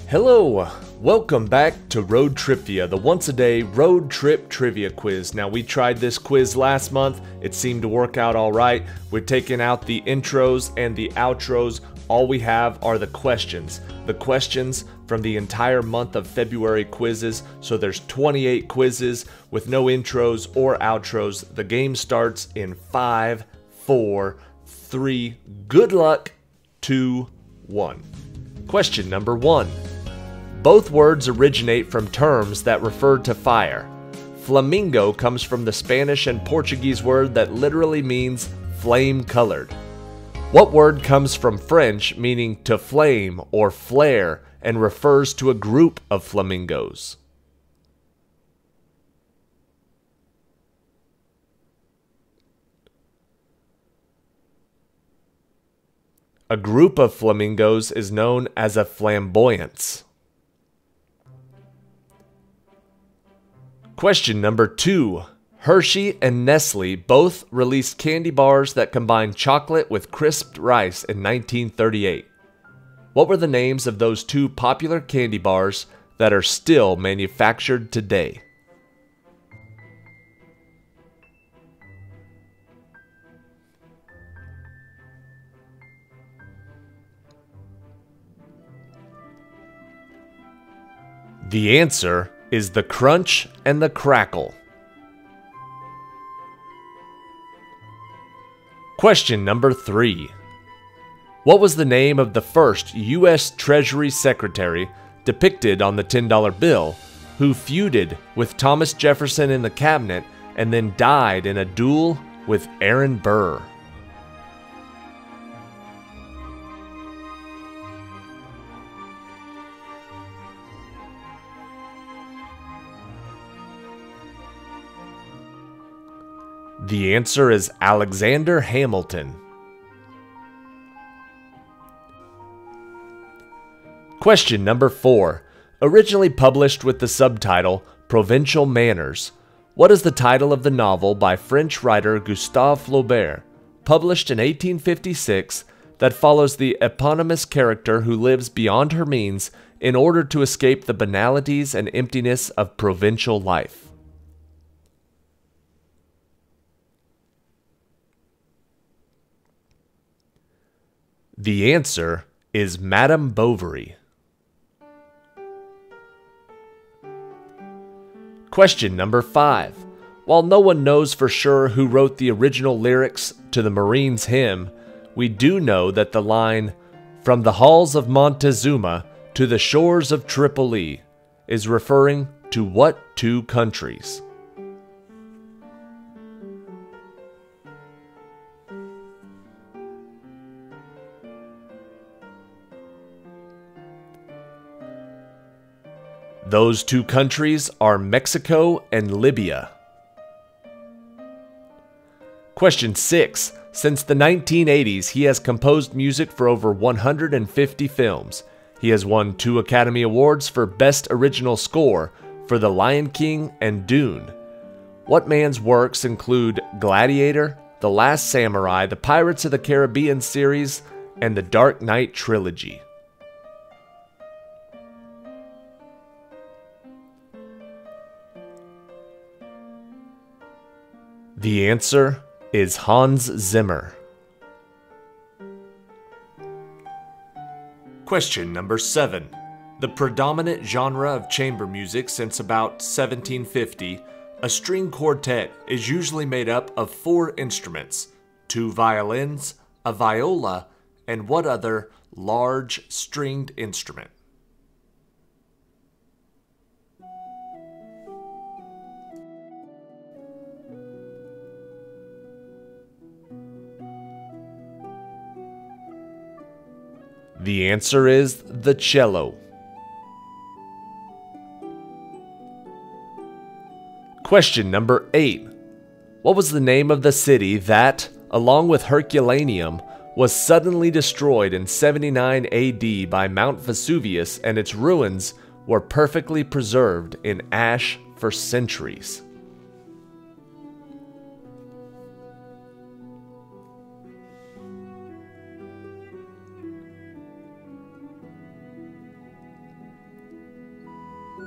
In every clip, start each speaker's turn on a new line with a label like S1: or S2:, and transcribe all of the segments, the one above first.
S1: Hello, welcome back to Road Trivia, the once-a-day road trip trivia quiz. Now, we tried this quiz last month. It seemed to work out all right. We're taking out the intros and the outros. All we have are the questions. The questions from the entire month of February quizzes. So there's 28 quizzes with no intros or outros. The game starts in 5, 4, 3, good luck, 2, 1. Question number 1. Both words originate from terms that refer to fire. Flamingo comes from the Spanish and Portuguese word that literally means flame-colored. What word comes from French meaning to flame or flare and refers to a group of flamingos? A group of flamingos is known as a flamboyance. Question number 2. Hershey and Nestle both released candy bars that combined chocolate with crisped rice in 1938. What were the names of those two popular candy bars that are still manufactured today? The answer is the Crunch and the Crackle. Question number 3. What was the name of the first U.S. Treasury Secretary depicted on the $10 bill who feuded with Thomas Jefferson in the cabinet and then died in a duel with Aaron Burr? The answer is Alexander Hamilton. Question number 4. Originally published with the subtitle Provincial Manners, what is the title of the novel by French writer Gustave Flaubert, published in 1856, that follows the eponymous character who lives beyond her means in order to escape the banalities and emptiness of provincial life? The answer is Madame Bovary. Question number 5. While no one knows for sure who wrote the original lyrics to the Marines' hymn, we do know that the line, "From the halls of Montezuma to the shores of Tripoli," is referring to what two countries? Those two countries are Mexico and Libya. Question 6. Since the 1980s, he has composed music for over 150 films. He has won 2 Academy Awards for Best Original Score for The Lion King and Dune. What man's works include Gladiator, The Last Samurai, the Pirates of the Caribbean series, and the Dark Knight trilogy? The answer is Hans Zimmer. Question number 7. The predominant genre of chamber music since about 1750, a string quartet is usually made up of 4 instruments, 2 violins, a viola, and what other large stringed instrument? The answer is the cello. Question number 8. What was the name of the city that, along with Herculaneum, was suddenly destroyed in 79 AD by Mount Vesuvius, and its ruins were perfectly preserved in ash for centuries?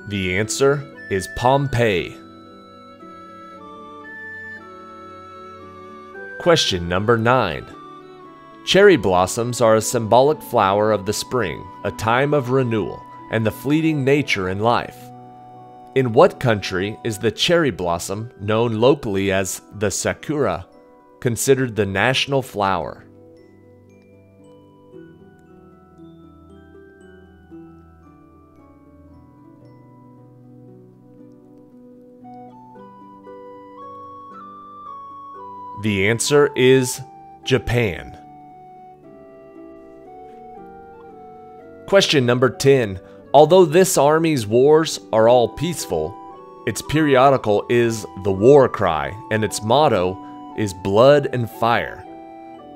S1: The answer is Pompeii. Question number 9. Cherry blossoms are a symbolic flower of the spring, a time of renewal, and the fleeting nature in life. In what country is the cherry blossom, known locally as the sakura, considered the national flower? The answer is Japan. Question number 10. Although this army's wars are all peaceful, its periodical is the war cry, and its motto is blood and fire.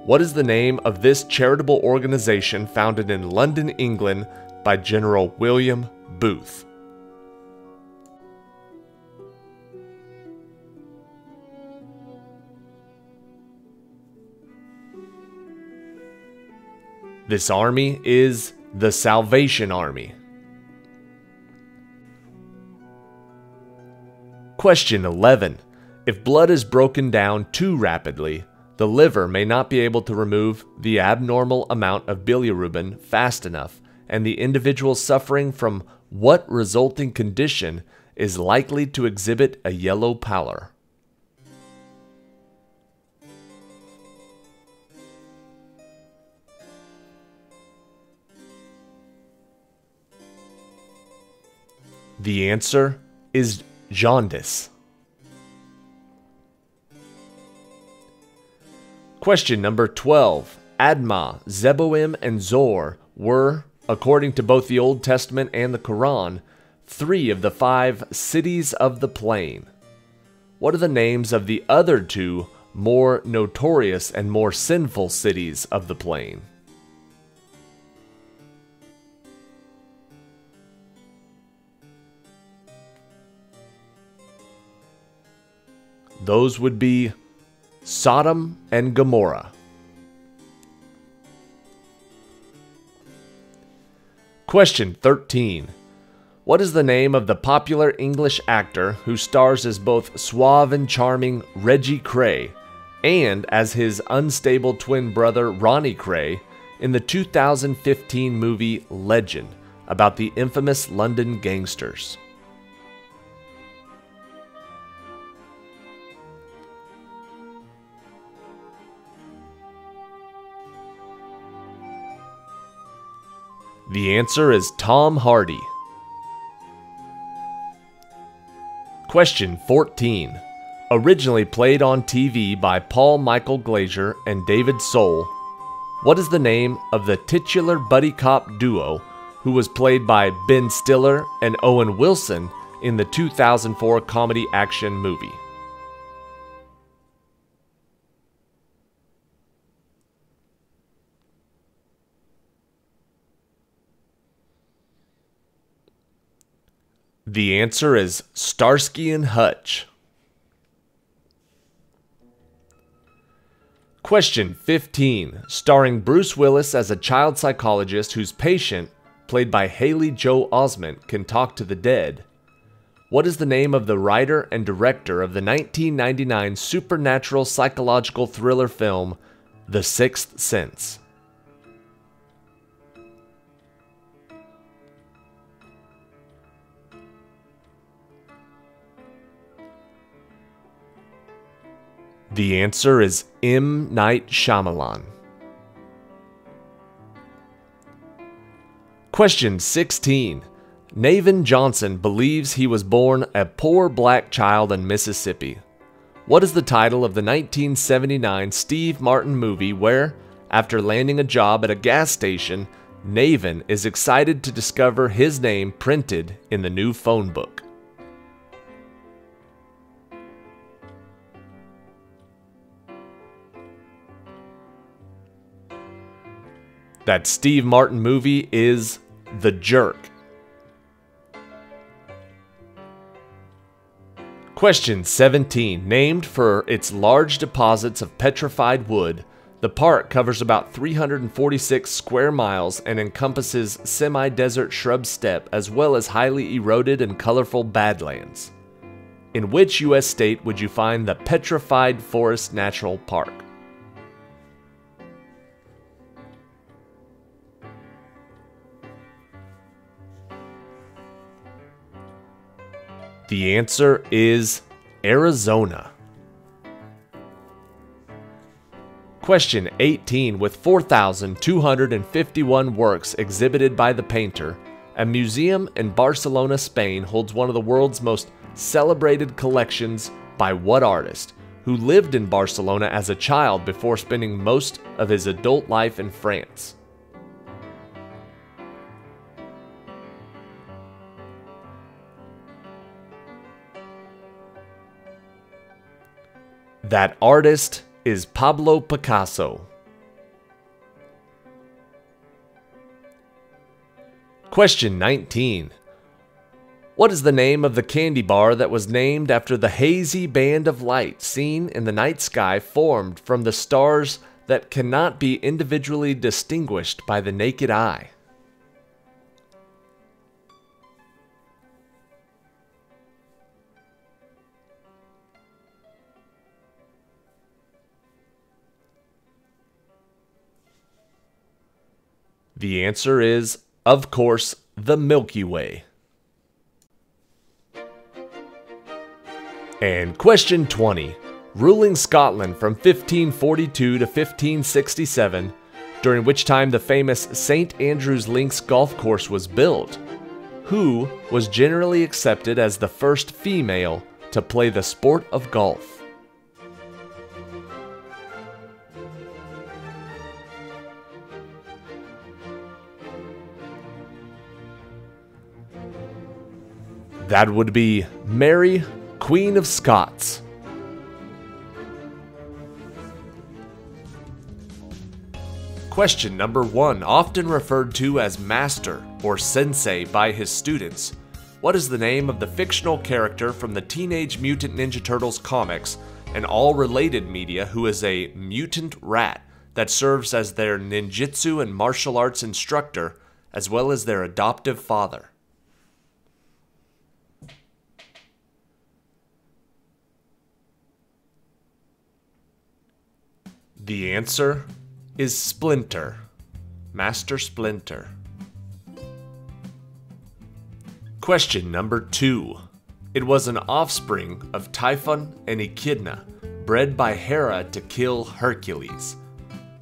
S1: What is the name of this charitable organization founded in London, England by General William Booth? This army is the Salvation Army. Question 11. If blood is broken down too rapidly, the liver may not be able to remove the abnormal amount of bilirubin fast enough, and the individual suffering from what resulting condition is likely to exhibit a yellow pallor? The answer is jaundice. Question number 12. Admah, Zeboim, and Zor were, according to both the Old Testament and the Quran, 3 of the 5 cities of the plain. What are the names of the other 2 more notorious and more sinful cities of the plain? Those would be Sodom and Gomorrah. Question 13. What is the name of the popular English actor who stars as both suave and charming Reggie Kray and as his unstable twin brother Ronnie Kray in the 2015 movie Legend about the infamous London gangsters? The answer is Tom Hardy. Question 14. Originally played on TV by Paul Michael Glaser and David Soul, what is the name of the titular buddy cop duo who was played by Ben Stiller and Owen Wilson in the 2004 comedy action movie? The answer is Starsky and Hutch. Question 15. Starring Bruce Willis as a child psychologist whose patient, played by Haley Joel Osment, can talk to the dead. What is the name of the writer and director of the 1999 supernatural psychological thriller film, The Sixth Sense? The answer is M. Night Shyamalan. Question 16. Navin Johnson believes he was born a poor black child in Mississippi. What is the title of the 1979 Steve Martin movie where, after landing a job at a gas station, Navin is excited to discover his name printed in the new phone book? That Steve Martin movie is The Jerk. Question 17. Named for its large deposits of petrified wood, The park covers about 346 square miles and encompasses semi-desert shrub steppe as well as highly eroded and colorful badlands. In which U.S. state would you find the Petrified Forest National Park? The answer is Arizona. Question 18. With 4,251 works exhibited by the painter, a museum in Barcelona, Spain holds one of the world's most celebrated collections by what artist, who lived in Barcelona as a child before spending most of his adult life in France? That artist is Pablo Picasso. Question 19. What is the name of the candy bar that was named after the hazy band of light seen in the night sky formed from the stars that cannot be individually distinguished by the naked eye? The answer is, of course, the Milky Way. And question 20. Ruling Scotland from 1542 to 1567, during which time the famous St. Andrews Links golf course was built, who was generally accepted as the first female to play the sport of golf? That would be Mary, Queen of Scots. Question number 1, often referred to as Master or Sensei by his students. What is the name of the fictional character from the Teenage Mutant Ninja Turtles comics and all related media who is a mutant rat that serves as their ninjutsu and martial arts instructor as well as their adoptive father? The answer is Splinter, Master Splinter. Question number 2. It was an offspring of Typhon and Echidna, bred by Hera to kill Hercules.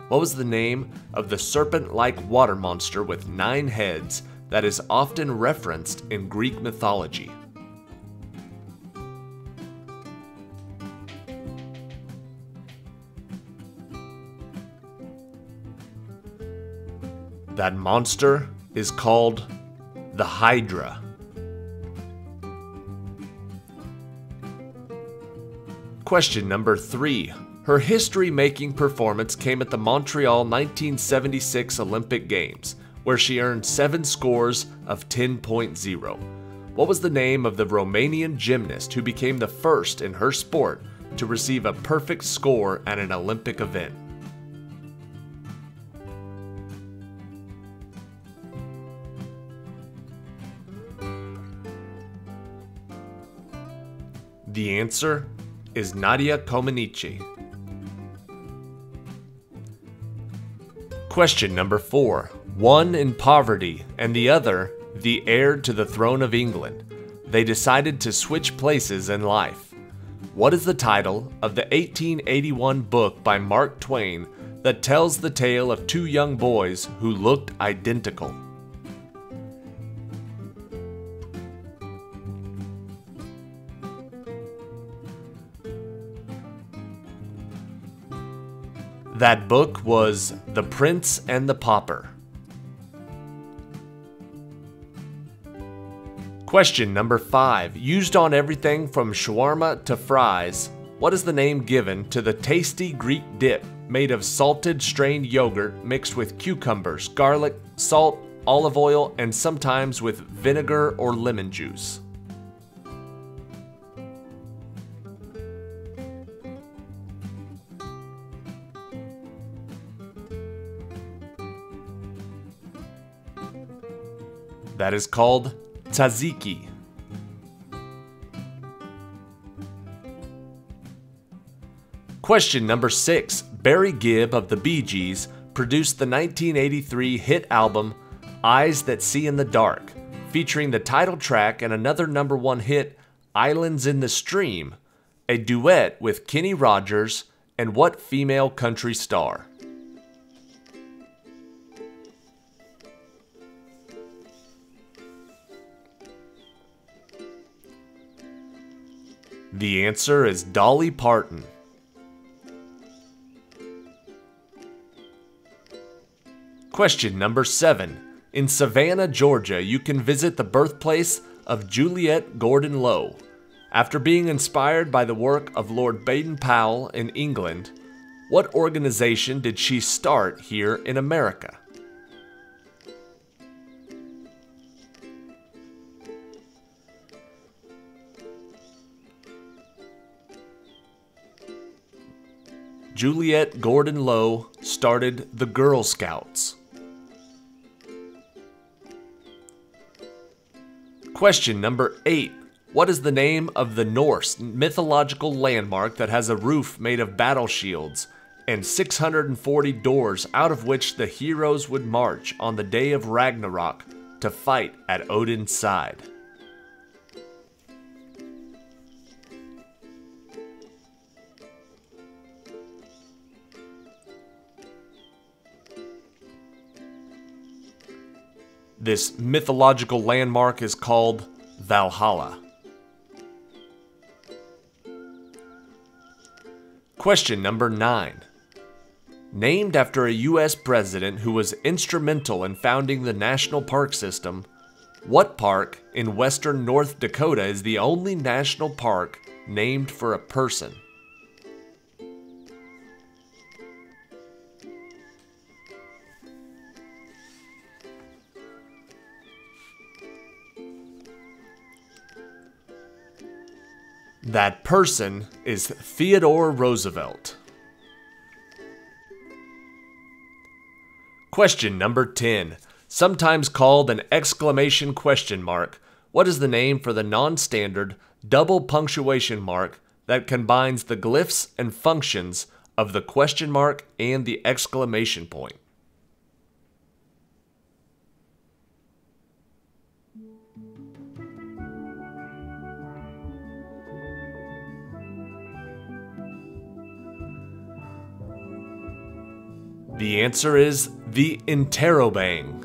S1: What was the name of the serpent-like water monster with 9 heads that is often referenced in Greek mythology? That monster is called the Hydra. Question number 3. Her history-making performance came at the Montreal 1976 Olympic Games, where she earned 7 scores of 10.0. What was the name of the Romanian gymnast who became the first in her sport to receive a perfect score at an Olympic event? The answer is Nadia Comaneci. Question number 4. One in poverty and the other the heir to the throne of England. They decided to switch places in life. What is the title of the 1881 book by Mark Twain that tells the tale of 2 young boys who looked identical? That book was The Prince and the Pauper. Question number 5. Used on everything from shawarma to fries, what is the name given to the tasty Greek dip made of salted strained yogurt mixed with cucumbers, garlic, salt, olive oil, and sometimes with vinegar or lemon juice? That is called tzatziki. Question number 6. Barry Gibb of the Bee Gees produced the 1983 hit album Eyes That See in the Dark, featuring the title track and another #1 hit, Islands in the Stream, a duet with Kenny Rogers and what female country star? The answer is Dolly Parton. Question number 7. In Savannah, Georgia, you can visit the birthplace of Juliette Gordon Low. After being inspired by the work of Lord Baden-Powell in England, what organization did she start here in America? Juliette Gordon Low started the Girl Scouts. Question number 8. What is the name of the Norse mythological landmark that has a roof made of battle shields and 640 doors out of which the heroes would march on the day of Ragnarok to fight at Odin's side? This mythological landmark is called Valhalla. Question number 9. Named after a U.S. president who was instrumental in founding the national park system, what park in western North Dakota is the only national park named for a person? That person is Theodore Roosevelt. Question number 10. Sometimes called an exclamation question mark, what is the name for the non-standard double punctuation mark that combines the glyphs and functions of the question mark and the exclamation point? The answer is the interrobang,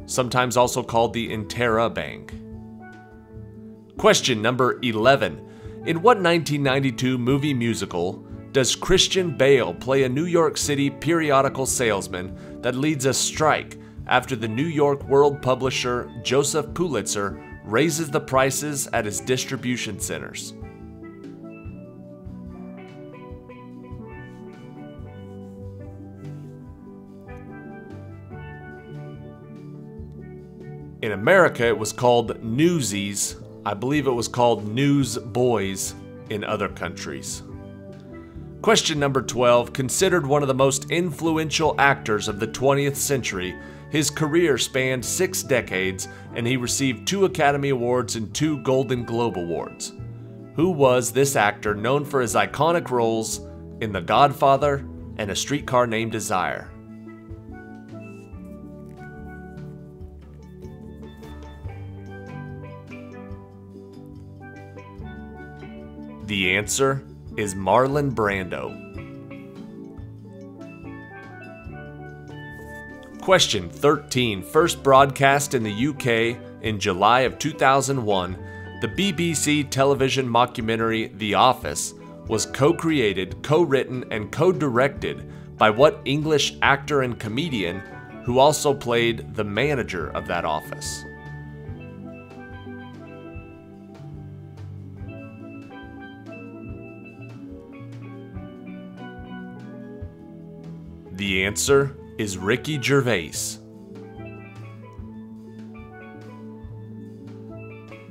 S1: sometimes also called the interrobang. Question number 11. In what 1992 movie musical does Christian Bale play a New York City periodical salesman that leads a strike after the New York World publisher Joseph Pulitzer raises the prices at his distribution centers? In America, it was called Newsies. I believe it was called Newsboys in other countries. Question number 12. Considered one of the most influential actors of the 20th century, his career spanned 6 decades, and he received 2 Academy Awards and 2 Golden Globe Awards. Who was this actor known for his iconic roles in The Godfather and A Streetcar Named Desire? The answer is Marlon Brando. Question 13. First broadcast in the UK in July of 2001, the BBC television mockumentary The Office was co-created, co-written, and co-directed by what English actor and comedian who also played the manager of that office? The answer is Ricky Gervais.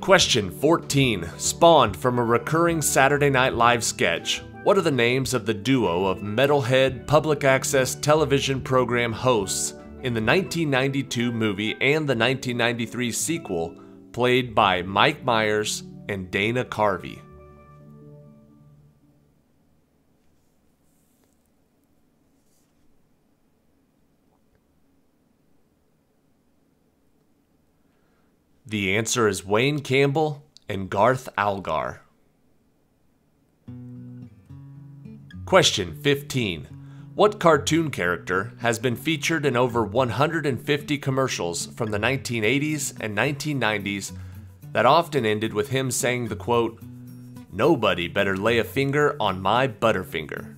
S1: Question 14. Spawned from a recurring Saturday Night Live sketch, what are the names of the duo of metalhead public access television program hosts in the 1992 movie and the 1993 sequel, played by Mike Myers and Dana Carvey? The answer is Wayne Campbell and Garth Algar. Question 15. What cartoon character has been featured in over 150 commercials from the 1980s and 1990s that often ended with him saying the quote, "Nobody better lay a finger on my Butterfinger"?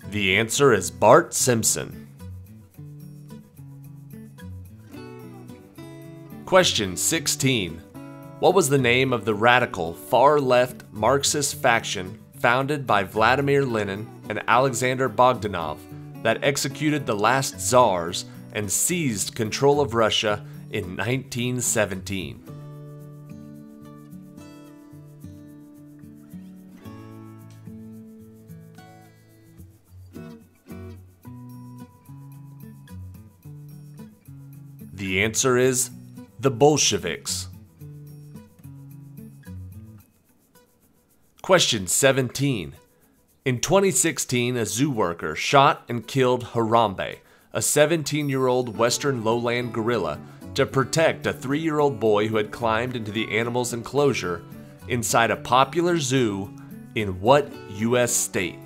S1: The answer is Bart Simpson. Question 16. What was the name of the radical, far-left Marxist faction founded by Vladimir Lenin and Alexander Bogdanov that executed the last czars and seized control of Russia in 1917? The answer is the Bolsheviks. Question 17. In 2016, a zoo worker shot and killed Harambe, a 17-year-old western lowland gorilla, to protect a 3-year-old boy who had climbed into the animal's enclosure inside a popular zoo in what U.S. state?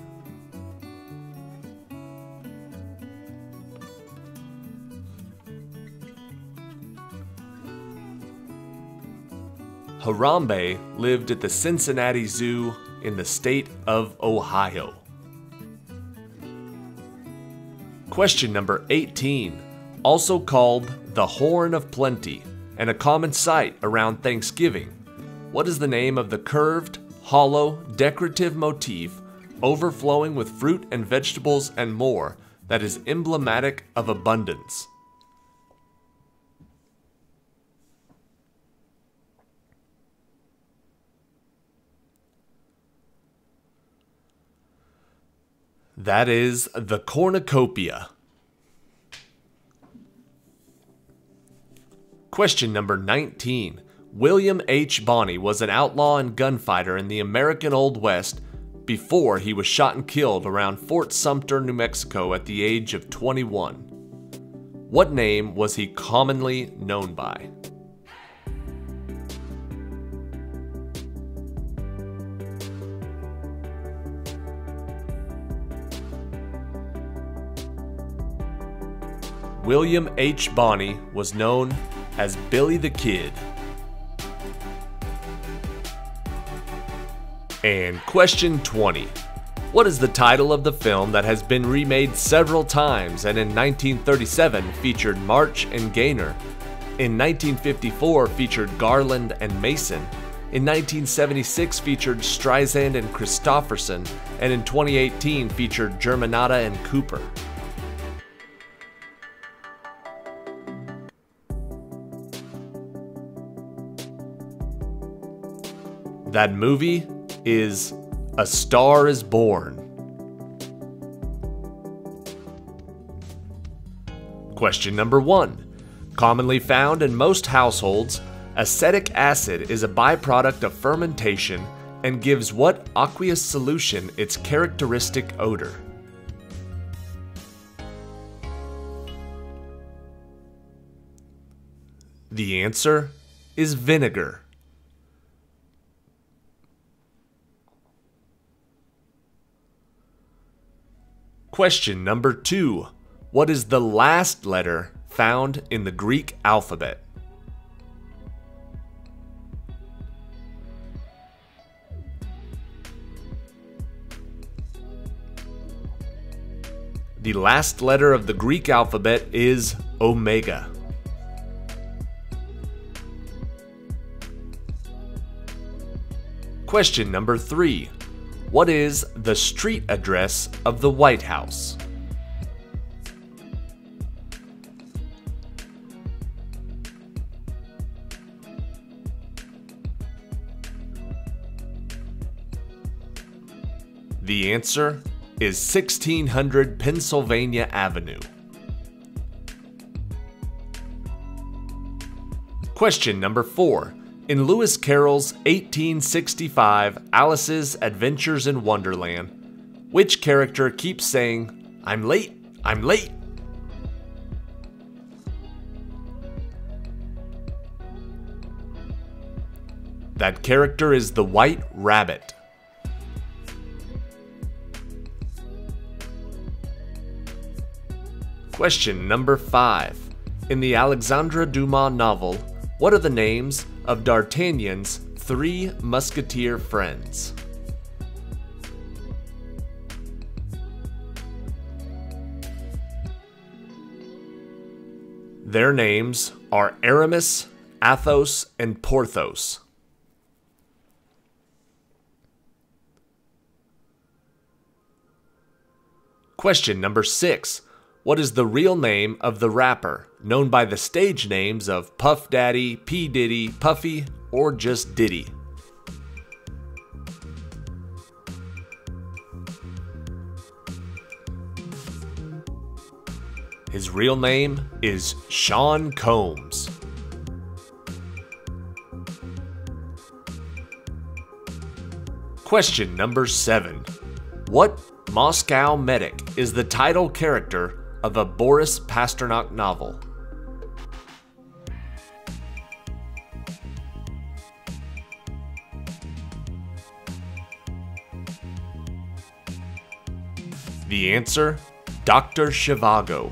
S1: Harambe lived at the Cincinnati Zoo in the state of Ohio. Question number 18, also called the Horn of Plenty and a common sight around Thanksgiving. What is the name of the curved, hollow, decorative motif overflowing with fruit and vegetables and more that is emblematic of abundance? That is the cornucopia. Question number 19. William H. Bonney was an outlaw and gunfighter in the American Old West before he was shot and killed around Fort Sumter, New Mexico at the age of 21. What name was he commonly known by? William H. Bonney was known as Billy the Kid. And question 20. What is the title of the film that has been remade several times and in 1937 featured March and Gaynor, in 1954 featured Garland and Mason, in 1976 featured Streisand and Christopherson, and in 2018 featured Germanotta and Cooper? That movie is A Star is Born. Question number 1. Commonly found in most households, acetic acid is a byproduct of fermentation and gives what aqueous solution its characteristic odor? The answer is vinegar. Question number 2. What is the last letter found in the Greek alphabet? The last letter of the Greek alphabet is omega. Question number 3. What is the street address of the White House? The answer is 1600 Pennsylvania Avenue. Question number 4. In Lewis Carroll's 1865 Alice's Adventures in Wonderland, which character keeps saying, "I'm late, I'm late"? That character is the White Rabbit. Question number 5. In the Alexandre Dumas novel, what are the names of D'Artagnan's 3 musketeer friends? Their names are Aramis, Athos, and Porthos. Question number 6. What is the real name of the rapper, known by the stage names of Puff Daddy, P. Diddy, Puffy, or just Diddy? His real name is Sean Combs. Question number 7. What Moscow medic is the title character of a Boris Pasternak novel? The answer, Dr. Zhivago.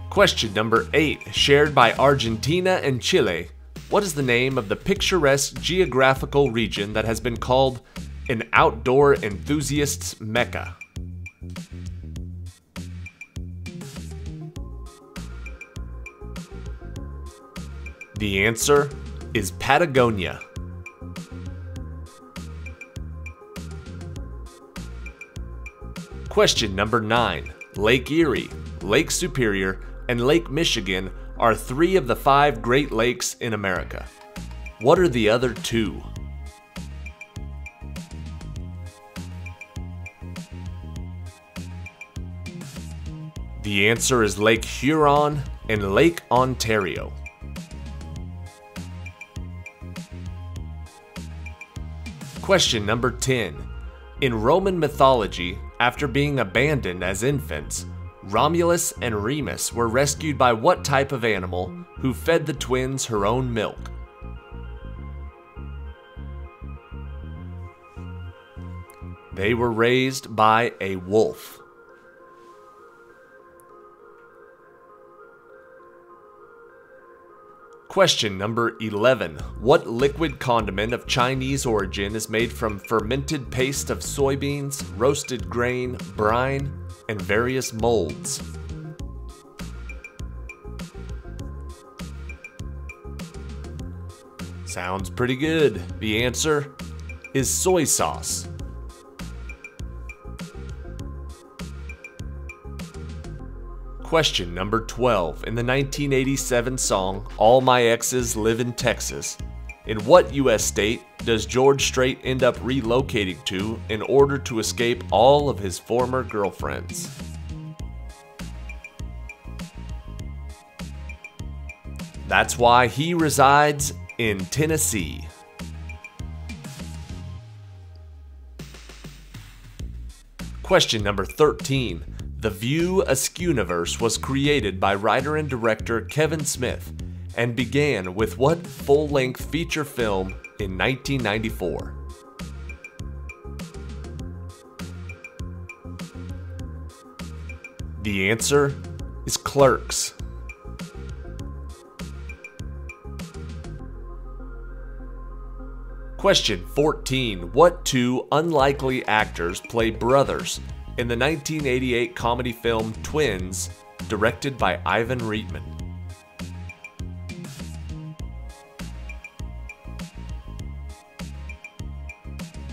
S1: Question number 8, shared by Argentina and Chile. What is the name of the picturesque geographical region that has been called an outdoor enthusiast's mecca? The answer is Patagonia. Question number 9. Lake Erie, Lake Superior, and Lake Michigan are 3 of the 5 Great Lakes in America. What are the other 2? The answer is Lake Huron and Lake Ontario. Question number 10. In Roman mythology, after being abandoned as infants, Romulus and Remus were rescued by what type of animal who fed the twins her own milk? They were raised by a wolf. Question number 11. What liquid condiment of Chinese origin is made from fermented paste of soybeans, roasted grain, brine, and various molds? Sounds pretty good. The answer is soy sauce. Question number 12. In the 1987 song, All My Exes Live in Texas, in what U.S. state does George Strait end up relocating to in order to escape all of his former girlfriends? That's why he resides in Tennessee. Question number 13. The View Askewniverse was created by writer and director Kevin Smith and began with what full-length feature film in 1994? The answer is Clerks. Question 14. What 2 unlikely actors play brothers in the 1988 comedy film Twins, directed by Ivan Reitman?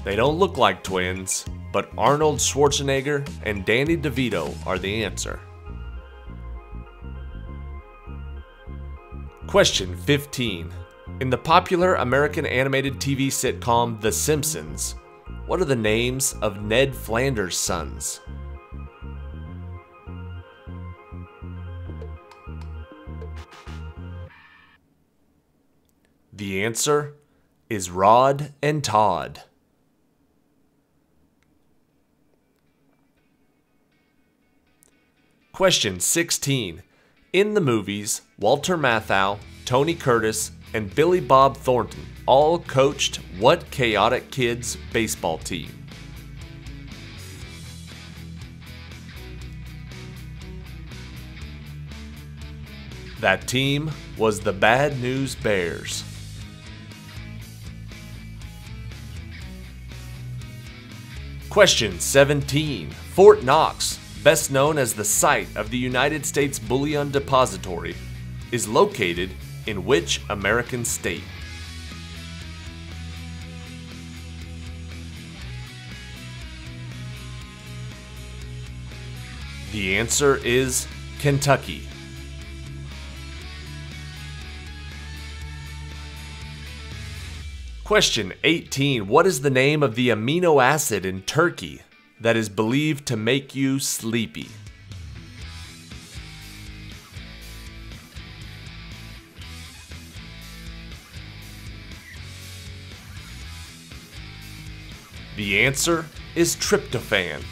S1: They don't look like twins, but Arnold Schwarzenegger and Danny DeVito are the answer. Question 15. In the popular American animated TV sitcom The Simpsons, what are the names of Ned Flanders' sons? The answer is Rod and Todd. Question 16. In the movies, Walter Matthau, Tony Curtis, and Billy Bob Thornton all coached what Chaotic Kids baseball team? That team was the Bad News Bears. Question 17. Fort Knox, best known as the site of the United States Bullion Depository, is located in which American state? The answer is Kentucky. Question 18. What is the name of the amino acid in turkey that is believed to make you sleepy? The answer is tryptophan.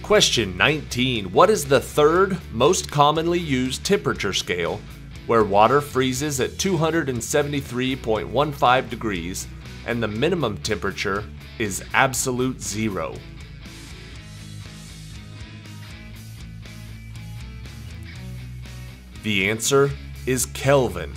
S1: Question 19. What is the third most commonly used temperature scale where water freezes at 273.15 degrees and the minimum temperature is absolute zero? The answer is Kelvin.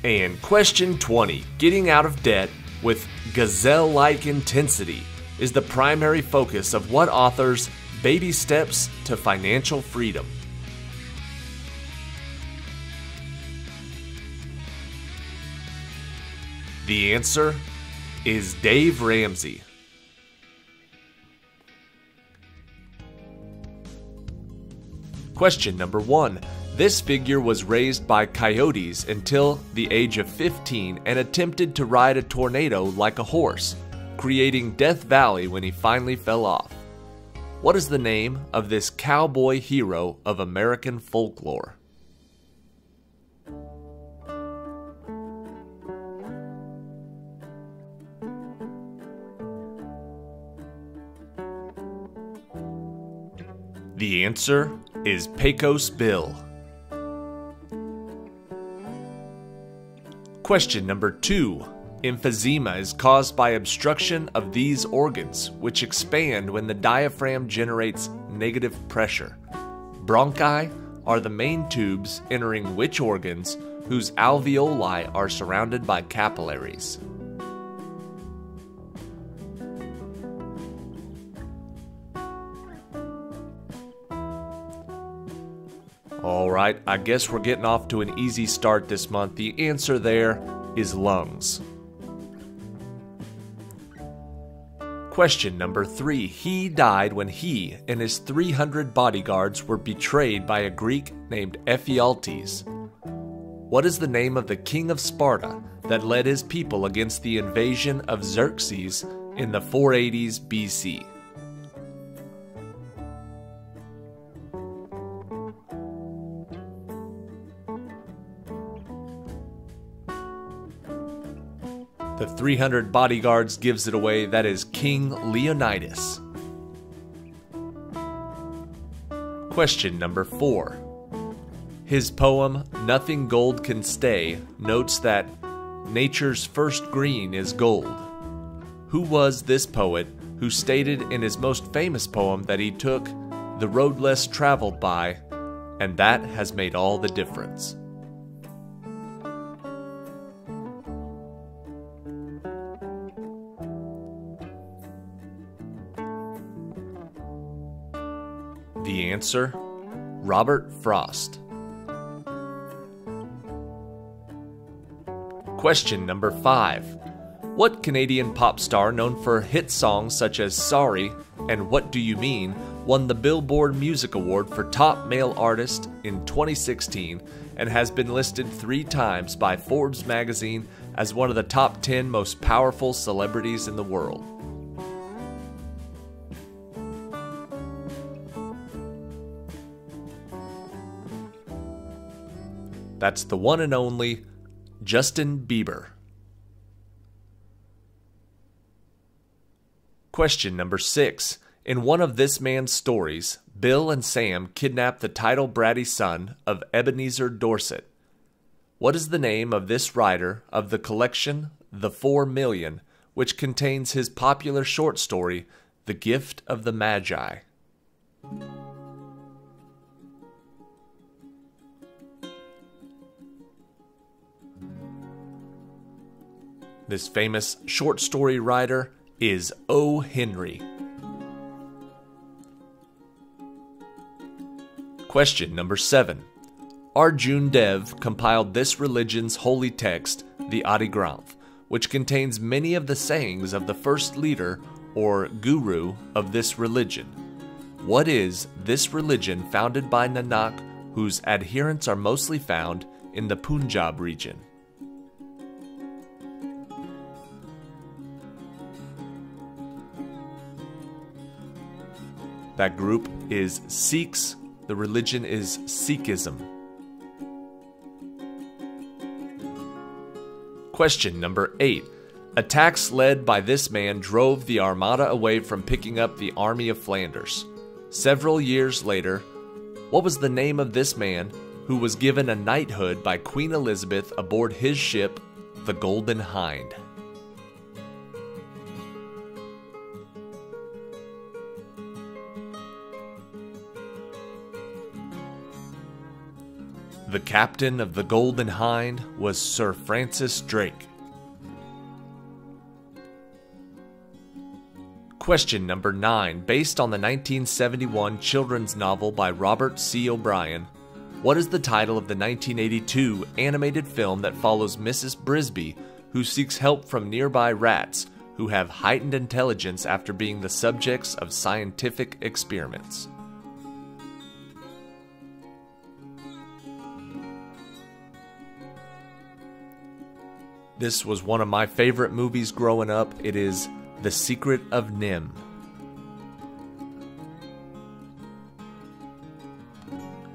S1: And question 20. Getting out of debt with gazelle-like intensity is the primary focus of what author's Baby Steps to Financial Freedom? The answer is Dave Ramsey. Question number 1. This figure was raised by coyotes until the age of 15 and attempted to ride a tornado like a horse, creating Death Valley when he finally fell off. What is the name of this cowboy hero of American folklore? The answer is Pecos Bill. Question number 2. Emphysema is caused by obstruction of these organs, which expand when the diaphragm generates negative pressure. Bronchi are the main tubes entering which organs whose alveoli are surrounded by capillaries? Alright, I guess we're getting off to an easy start this month. The answer there is lungs. Question number 3. He died when he and his 300 bodyguards were betrayed by a Greek named Ephialtes. What is the name of the king of Sparta that led his people against the invasion of Xerxes in the 480s BC? The 300 bodyguards gives it away. That is King Leonidas. Question number 4. His poem, Nothing Gold Can Stay, notes that nature's first green is gold. Who was this poet who stated in his most famous poem that he took the road less traveled by, and that has made all the difference? The answer, Robert Frost. Question number 5. What Canadian pop star known for hit songs such as Sorry and What Do You Mean won the Billboard Music Award for Top Male Artist in 2016 and has been listed 3 times by Forbes magazine as one of the top 10 most powerful celebrities in the world? That's the one and only Justin Bieber. Question number 6. In one of this man's stories, Bill and Sam kidnap the title bratty son of Ebenezer Dorset. What is the name of this writer of the collection The 4 Million, which contains his popular short story, The Gift of the Magi? This famous short story writer is O. Henry. Question number 7. Arjun Dev compiled this religion's holy text, the Adi Granth, which contains many of the sayings of the first leader or guru of this religion. What is this religion founded by Nanak, whose adherents are mostly found in the Punjab region? That group is Sikhs. The religion is Sikhism. Question number 8. Attacks led by this man drove the Armada away from picking up the Army of Flanders. Several years later, what was the name of this man who was given a knighthood by Queen Elizabeth aboard his ship, the Golden Hind? The captain of the Golden Hind was Sir Francis Drake. Question number 9. Based on the 1971 children's novel by Robert C. O'Brien, what is the title of the 1982 animated film that follows Mrs. Brisby, who seeks help from nearby rats who have heightened intelligence after being the subjects of scientific experiments? This was one of my favorite movies growing up. It is The Secret of NIMH.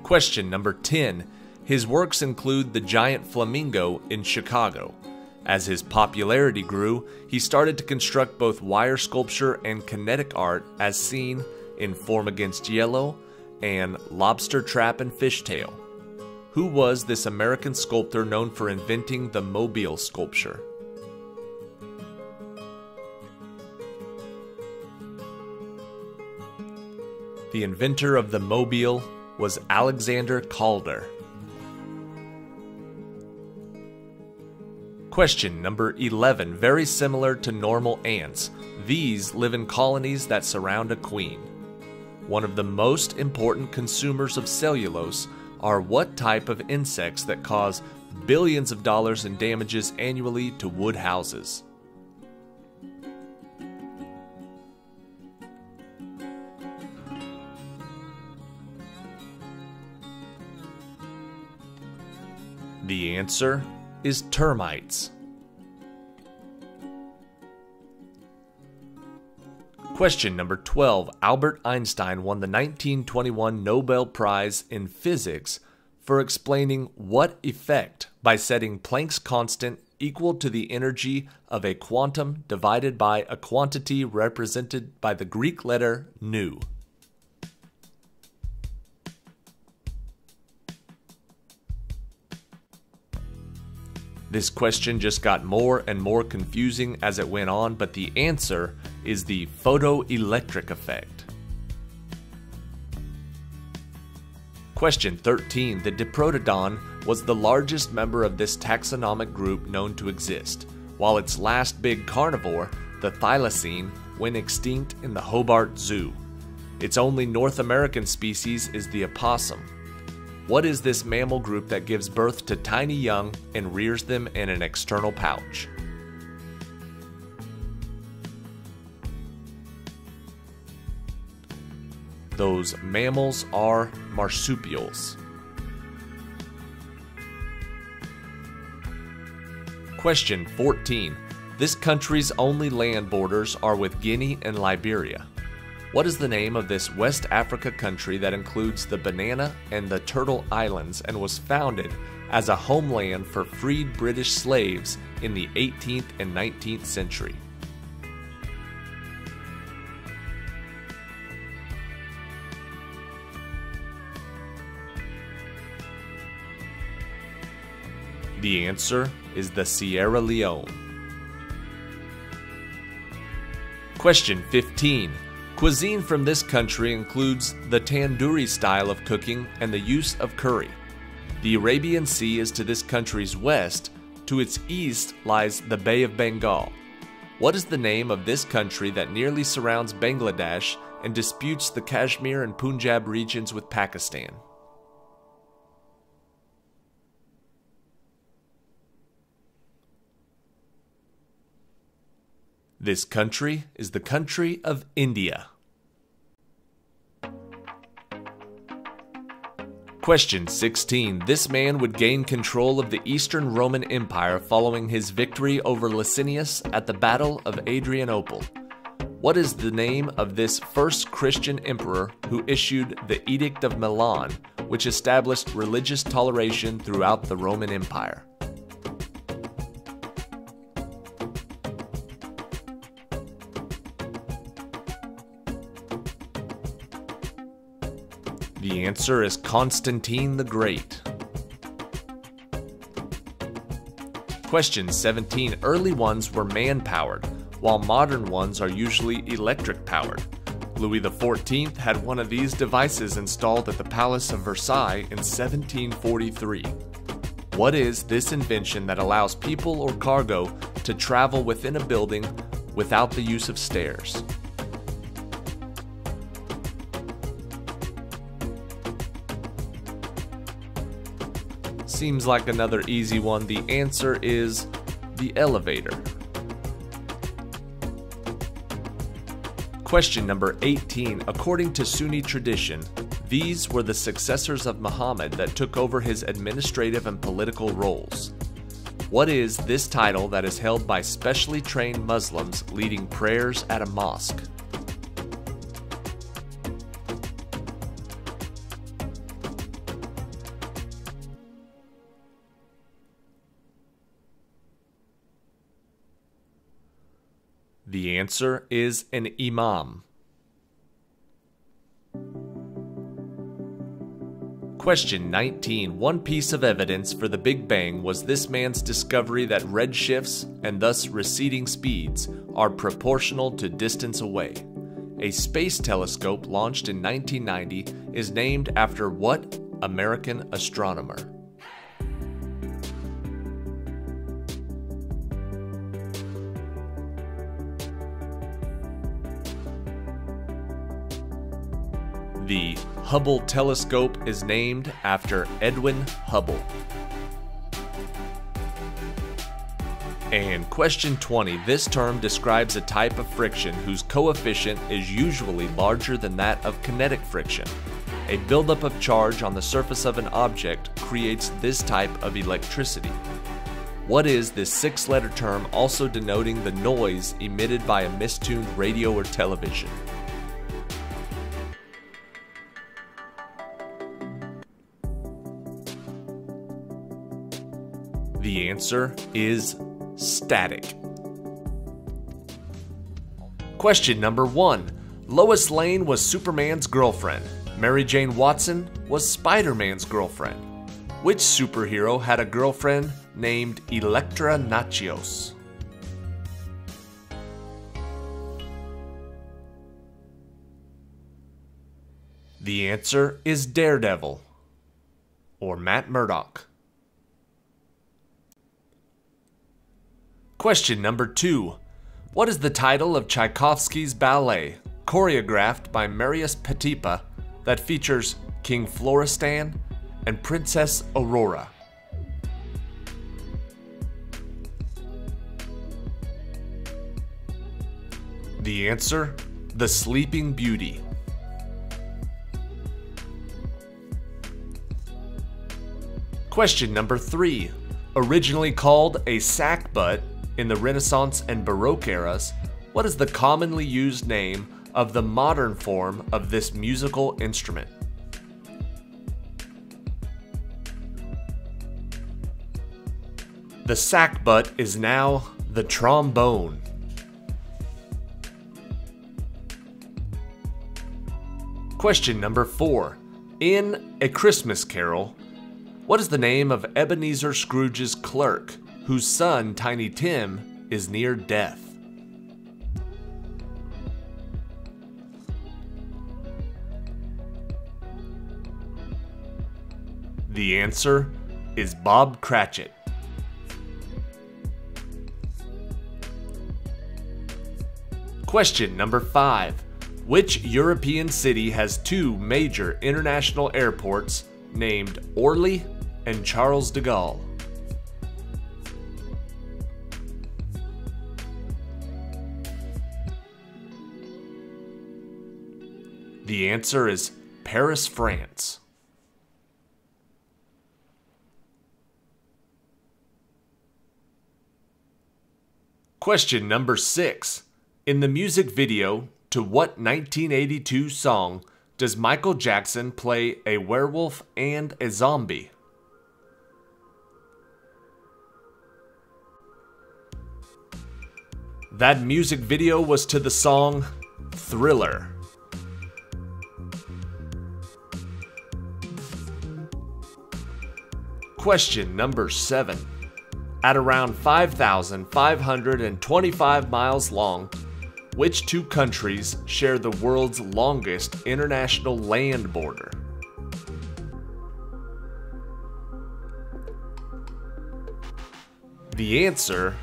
S1: Question number 10. His works include The Giant Flamingo in Chicago. As his popularity grew, he started to construct both wire sculpture and kinetic art as seen in Form Against Yellow and Lobster Trap and Fishtail. Who was this American sculptor known for inventing the mobile sculpture? The inventor of the mobile was Alexander Calder. Question number 11. Very similar to normal ants, these live in colonies that surround a queen. One of the most important consumers of cellulose are what type of insects that cause billions of dollars in damages annually to wood houses? The answer is termites. Question number 12. Albert Einstein won the 1921 Nobel Prize in Physics for explaining what effect by setting Planck's constant equal to the energy of a quantum divided by a quantity represented by the Greek letter nu. This question just got more and more confusing as it went on, but the answer is the photoelectric effect. Question 13. The Diprotodon was the largest member of this taxonomic group known to exist, while its last big carnivore, the thylacine, went extinct in the Hobart Zoo. Its only North American species is the opossum. What is this mammal group that gives birth to tiny young and rears them in an external pouch? those mammals are marsupials. Question 14. This country's only land borders are with Guinea and Liberia. What is the name of this West Africa country that includes the Banana and the Turtle Islands and was founded as a homeland for freed British slaves in the 18th and 19th century? The answer is the Sierra Leone. Question 15. Cuisine from this country includes the tandoori style of cooking and the use of curry. The Arabian Sea is to this country's west. To its east lies the Bay of Bengal. What is the name of this country that nearly surrounds Bangladesh and disputes the Kashmir and Punjab regions with Pakistan? This country is the country of India. Question 16. This man would gain control of the Eastern Roman Empire following his victory over Licinius at the Battle of Adrianople. What is the name of this first Christian emperor who issued the Edict of Milan, which established religious toleration throughout the Roman Empire? The answer is Constantine the Great. Question 17. Early ones were man-powered, while modern ones are usually electric-powered. Louis XIV had one of these devices installed at the Palace of Versailles in 1743. What is this invention that allows people or cargo to travel within a building without the use of stairs? Seems like another easy one. The answer is the elevator. Question number 18. According to Sunni tradition, these were the successors of Muhammad that took over his administrative and political roles. What is this title that is held by specially trained Muslims leading prayers at a mosque? The answer is an imam. Question 19. One piece of evidence for the Big Bang was this man's discovery that redshifts, and thus receding speeds, are proportional to distance away. A space telescope launched in 1990 is named after what American astronomer? The Hubble telescope is named after Edwin Hubble. And question 20. This term describes a type of friction whose coefficient is usually larger than that of kinetic friction. A buildup of charge on the surface of an object creates this type of electricity. What is this six-letter term also denoting the noise emitted by a mistuned radio or television? The answer is static. Question number 1. Lois Lane was Superman's girlfriend. Mary Jane Watson was Spider-Man's girlfriend. Which superhero had a girlfriend named Elektra Natchios? The answer is Daredevil, or Matt Murdock. Question number 2. What is the title of Tchaikovsky's ballet, choreographed by Marius Petipa, that features King Florestan and Princess Aurora? The answer, The Sleeping Beauty. Question number 3. Originally called a sackbut in the Renaissance and Baroque eras, what is the commonly used name of the modern form of this musical instrument? The sackbut is now the trombone. Question number 4. In A Christmas Carol, what is the name of Ebenezer Scrooge's clerk, whose son, Tiny Tim, is near death? The answer is Bob Cratchit. Question number 5. Which European city has 2 major international airports named Orly and Charles de Gaulle? The answer is Paris, France. Question number 6. In the music video to what 1982 song does Michael Jackson play a werewolf and a zombie? That music video was to the song Thriller. Question number 7. At around 5,525 miles long, which 2 countries share the world's longest international land border? The answer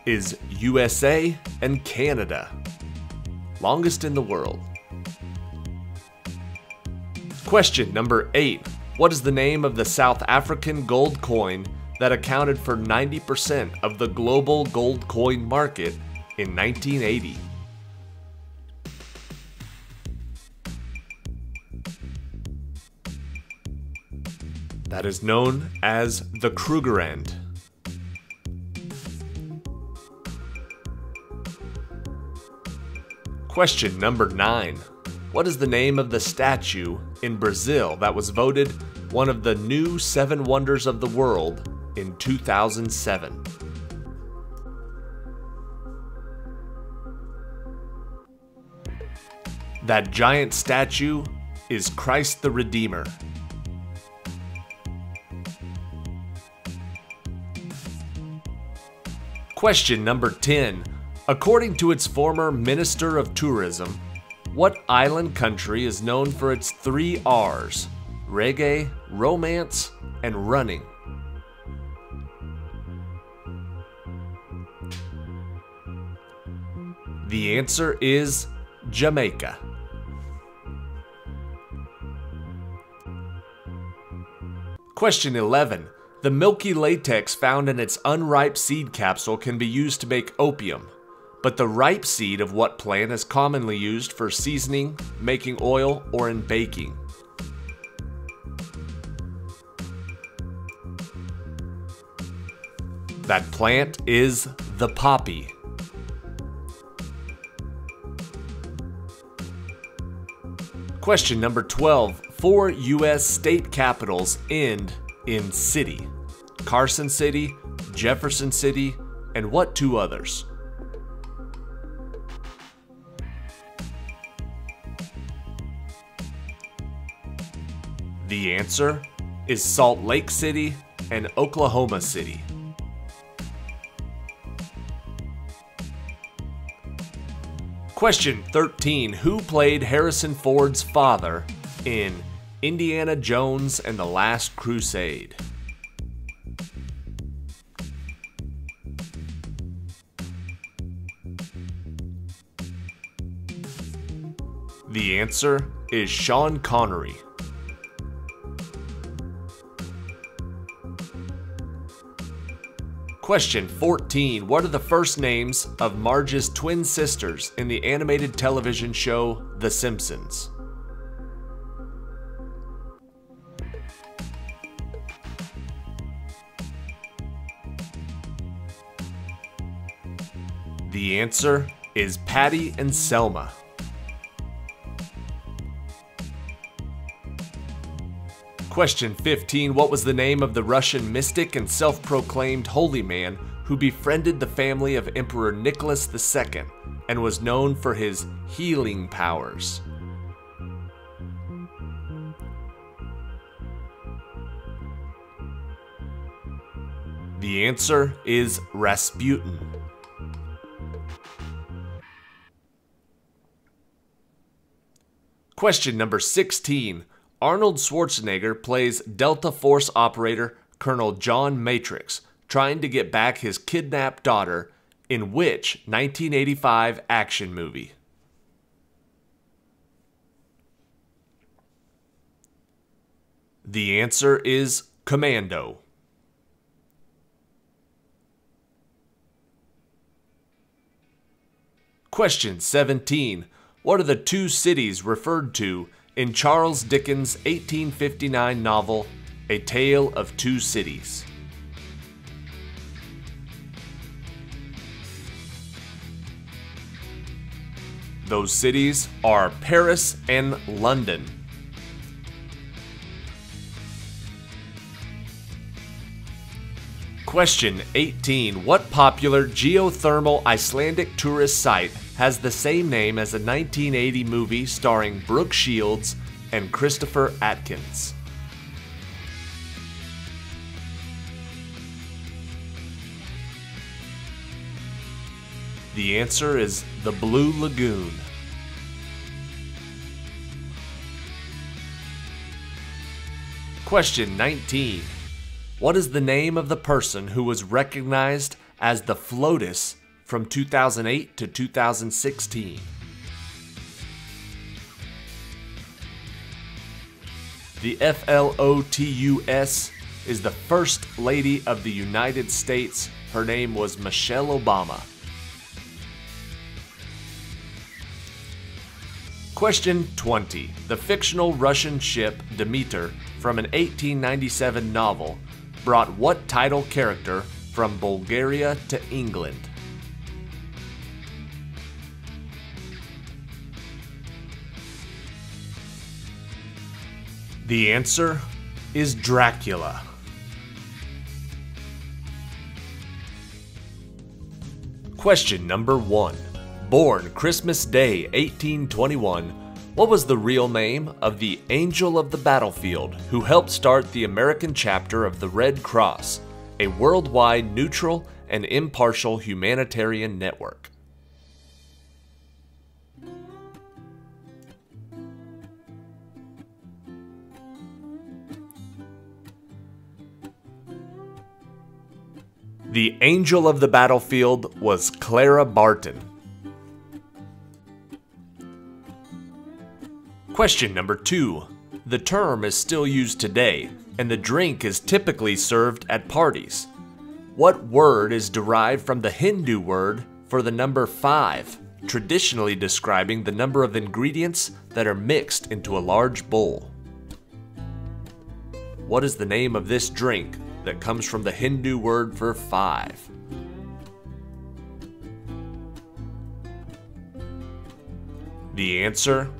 S1: is USA and Canada, longest in the world. Question number 8. What is the name of the South African gold coin that accounted for 90% of the global gold coin market in 1980? That is known as the Krugerrand. Question number 9. What is the name of the statue in Brazil that was voted one of the new 7 wonders of the world in 2007? That giant statue is Christ the Redeemer. Question number 10. According to its former Minister of Tourism, what island country is known for its 3 R's: reggae, romance, and running? The answer is Jamaica. Question 11. The milky latex found in its unripe seed capsule can be used to make opium, but the ripe seed of what plant is commonly used for seasoning, making oil, or in baking? That plant is the poppy. Question number 12. 4 U.S. state capitals end in city: Carson City, Jefferson City, and what 2 others? The answer is Salt Lake City and Oklahoma City. Question 13. Who played Harrison Ford's father in Indiana Jones and the Last Crusade? The answer is Sean Connery. Question 14. What are the first names of Marge's twin sisters in the animated television show The Simpsons? The answer is Patty and Selma. Question 15. What was the name of the Russian mystic and self-proclaimed holy man who befriended the family of Emperor Nicholas II and was known for his healing powers? The answer is Rasputin. Question number 16. Arnold Schwarzenegger plays Delta Force operator Colonel John Matrix, trying to get back his kidnapped daughter in which 1985 action movie? The answer is Commando. Question 17. What are the two cities referred to in Charles Dickens' 1859 novel, A Tale of Two Cities? Those cities are Paris and London. Question 18. What popular geothermal Icelandic tourist site has the same name as a 1980 movie starring Brooke Shields and Christopher Atkins? The answer is the Blue Lagoon. Question 19. What is the name of the person who was recognized as the FLOTUS from 2008 to 2016? The FLOTUS is the First Lady of the United States. Her name was Michelle Obama. Question 20. The fictional Russian ship Demeter from an 1897 novel brought what title character from Bulgaria to England? The answer is Dracula. Question number 1. Born Christmas Day 1821, what was the real name of the Angel of the Battlefield who helped start the American chapter of the Red Cross, a worldwide neutral and impartial humanitarian network? The Angel of the Battlefield was Clara Barton. Question number 2. The term is still used today, and the drink is typically served at parties. What word is derived from the Hindu word for the number 5, traditionally describing the number of ingredients that are mixed into a large bowl? What is the name of this drink that comes from the Hindu word for 5? The answer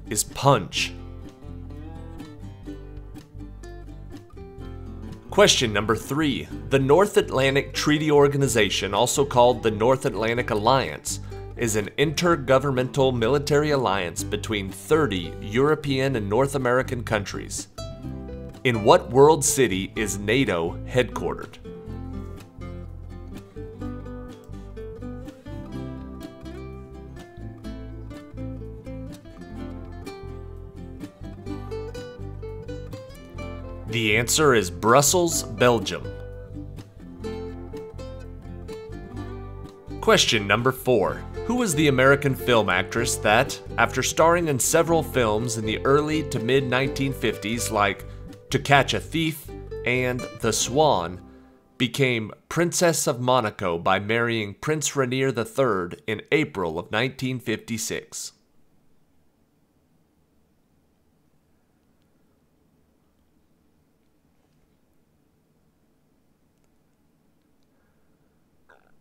S1: is punch. Question number 3. The North Atlantic Treaty Organization, also called the North Atlantic Alliance, is an intergovernmental military alliance between 30 European and North American countries. In what world city is NATO headquartered? The answer is Brussels, Belgium. Question number 4. Who was the American film actress that, after starring in several films in the early to mid-1950s like To Catch a Thief and The Swan, became Princess of Monaco by marrying Prince Rainier III in April of 1956?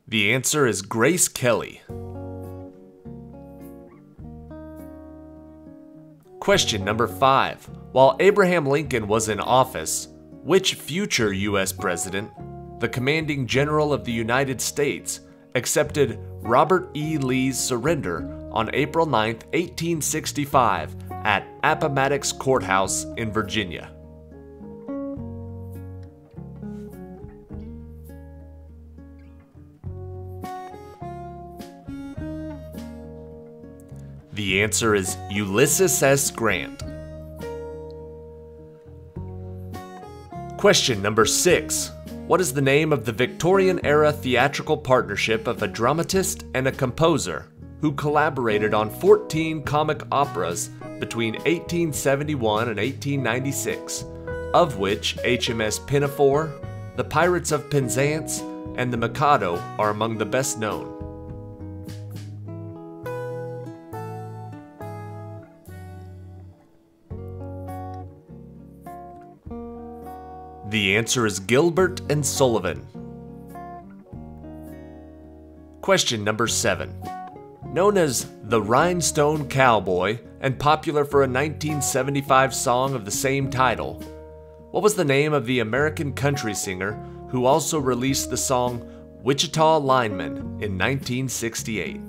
S1: The answer is Grace Kelly. Question number 5. While Abraham Lincoln was in office, which future U.S. president, the commanding general of the United States, accepted Robert E. Lee's surrender on April 9, 1865 at Appomattox Courthouse in Virginia? The answer is Ulysses S. Grant. Question number 6. What is the name of the Victorian-era theatrical partnership of a dramatist and a composer who collaborated on 14 comic operas between 1871 and 1896, of which HMS Pinafore, The Pirates of Penzance, and The Mikado are among the best known? The answer is Gilbert and Sullivan. Question number 7. Known as the Rhinestone Cowboy and popular for a 1975 song of the same title, what was the name of the American country singer who also released the song Wichita Lineman in 1968?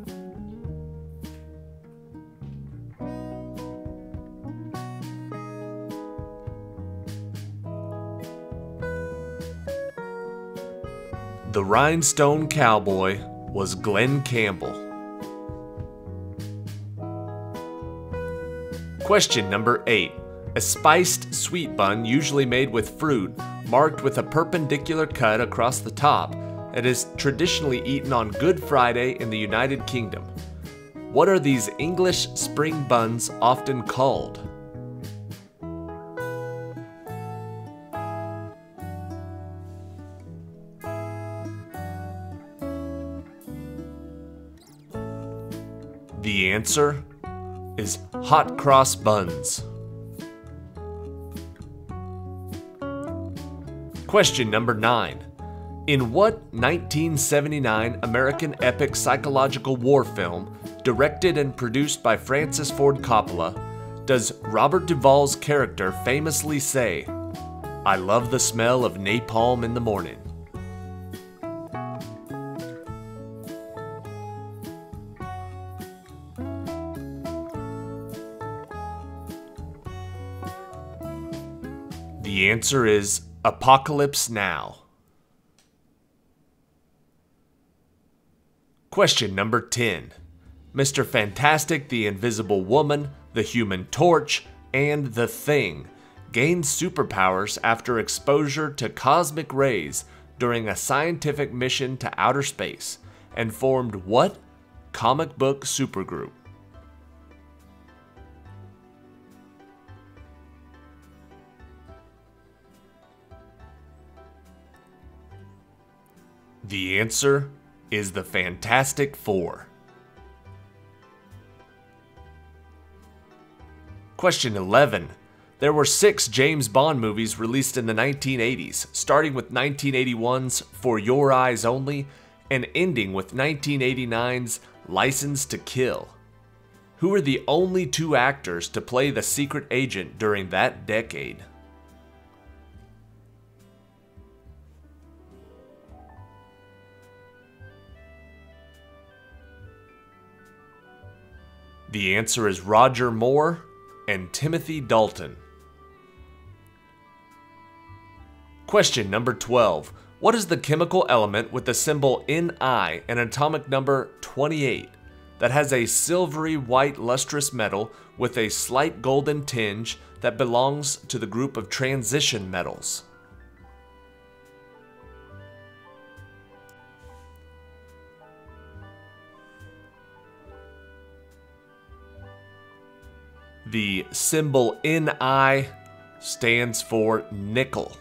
S1: The Rhinestone Cowboy was Glen Campbell. Question number 8. A spiced sweet bun usually made with fruit, marked with a perpendicular cut across the top, and is traditionally eaten on Good Friday in the United Kingdom. What are these English spring buns often called? The answer is hot cross buns. Question number 9. In what 1979 American epic psychological war film, directed and produced by Francis Ford Coppola, does Robert Duvall's character famously say, "I love the smell of napalm in the morning"? The answer is Apocalypse Now. Question number 10. Mr. Fantastic, the Invisible Woman, the Human Torch, and the Thing gained superpowers after exposure to cosmic rays during a scientific mission to outer space, and formed what comic book supergroup? The answer is the Fantastic Four. Question 11. There were 6 James Bond movies released in the 1980s, starting with 1981's For Your Eyes Only and ending with 1989's License to Kill. Who were the only 2 actors to play the secret agent during that decade? The answer is Roger Moore and Timothy Dalton. Question number 12. What is the chemical element with the symbol Ni and atomic number 28 that has a silvery white lustrous metal with a slight golden tinge that belongs to the group of transition metals? The symbol Ni stands for nickel.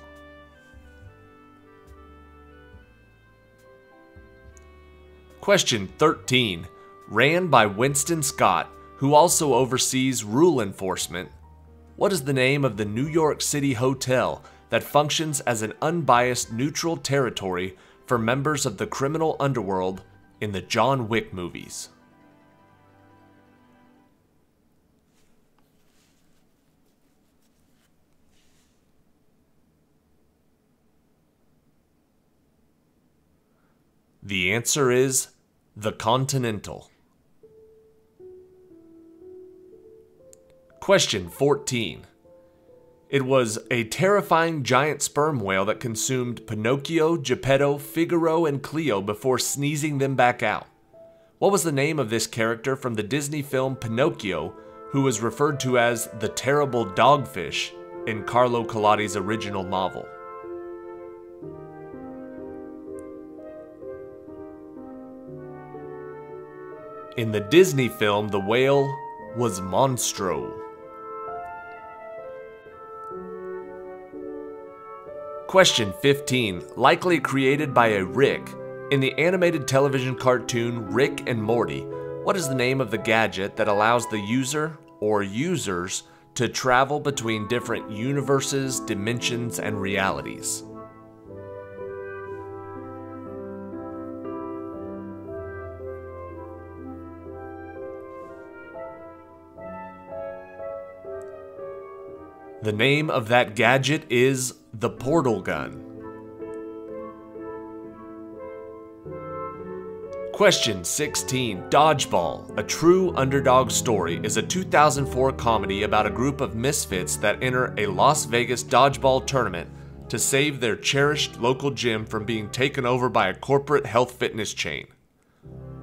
S1: Question 13. Ran by Winston Scott, who also oversees rule enforcement. What is the name of the New York City hotel that functions as an unbiased neutral territory for members of the criminal underworld in the John Wick movies? The answer is the Continental. Question 14. It was a terrifying giant sperm whale that consumed Pinocchio, Geppetto, Figaro, and Cleo before sneezing them back out. What was the name of this character from the Disney film Pinocchio, who was referred to as the terrible dogfish in Carlo Collodi's original novel? In the Disney film, the whale was Monstro. Question 15, likely created by a Rick. In the animated television cartoon Rick and Morty, what is the name of the gadget that allows the user or users to travel between different universes, dimensions, and realities? The name of that gadget is the Portal Gun. Question 16. Dodgeball, a true underdog story, is a 2004 comedy about a group of misfits that enter a Las Vegas dodgeball tournament to save their cherished local gym from being taken over by a corporate health fitness chain.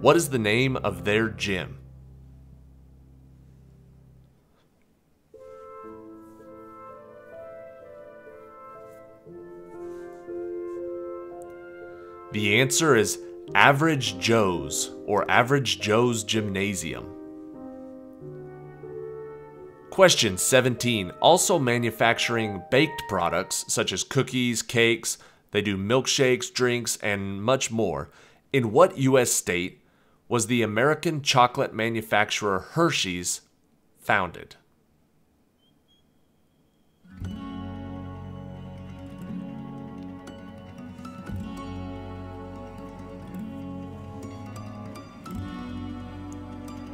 S1: What is the name of their gym? The answer is Average Joe's, or Average Joe's Gymnasium. Question 17. Also manufacturing baked products such as cookies, cakes, they do milkshakes, drinks, and much more. In what U.S. state was the American chocolate manufacturer Hershey's founded?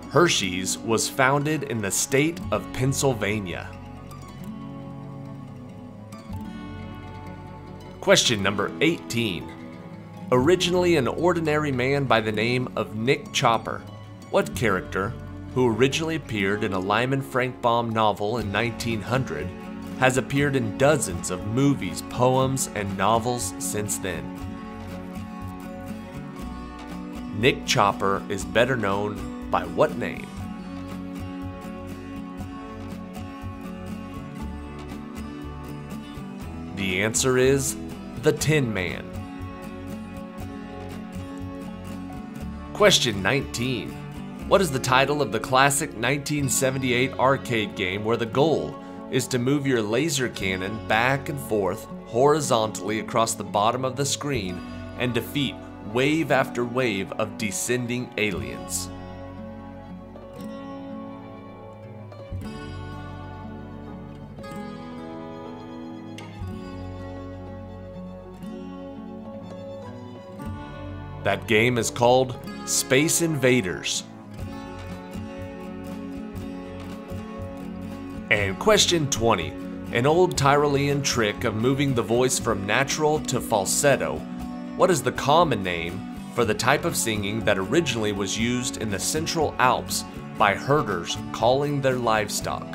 S1: Hershey's was founded in the state of Pennsylvania. Question number 18. Originally an ordinary man by the name of Nick Chopper, what character, who originally appeared in a Lyman Frank Baum novel in 1900, has appeared in dozens of movies, poems, and novels since then? Nick Chopper is better known by what name? The answer is the Tin Man. Question 19. What is the title of the classic 1978 arcade game where the goal is to move your laser cannon back and forth horizontally across the bottom of the screen and defeat wave after wave of descending aliens? That game is called Space Invaders. And question 20. An old Tyrolean trick of moving the voice from natural to falsetto. What is the common name for the type of singing that originally was used in the Central Alps by herders calling their livestock?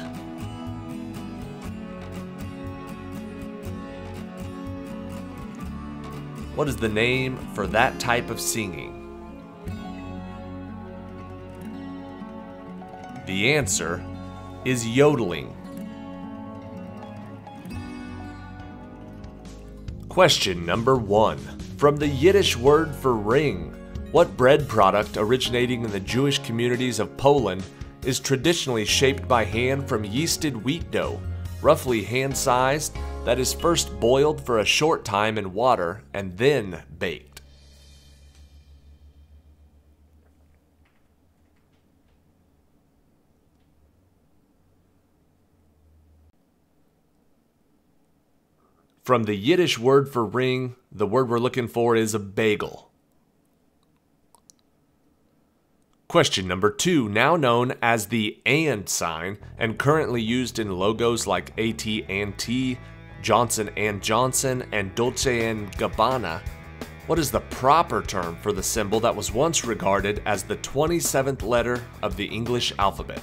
S1: What is the name for that type of singing? The answer is yodeling. Question number 1. From the Yiddish word for ring, what bread product originating in the Jewish communities of Poland is traditionally shaped by hand from yeasted wheat dough, roughly hand-sized, that is first boiled for a short time in water and then baked? From the Yiddish word for ring, the word we're looking for is a bagel. Question number 2, now known as the AND sign and currently used in logos like AT&T, Johnson & Johnson, and Dolce & Gabbana. What is the proper term for the symbol that was once regarded as the 27th letter of the English alphabet?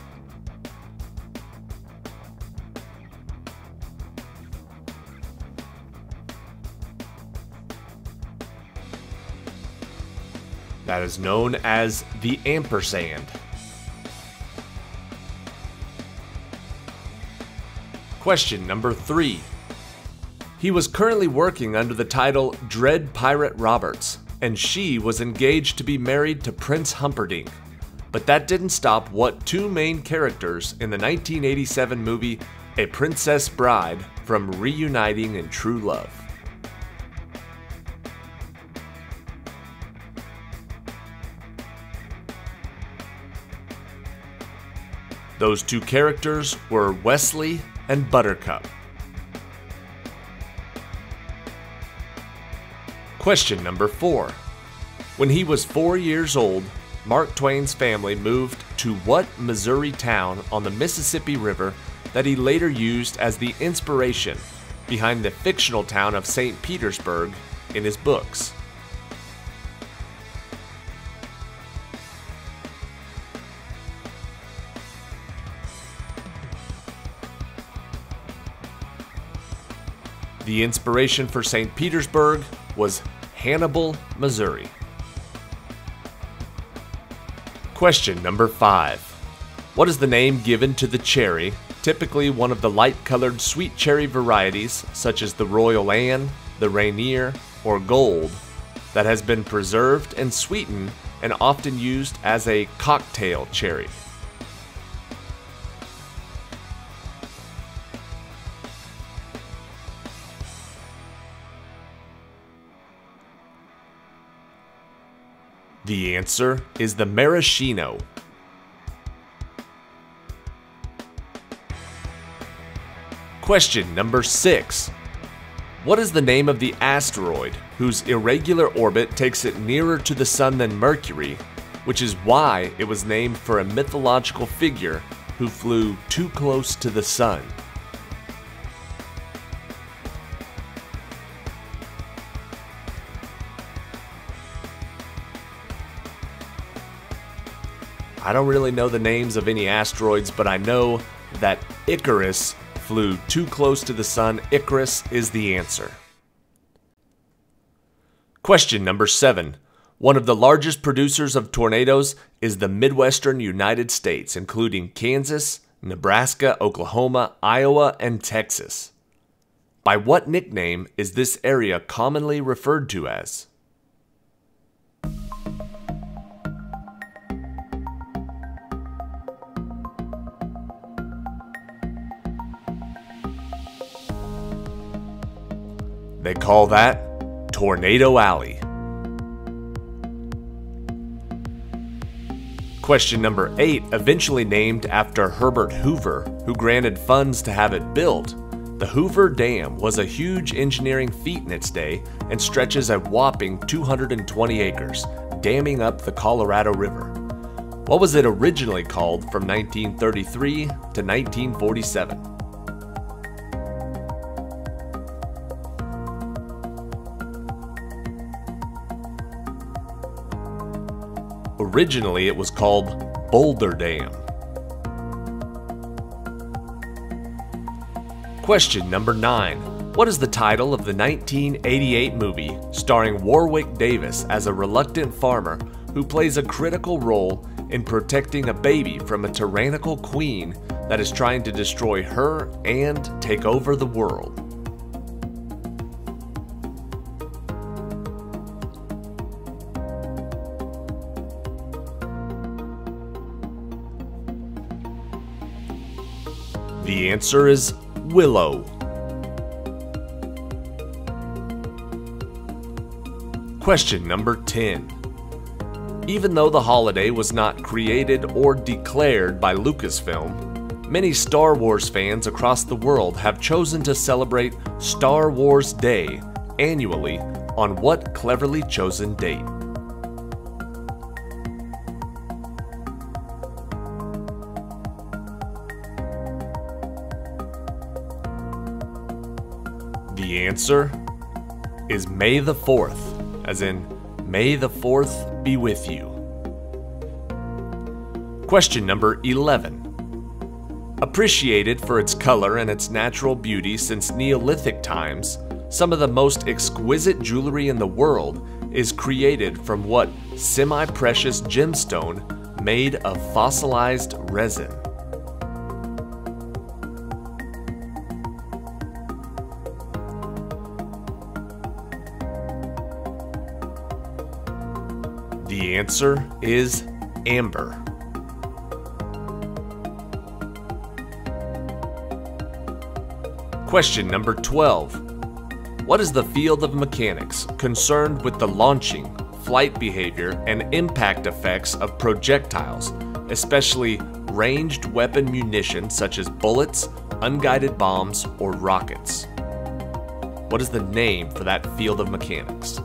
S1: That is known as the ampersand. Question number 3. He was currently working under the title Dread Pirate Roberts, and she was engaged to be married to Prince Humperdinck. But that didn't stop what two main characters in the 1987 movie A Princess Bride from reuniting in true love. Those two characters were Wesley and Buttercup. Question number 4. When he was 4 years old, Mark Twain's family moved to what Missouri town on the Mississippi River that he later used as the inspiration behind the fictional town of St. Petersburg in his books? The inspiration for St. Petersburg was Hannibal, Missouri. Question number 5. What is the name given to the cherry, typically one of the light-colored sweet cherry varieties such as the Royal Anne, the Rainier, or Gold, that has been preserved and sweetened and often used as a cocktail cherry? The answer is the maraschino. Question number 6. What is the name of the asteroid whose irregular orbit takes it nearer to the Sun than Mercury, which is why it was named for a mythological figure who flew too close to the Sun? I don't really know the names of any asteroids, but I know that Icarus flew too close to the Sun. Icarus is the answer. Question number 7. One of the largest producers of tornadoes is the Midwestern United States, including Kansas, Nebraska, Oklahoma, Iowa, and Texas. By what nickname is this area commonly referred to as? They call that Tornado Alley. Question number 8, eventually named after Herbert Hoover, who granted funds to have it built. The Hoover Dam was a huge engineering feat in its day and stretches a whopping 220 acres, damming up the Colorado River. What was it originally called from 1933 to 1947? Originally, it was called Boulder Dam. Question number 9. What is the title of the 1988 movie starring Warwick Davis as a reluctant farmer who plays a critical role in protecting a baby from a tyrannical queen that is trying to destroy her and take over the world? The answer is Willow. Question number 10. Even though the holiday was not created or declared by Lucasfilm, Many Star Wars fans across the world have chosen to celebrate Star Wars Day annually on what cleverly chosen date? The answer is May the 4th, as in May the 4th be with you. Question number 11. Appreciated for its color and its natural beauty since Neolithic times, some of the most exquisite jewelry in the world is created from what semi-precious gemstone made of fossilized resin? The answer is amber. Question number 12. What is the field of mechanics concerned with the launching, flight behavior, and impact effects of projectiles, especially ranged weapon munition such as bullets, unguided bombs, or rockets? What is the name for that field of mechanics?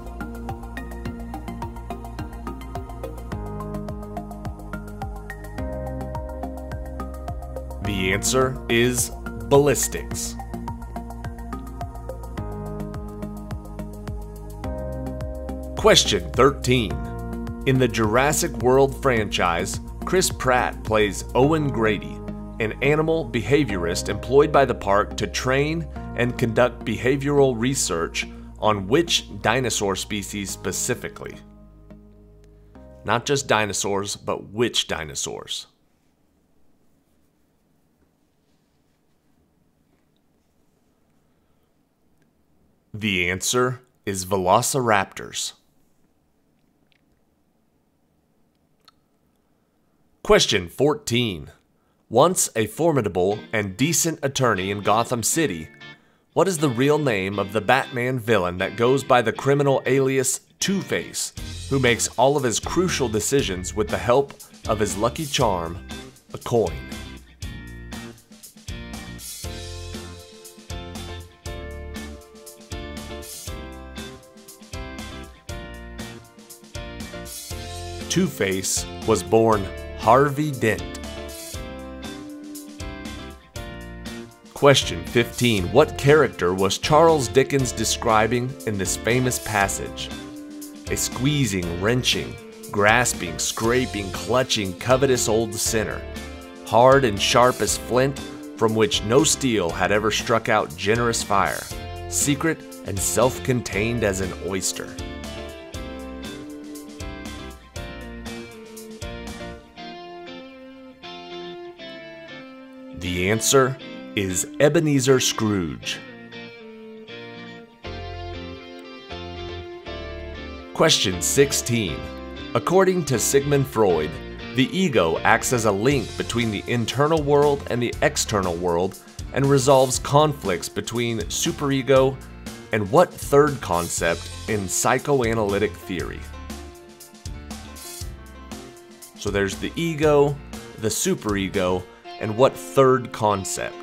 S1: The answer is ballistics. Question 13. In the Jurassic World franchise, Chris Pratt plays Owen Grady, an animal behaviorist employed by the park to train and conduct behavioral research on which dinosaur species specifically? Not just dinosaurs, but which dinosaurs? The answer is velociraptors. Question 14. Once a formidable and decent attorney in Gotham City, what is the real name of the Batman villain that goes by the criminal alias Two-Face, who makes all of his crucial decisions with the help of his lucky charm, a coin? Two-Face was born Harvey Dent. Question 15. What character was Charles Dickens describing in this famous passage? A squeezing, wrenching, grasping, scraping, clutching, covetous old sinner, hard and sharp as flint, from which no steel had ever struck out generous fire, secret and self-contained as an oyster. The answer is Ebenezer Scrooge. Question 16. According to Sigmund Freud, the ego acts as a link between the internal world and the external world and resolves conflicts between superego and what third concept in psychoanalytic theory? So there's the ego, the superego, and what third concept?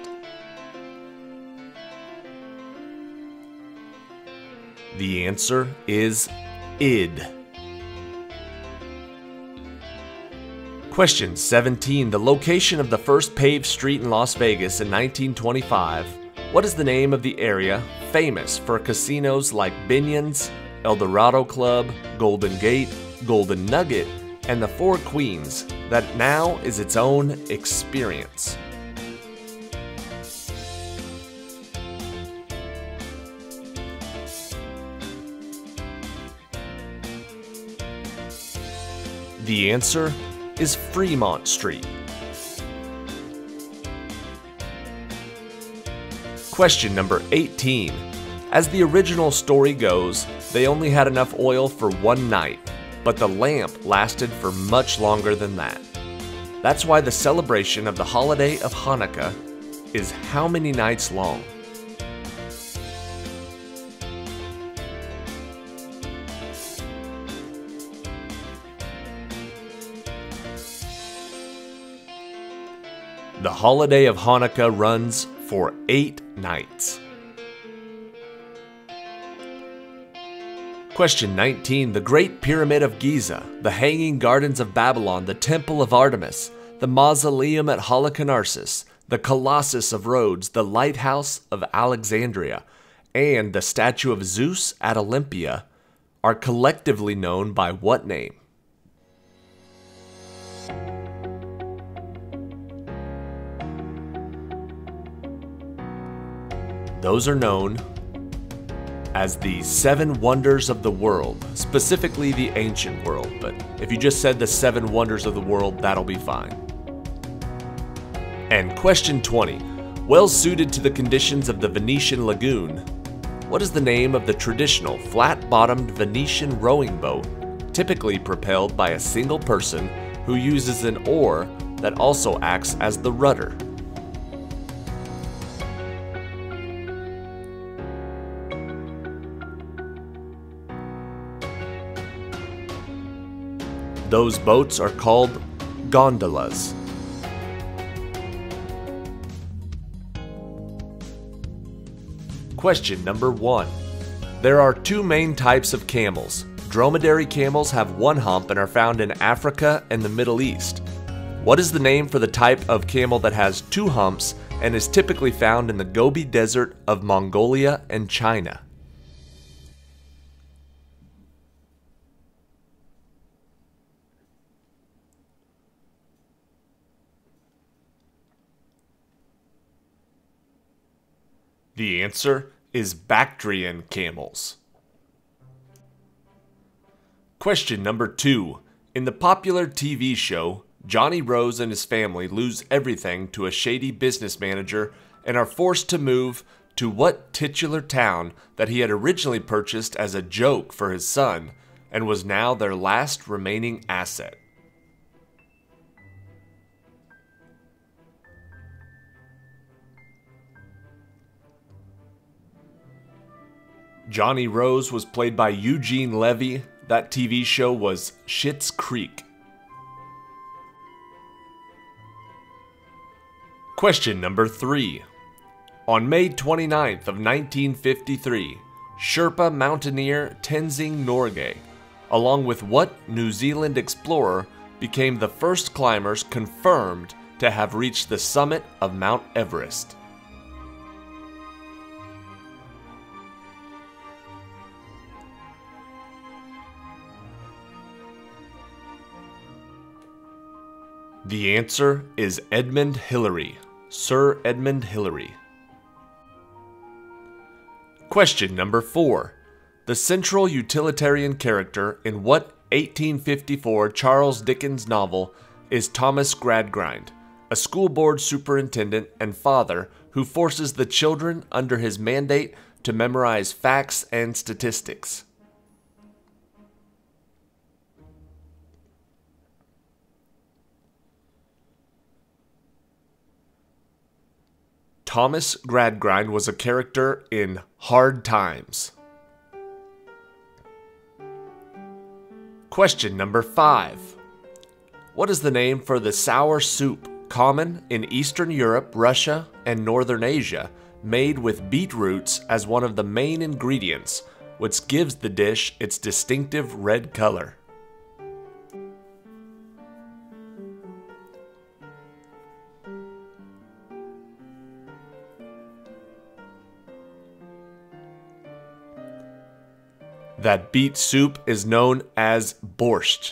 S1: The answer is id. Question 17. The location of the first paved street in Las Vegas in 1925. What is the name of the area famous for casinos like Binion's, El Dorado Club, Golden Gate, Golden Nugget, and the Four Queens, that now is its own experience? The answer is Fremont Street. Question number 18. As the original story goes, they only had enough oil for one night, but the lamp lasted for much longer than that. That's why the celebration of the holiday of Hanukkah is how many nights long? The holiday of Hanukkah runs for 8 nights. Question 19. The Great Pyramid of Giza, the Hanging Gardens of Babylon, the Temple of Artemis, the Mausoleum at Halicarnassus, the Colossus of Rhodes, the Lighthouse of Alexandria, and the statue of Zeus at Olympia are collectively known by what name? Those are known as the 7 wonders of the world, specifically the ancient world, but if you just said the 7 wonders of the world, that'll be fine. And question 20. Well suited to the conditions of the Venetian lagoon, what is the name of the traditional flat-bottomed Venetian rowing boat, typically propelled by a single person who uses an oar that also acts as the rudder? Those boats are called gondolas. Question number 1. There are 2 main types of camels. Dromedary camels have 1 hump and are found in Africa and the Middle East. What is the name for the type of camel that has 2 humps and is typically found in the Gobi Desert of Mongolia and China? The answer is Bactrian camels. Question number 2. In the popular TV show, Johnny Rose and his family lose everything to a shady business manager and are forced to move to what titular town that he had originally purchased as a joke for his son and was now their last remaining asset? Johnny Rose was played by Eugene Levy. That TV show was Schitt's Creek. Question number 3. On May 29th of 1953, Sherpa mountaineer Tenzing Norgay, along with what New Zealand explorer, became the first climbers confirmed to have reached the summit of Mount Everest? The answer is Edmund Hillary, Sir Edmund Hillary. Question number 4. The central utilitarian character in what 1854 Charles Dickens novel is Thomas Gradgrind, a school board superintendent and father who forces the children under his mandate to memorize facts and statistics? Thomas Gradgrind was a character in Hard Times. Question number 5. What is the name for the sour soup common in Eastern Europe, Russia, and Northern Asia, made with beetroots as one of the main ingredients, which gives the dish its distinctive red color? That beet soup is known as borscht.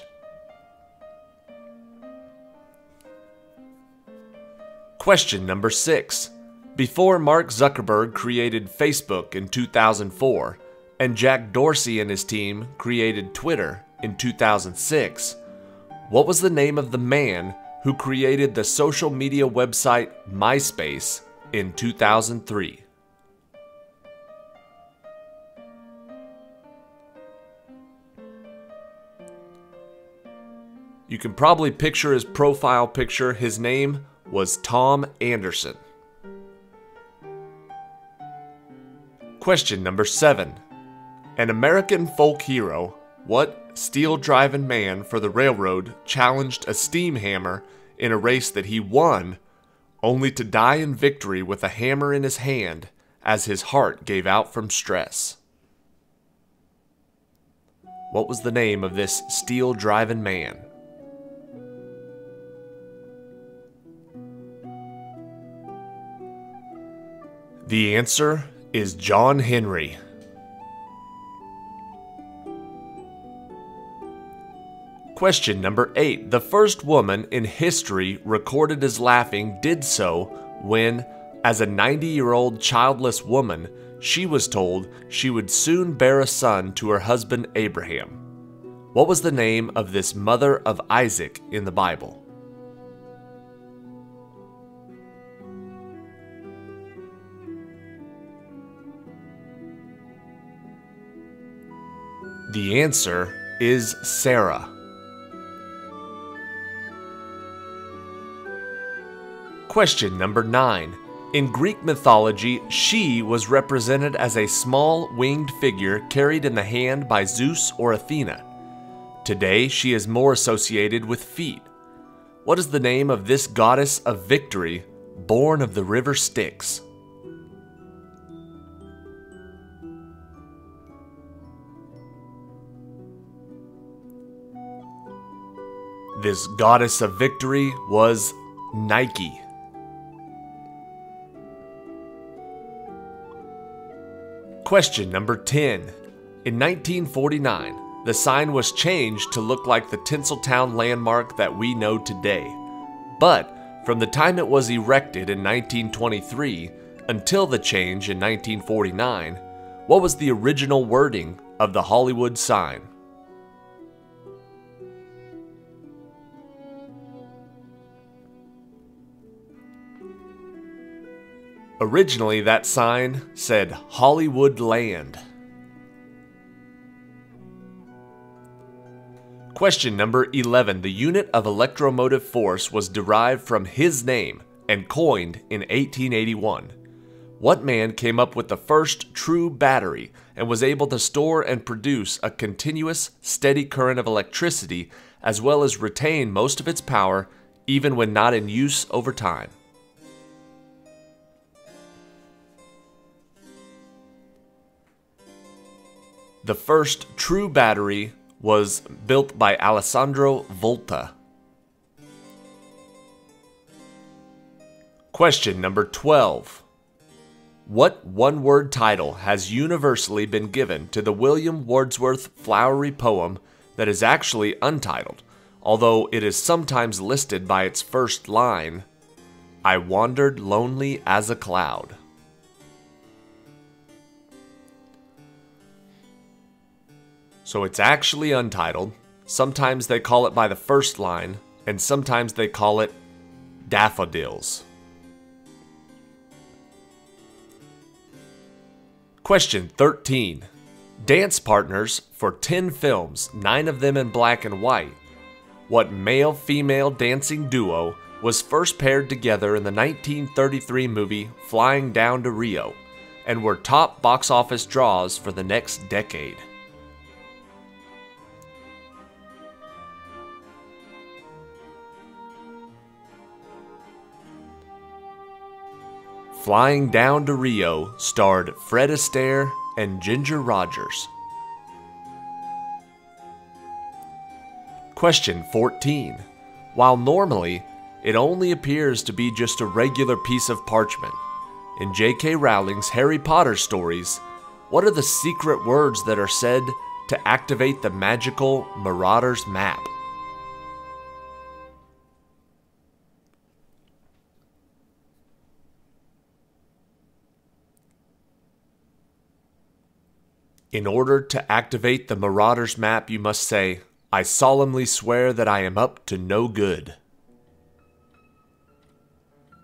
S1: Question number 6. Before Mark Zuckerberg created Facebook in 2004, and Jack Dorsey and his team created Twitter in 2006, what was the name of the man who created the social media website MySpace in 2003? You can probably picture his profile picture. His name was Tom Anderson. Question number 7. An American folk hero, what steel-driven man for the railroad challenged a steam hammer in a race that he won, only to die in victory with a hammer in his hand as his heart gave out from stress. What was the name of this steel-driving man? The answer is John Henry. Question number 8. The first woman in history recorded as laughing did so when, as a 90-year-old childless woman, she was told she would soon bear a son to her husband Abraham. What was the name of this mother of Isaac in the Bible? The answer is Sarah. Question number 9. In Greek mythology, she was represented as a small winged figure carried in the hand by Zeus or Athena. Today, she is more associated with feet. What is the name of this goddess of victory, born of the river Styx? This goddess of victory was Nike. Question number 10. In 1949, the sign was changed to look like the Tinseltown landmark that we know today. But from the time it was erected in 1923 until the change in 1949, what was the original wording of the Hollywood sign? Originally, that sign said Hollywood Land. Question number 11. The unit of electromotive force was derived from his name and coined in 1881. What man came up with the first true battery and was able to store and produce a continuous, steady current of electricity as well as retain most of its power even when not in use over time? The first true battery was built by Alessandro Volta. Question number 12. What one-word title has universally been given to the William Wordsworth flowery poem that is actually untitled, although it is sometimes listed by its first line, "I wandered lonely as a cloud"? So it's actually untitled. Sometimes they call it by the first line, and sometimes they call it Daffodils. Question 13. Dance partners for 10 films, 9 of them in black and white. What male-female dancing duo was first paired together in the 1933 movie Flying Down to Rio, and were top box office draws for the next decade? Flying Down to Rio starred Fred Astaire and Ginger Rogers. Question 14. While normally, it only appears to be just a regular piece of parchment, in J.K. Rowling's Harry Potter stories, what are the secret words that are said to activate the magical Marauder's Map? In order to activate the Marauder's Map, you must say, "I solemnly swear that I am up to no good."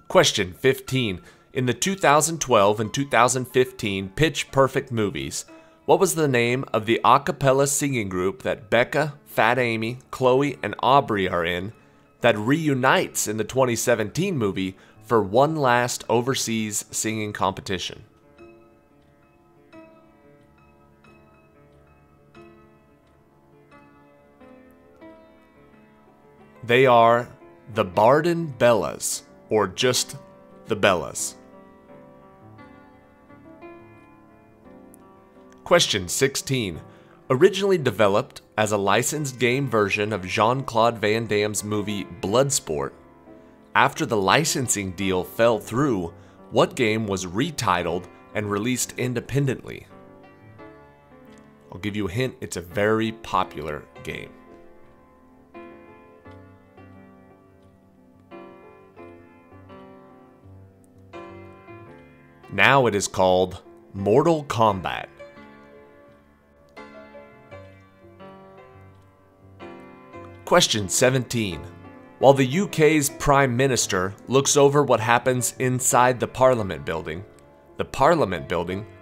S1: Question 15. In the 2012 and 2015 Pitch Perfect movies, what was the name of the a cappella singing group that Becca, Fat Amy, Chloe, and Aubrey are in that reunites in the 2017 movie for one last overseas singing competition? They are the Barden Bellas, or just The Bellas. Question 16. Originally developed as a licensed game version of Jean-Claude Van Damme's movie Bloodsport, after the licensing deal fell through, what game was retitled and released independently? I'll give you a hint, it's a very popular game. Now it is called Mortal Kombat. Question 17. While the UK's Prime Minister looks over what happens inside the Parliament Building,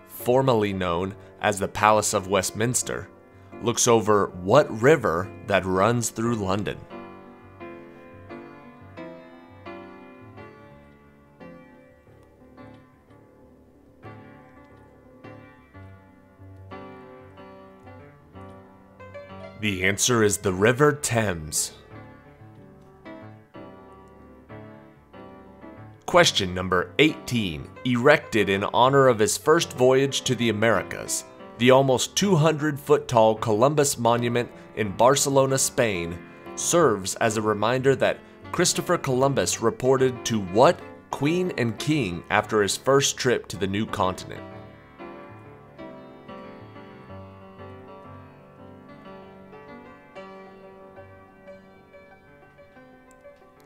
S1: formerly known as the Palace of Westminster, looks over what river that runs through London? The answer is the River Thames. Question number 18. Erected in honor of his first voyage to the Americas, the almost 200-foot-tall Columbus Monument in Barcelona, Spain, serves as a reminder that Christopher Columbus reported to what queen and king after his first trip to the new continent?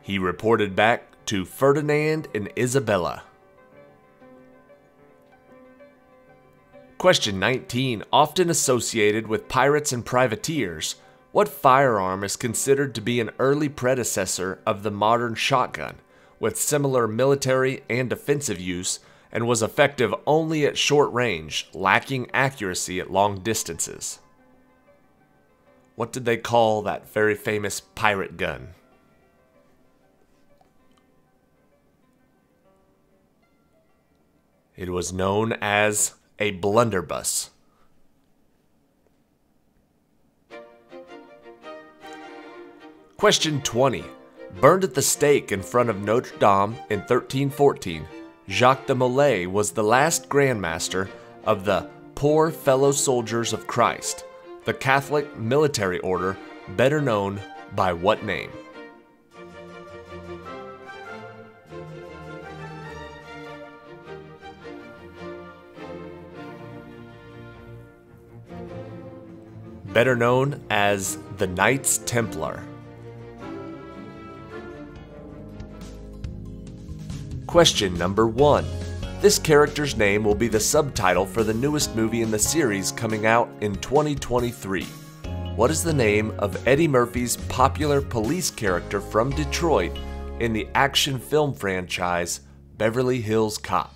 S1: He reported back to Ferdinand and Isabella. Question 19. Often associated with pirates and privateers, what firearm is considered to be an early predecessor of the modern shotgun, with similar military and defensive use, and was effective only at short range, lacking accuracy at long distances? What did they call that very famous pirate gun? It was known as a blunderbuss. Question 20. Burned at the stake in front of Notre Dame in 1314, Jacques de Molay was the last Grand Master of the Poor Fellow Soldiers of Christ, the Catholic military order better known by what name? Better known as the Knights Templar. Question number 1. This character's name will be the subtitle for the newest movie in the series coming out in 2023. What is the name of Eddie Murphy's popular police character from Detroit in the action film franchise Beverly Hills Cop?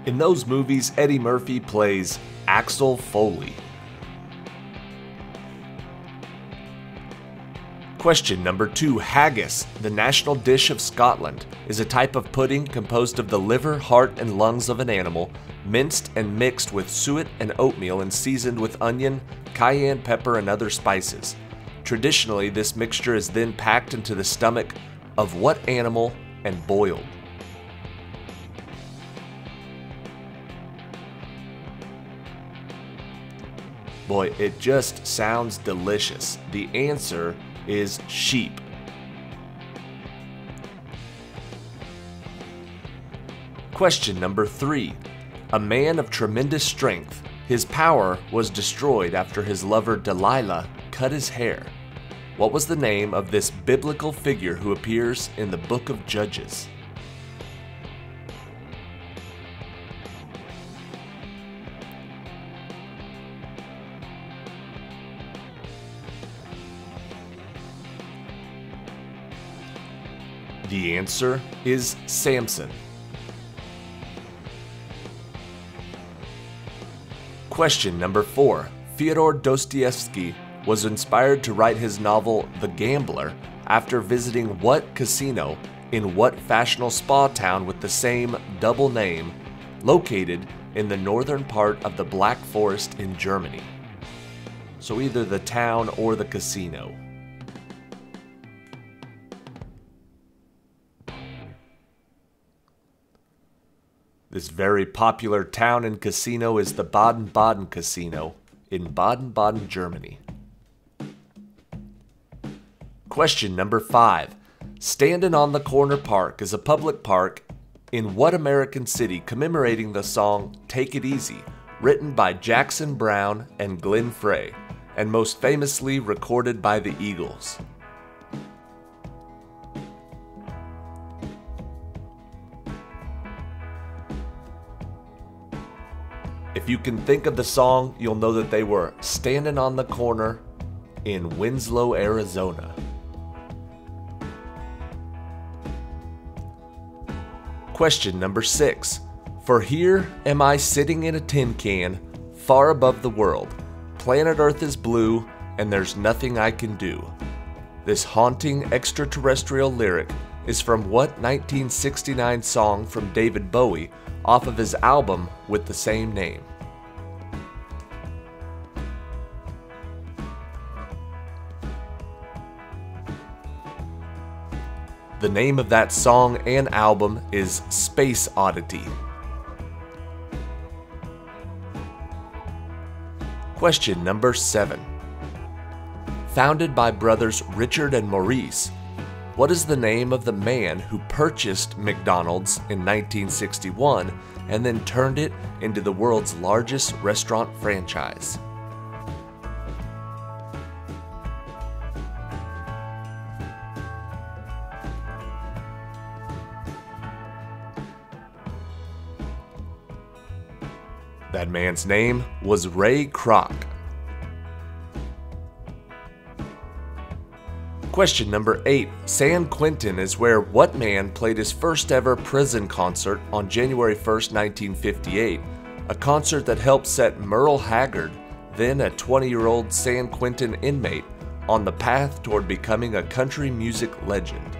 S1: In those movies, Eddie Murphy plays Axel Foley. Question number 2. Haggis, the national dish of Scotland, is a type of pudding composed of the liver, heart, and lungs of an animal, minced and mixed with suet and oatmeal and seasoned with onion, cayenne pepper, and other spices. Traditionally, this mixture is then packed into the stomach of what animal and boiled? Boy, it just sounds delicious. The answer is sheep. Question number 3. A man of tremendous strength, his power was destroyed after his lover Delilah cut his hair. What was the name of this biblical figure who appears in the book of Judges? The answer is Samson. Question number 4. Fyodor Dostoevsky was inspired to write his novel The Gambler after visiting what casino in what fashionable spa town with the same double name, located in the northern part of the Black Forest in Germany? So either the town or the casino. This very popular town and casino is the Baden-Baden Casino in Baden-Baden, Germany. Question number 5. Standin' on the Corner Park is a public park in what American city commemorating the song Take It Easy, written by Jackson Browne and Glenn Frey, and most famously recorded by the Eagles? If you can think of the song, you'll know that they were standing on the corner in Winslow, Arizona. Question number 6. For here am I sitting in a tin can, far above the world. Planet Earth is blue, and there's nothing I can do. This haunting extraterrestrial lyric is from what 1969 song from David Bowie off of his album with the same name? The name of that song and album is Space Oddity. Question number 7. Founded by brothers Richard and Maurice, what is the name of the man who purchased McDonald's in 1961 and then turned it into the world's largest restaurant franchise? That man's name was Ray Kroc. Question number 8. San Quentin is where what man played his first ever prison concert on January 1st, 1958, a concert that helped set Merle Haggard, then a 20-year-old San Quentin inmate, on the path toward becoming a country music legend.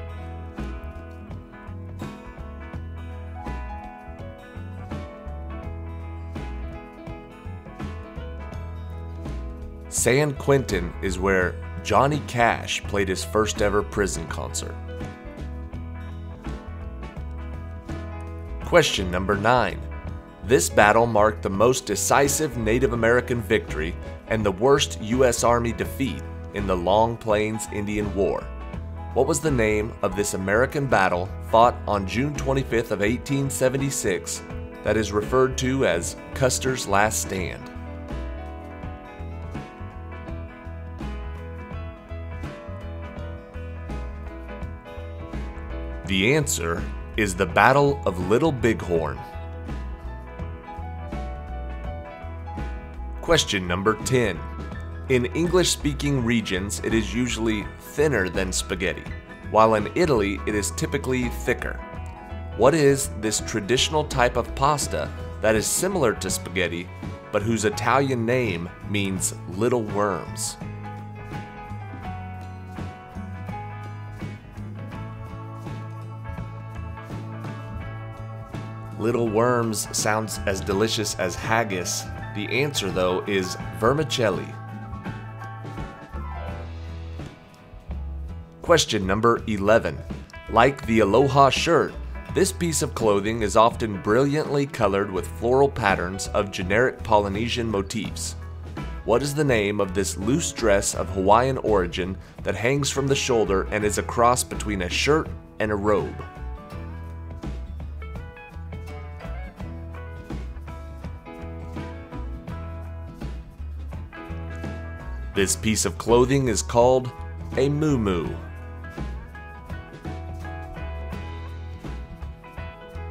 S1: San Quentin is where Johnny Cash played his first ever prison concert. Question number 9. This battle marked the most decisive Native American victory and the worst U.S. Army defeat in the Long Plains Indian War. What was the name of this American battle fought on June 25th of 1876 that is referred to as Custer's Last Stand? The answer is the Battle of Little Bighorn. Question number 10. In English-speaking regions, it is usually thinner than spaghetti, while in Italy it is typically thicker. What is this traditional type of pasta that is similar to spaghetti, but whose Italian name means little worms? Little worms sounds as delicious as haggis. The answer, though, is vermicelli. Question number 11. Like the Aloha shirt, this piece of clothing is often brilliantly colored with floral patterns of generic Polynesian motifs. What is the name of this loose dress of Hawaiian origin that hangs from the shoulder and is a cross between a shirt and a robe? This piece of clothing is called a muumuu.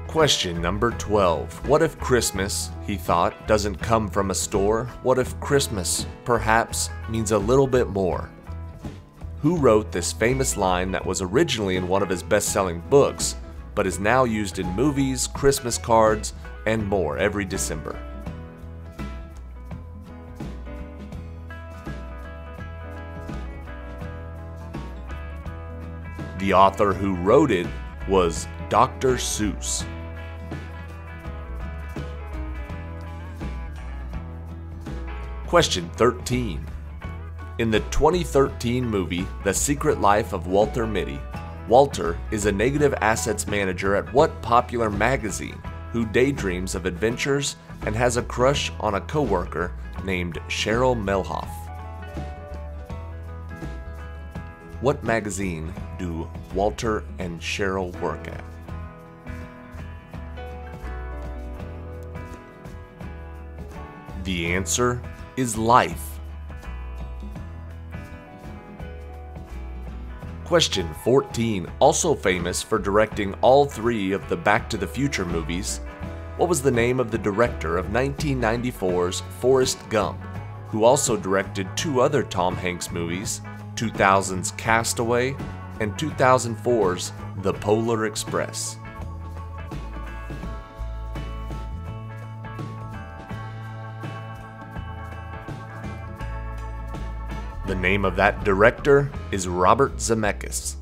S1: Question number 12. What if Christmas, he thought, doesn't come from a store? What if Christmas, perhaps, means a little bit more? Who wrote this famous line that was originally in one of his best-selling books, but is now used in movies, Christmas cards, and more every December? The author who wrote it was Dr. Seuss. Question 13. In the 2013 movie The Secret Life of Walter Mitty, Walter is a negative assets manager at what popular magazine who daydreams of adventures and has a crush on a coworker named Cheryl Melhoff? What magazine do Walter and Cheryl work at? The answer is Life. Question 14. Also famous for directing all three of the Back to the Future movies, what was the name of the director of 1994's Forrest Gump, who also directed two other Tom Hanks movies, 2000's Castaway and 2004's The Polar Express? The name of that director is Robert Zemeckis.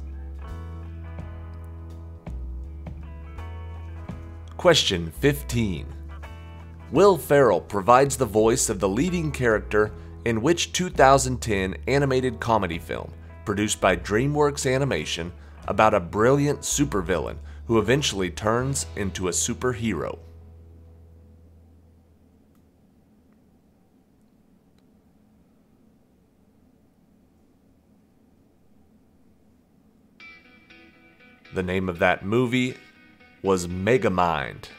S1: Question 15. Will Ferrell provides the voice of the leading character in which 2010 animated comedy film produced by DreamWorks Animation about a brilliant supervillain who eventually turns into a superhero? The name of that movie was Megamind.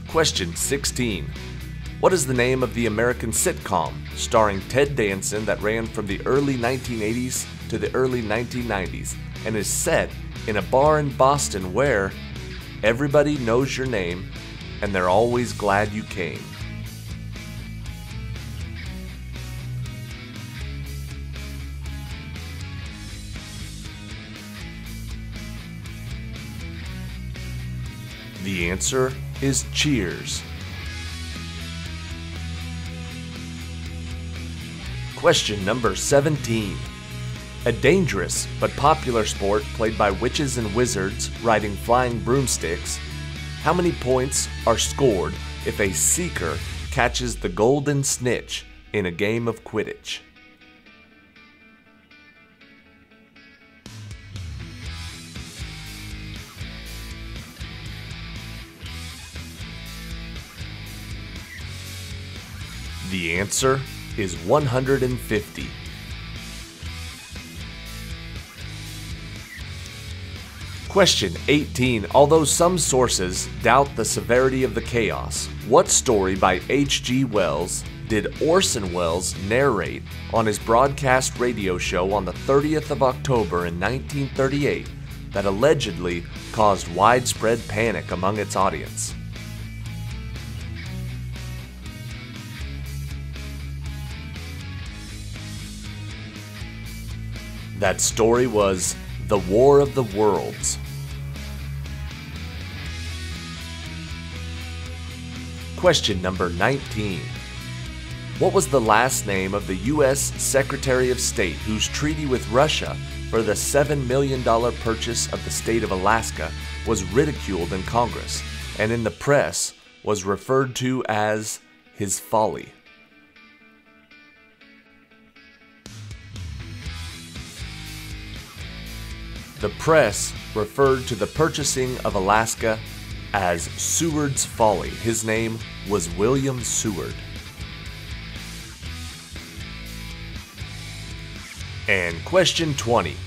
S1: Question 16. What is the name of the American sitcom starring Ted Danson that ran from the early 1980s to the early 1990s and is set in a bar in Boston where everybody knows your name and they're always glad you came? The answer is Cheers. Question number 17. A dangerous but popular sport played by witches and wizards riding flying broomsticks. How many points are scored if a seeker catches the golden snitch in a game of Quidditch? The answer is 150. Question 18. Although some sources doubt the severity of the chaos, what story by H.G. Wells did Orson Welles narrate on his broadcast radio show on the 30th of October in 1938 that allegedly caused widespread panic among its audience? That story was The War of the Worlds. Question number 19. What was the last name of the U.S. Secretary of State whose treaty with Russia for the $7 million purchase of the state of Alaska was ridiculed in Congress and in the press was referred to as his folly? The press referred to the purchasing of Alaska as Seward's folly. His name was William Seward. And question 20.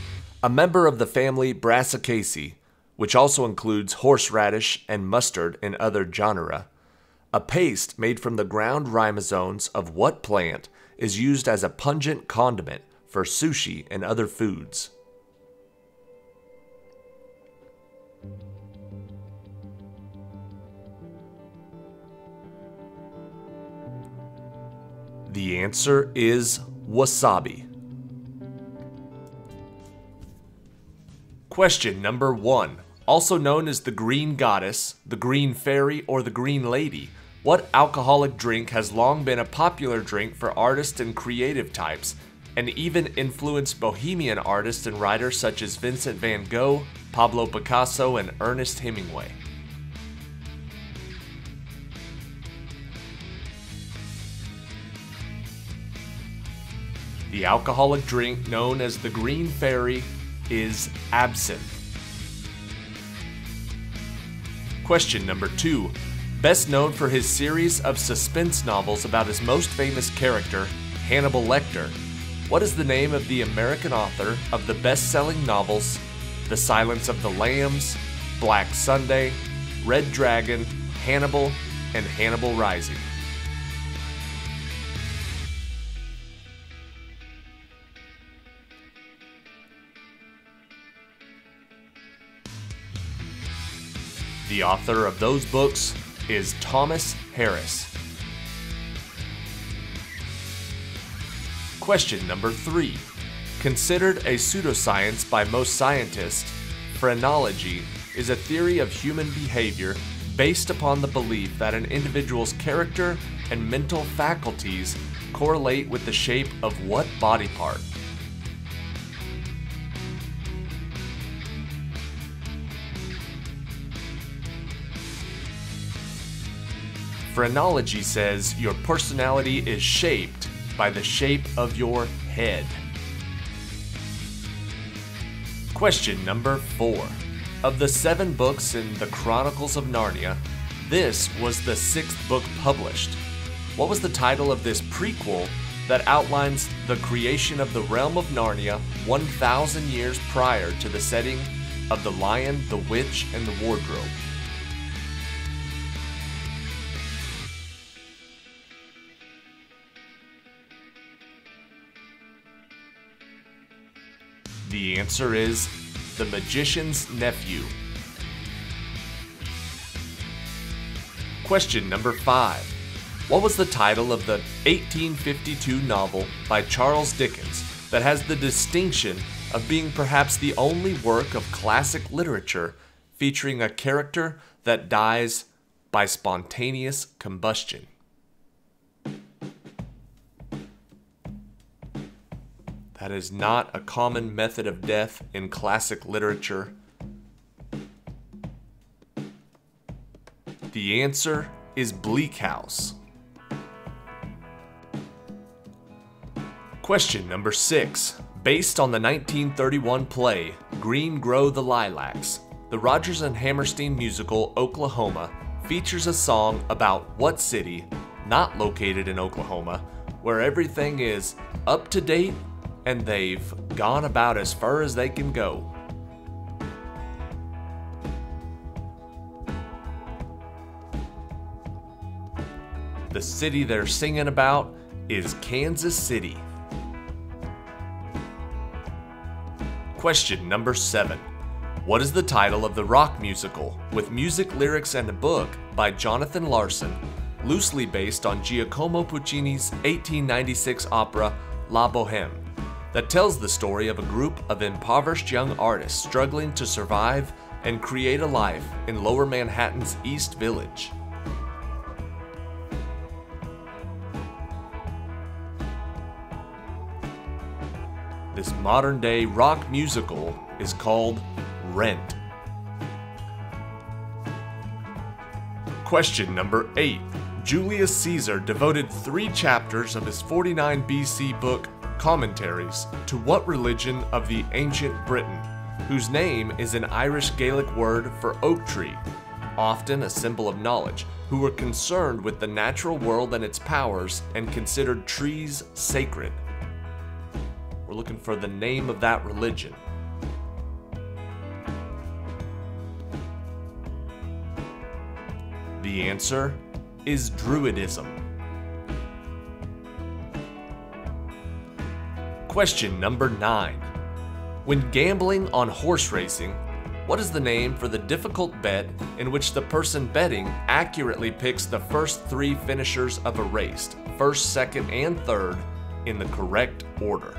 S1: A member of the family Brassicaceae, which also includes horseradish and mustard and other genera, a paste made from the ground rhizomes of what plant is used as a pungent condiment for sushi and other foods? The answer is wasabi. Question number 1. Also known as the Green Goddess, the Green Fairy, or the Green Lady, what alcoholic drink has long been a popular drink for artists and creative types, and even influenced bohemian artists and writers such as Vincent van Gogh, Pablo Picasso, and Ernest Hemingway? The alcoholic drink known as the Green Fairy is absinthe. Question number 2. Best known for his series of suspense novels about his most famous character, Hannibal Lecter, what is the name of the American author of the best-selling novels The Silence of the Lambs, Black Sunday, Red Dragon, Hannibal, and Hannibal Rising? The author of those books is Thomas Harris. Question number 3. Considered a pseudoscience by most scientists, phrenology is a theory of human behavior based upon the belief that an individual's character and mental faculties correlate with the shape of what body part? Phrenology says your personality is shaped by the shape of your head. Question number 4. Of the 7 books in the Chronicles of Narnia, this was the 6th book published. What was the title of this prequel that outlines the creation of the realm of Narnia 1,000 years prior to the setting of The Lion, the Witch, and the Wardrobe? The answer is The Magician's Nephew. Question number 5. What was the title of the 1852 novel by Charles Dickens that has the distinction of being perhaps the only work of classic literature featuring a character that dies by spontaneous combustion? That is not a common method of death in classic literature. The answer is Bleak House. Question number 6. Based on the 1931 play Green Grow the Lilacs, the Rodgers and Hammerstein musical Oklahoma features a song about what city, not located in Oklahoma, where everything is up to date and they've gone about as far as they can go? The city they're singing about is Kansas City. Question number 7. What is the title of the rock musical, with music, lyrics, and a book by Jonathan Larson, loosely based on Giacomo Puccini's 1896 opera La Bohème, that tells the story of a group of impoverished young artists struggling to survive and create a life in Lower Manhattan's East Village? This modern-day rock musical is called Rent. Question number 8. Julius Caesar devoted 3 chapters of his 49 BC book Commentaries to what religion of the ancient Britain, whose name is an Irish Gaelic word for oak tree, often a symbol of knowledge, who were concerned with the natural world and its powers and considered trees sacred? We're looking for the name of that religion. The answer is Druidism. Question number 9. When gambling on horse racing, what is the name for the difficult bet in which the person betting accurately picks the first 3 finishers of a race, first, second, and third, in the correct order?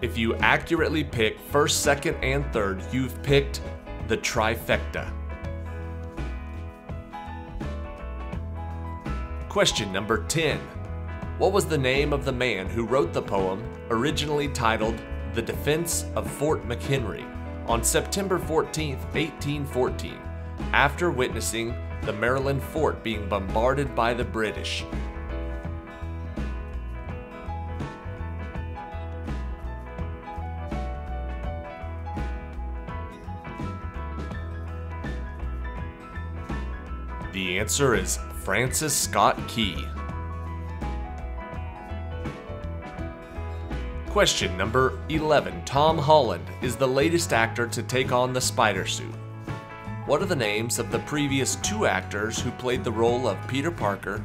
S1: If you accurately pick first, second, and third, you've picked the trifecta. Question number 10. What was the name of the man who wrote the poem, originally titled The Defense of Fort McHenry, on September 14, 1814, after witnessing the Maryland fort being bombarded by the British? The answer is Francis Scott Key. Question number 11. Tom Holland is the latest actor to take on the spider suit. What are the names of the previous two actors who played the role of Peter Parker,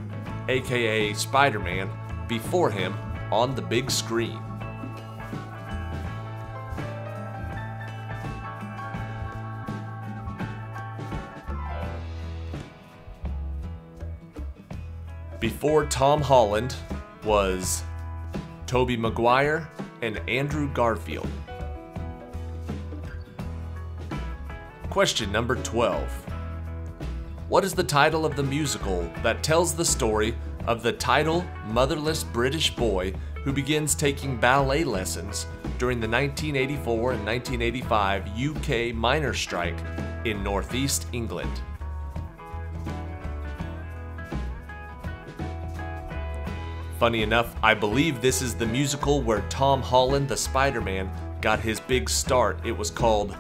S1: aka Spider-Man, before him on the big screen? Before Tom Holland was Tobey Maguire and Andrew Garfield. Question number 12. What is the title of the musical that tells the story of the title motherless British boy who begins taking ballet lessons during the 1984 and 1985 UK miners' strike in northeast England? Funny enough, I believe this is the musical where Tom Holland, the Spider-Man, got his big start. It was called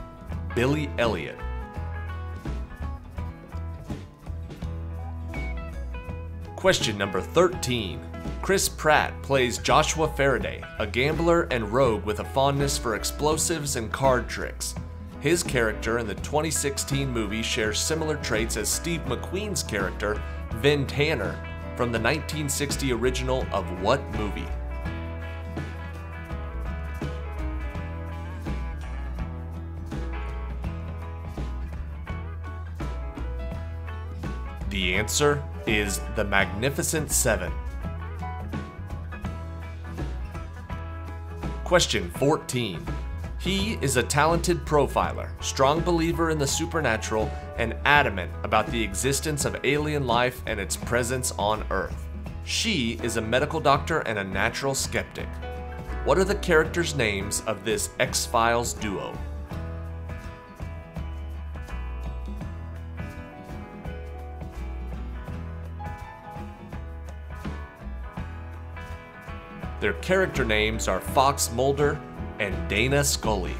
S1: Billy Elliot. Question number 13. Chris Pratt plays Joshua Faraday, a gambler and rogue with a fondness for explosives and card tricks. His character in the 2016 movie shares similar traits as Steve McQueen's character, Vin Tanner, from the 1960 original of what movie? The answer is The Magnificent Seven. Question 14. He is a talented profiler, strong believer in the supernatural, and adamant about the existence of alien life and its presence on Earth. She is a medical doctor and a natural skeptic. What are the characters' names of this X-Files duo? Their character names are Fox Mulder and Dana Scully.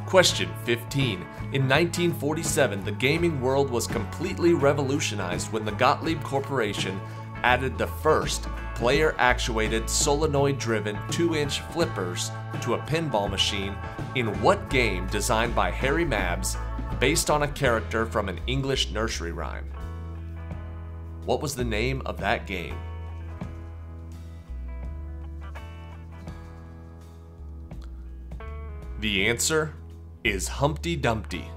S1: Question 15. In 1947, the gaming world was completely revolutionized when the Gottlieb Corporation added the first player-actuated, solenoid-driven 2-inch flippers to a pinball machine in what game designed by Harry Mabs, based on a character from an English nursery rhyme? What was the name of that game? The answer is Humpty Dumpty.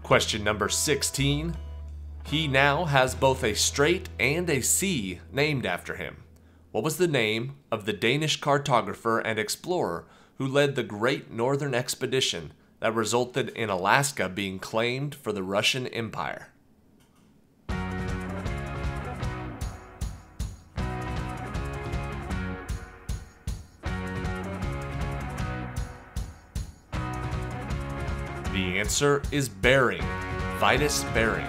S1: Question number 16. He now has both a strait and a sea named after him. What was the name of the Danish cartographer and explorer who led the Great Northern Expedition that resulted in Alaska being claimed for the Russian Empire? The answer is Bering, Vitus Bering.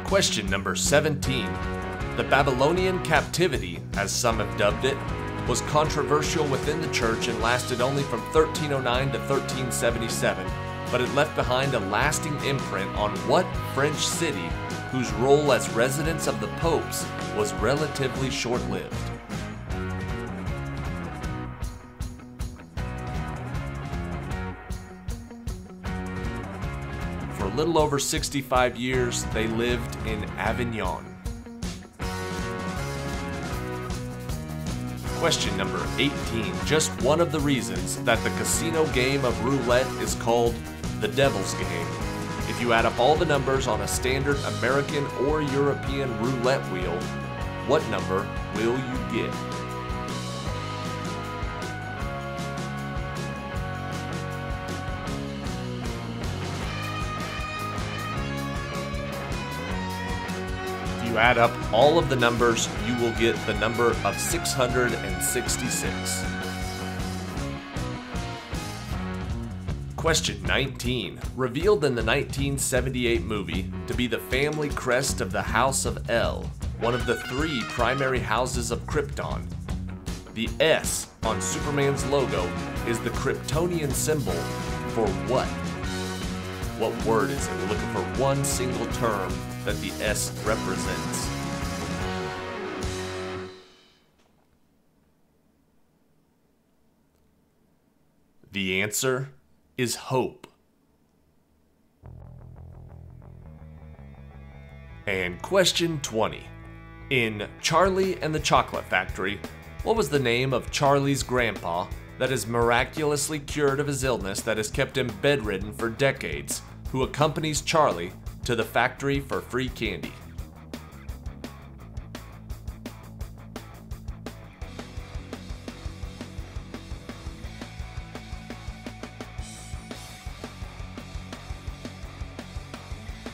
S1: Question number 17. The Babylonian captivity, as some have dubbed it, was controversial within the church and lasted only from 1309 to 1377, but it left behind a lasting imprint on what French city whose role as residence of the popes was relatively short-lived? For a little over 65 years, they lived in Avignon. Question number 18. Just one of the reasons that the casino game of roulette is called the Devil's Game. If you add up all the numbers on a standard American or European roulette wheel, what number will you get? If you you add up all of the numbers, you will get the number of 666. Question 19. Revealed in the 1978 movie to be the family crest of the House of El, one of the 3 primary houses of Krypton. The S on Superman's logo is the Kryptonian symbol for what? What word is it? We're looking for one single term that the S represents. The answer is hope. And question 20. In Charlie and the Chocolate Factory, what was the name of Charlie's grandpa that is miraculously cured of his illness that has kept him bedridden for decades, who accompanies Charlie to the factory for free candy?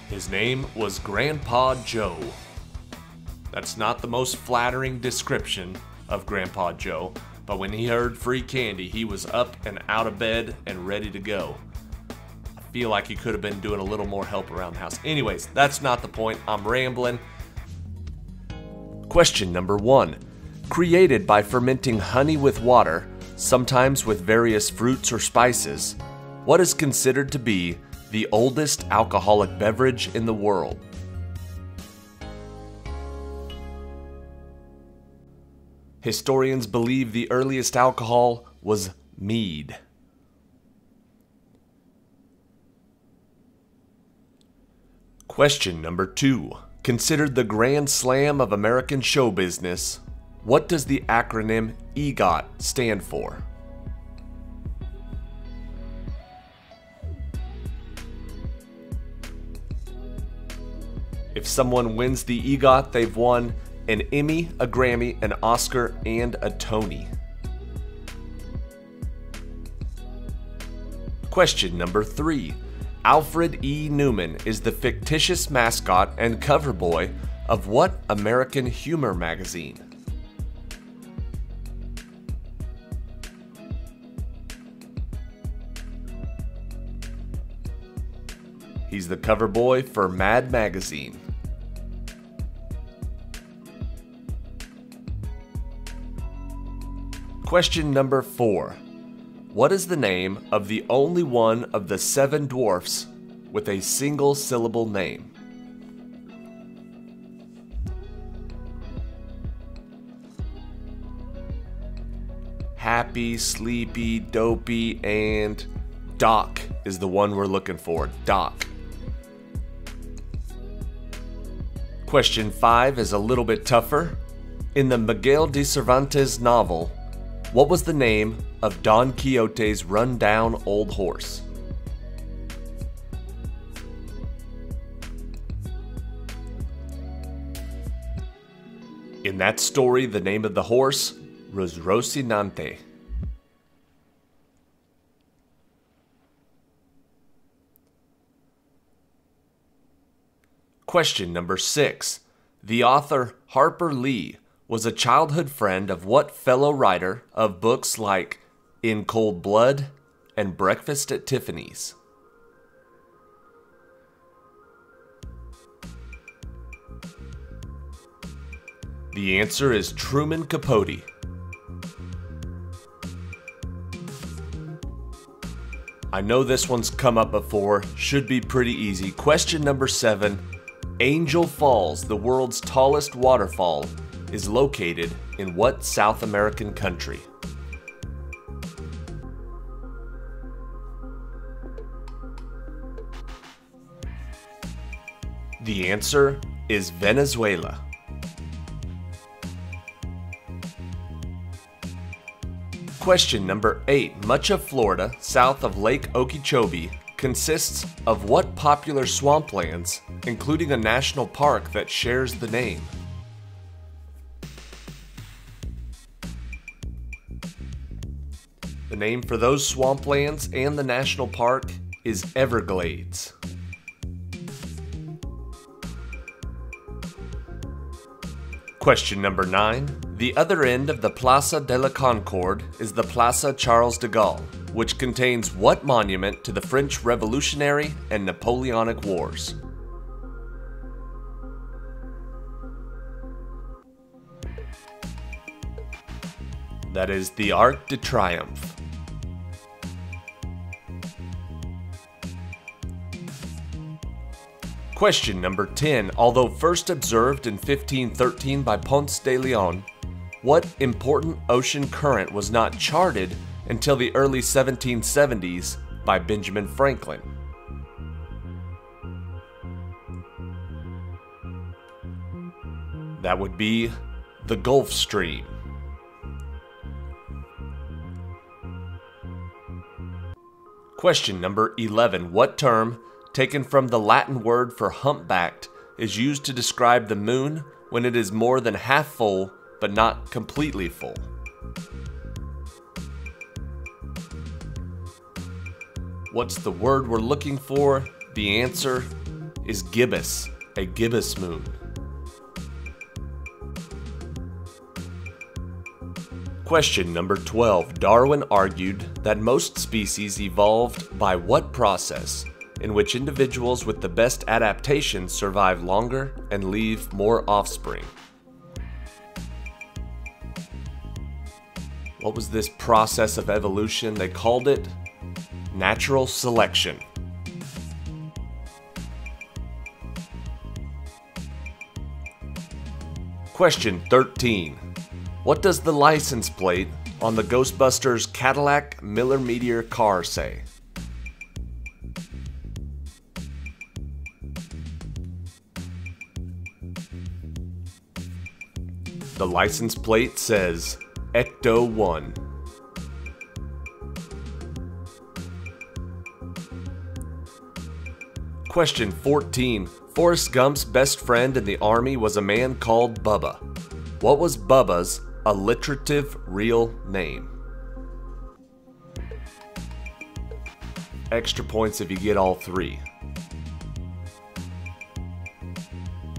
S1: His name was Grandpa Joe. That's not the most flattering description of Grandpa Joe, but when he heard free candy, he was up and out of bed and ready to go. I feel like he could have been doing a little more help around the house. Anyways, that's not the point. I'm rambling. Question number 1. Created by fermenting honey with water, sometimes with various fruits or spices, what is considered to be the oldest alcoholic beverage in the world? Historians believe the earliest alcohol was mead. Question number 2. Considered the Grand Slam of American show business, what does the acronym EGOT stand for? If someone wins the EGOT, they've won an Emmy, a Grammy, an Oscar, and a Tony. Question number 3. Alfred E. Newman is the fictitious mascot and cover boy of what American humor magazine? He's the cover boy for Mad Magazine. Question number 4. What is the name of the only one of the 7 dwarfs with a single syllable name? Happy, Sleepy, Dopey, and Doc is the one we're looking for. Doc. Question 5 is a little bit tougher. In the Miguel de Cervantes novel, what was the name of Don Quixote's run-down old horse? In that story, the name of the horse was Rocinante. Question number 6. The author Harper Lee was a childhood friend of what fellow writer of books like In Cold Blood and Breakfast at Tiffany's? The answer is Truman Capote. I know this one's come up before, should be pretty easy. Question number 7. Angel Falls, the world's tallest waterfall, is located in what South American country? The answer is Venezuela. Question number 8. Much of Florida, south of Lake Okeechobee, consists of what popular swamplands, including a national park that shares the name? The name for those swamplands and the national park is Everglades. Question number 9. The other end of the Plaza de la Concorde is the Plaza Charles de Gaulle, which contains what monument to the French Revolutionary and Napoleonic Wars? That is the Arc de Triomphe. Question number 10. Although first observed in 1513 by Ponce de Leon, what important ocean current was not charted until the early 1770s by Benjamin Franklin? That would be the Gulf Stream. Question number 11. What term, taken from the Latin word for humpbacked, is used to describe the moon when it is more than half full but not completely full? What's the word we're looking for? The answer is gibbous, a gibbous moon. Question number 12. Darwin argued that most species evolved by what process, in which individuals with the best adaptations survive longer and leave more offspring? What was this process of evolution? They called it natural selection. Question 13. What does the license plate on the Ghostbusters Cadillac Miller Meteor car say? The license plate says Ecto 1. Question 14. Forrest Gump's best friend in the Army was a man called Bubba. What was Bubba's alliterative real name? Extra points if you get all three.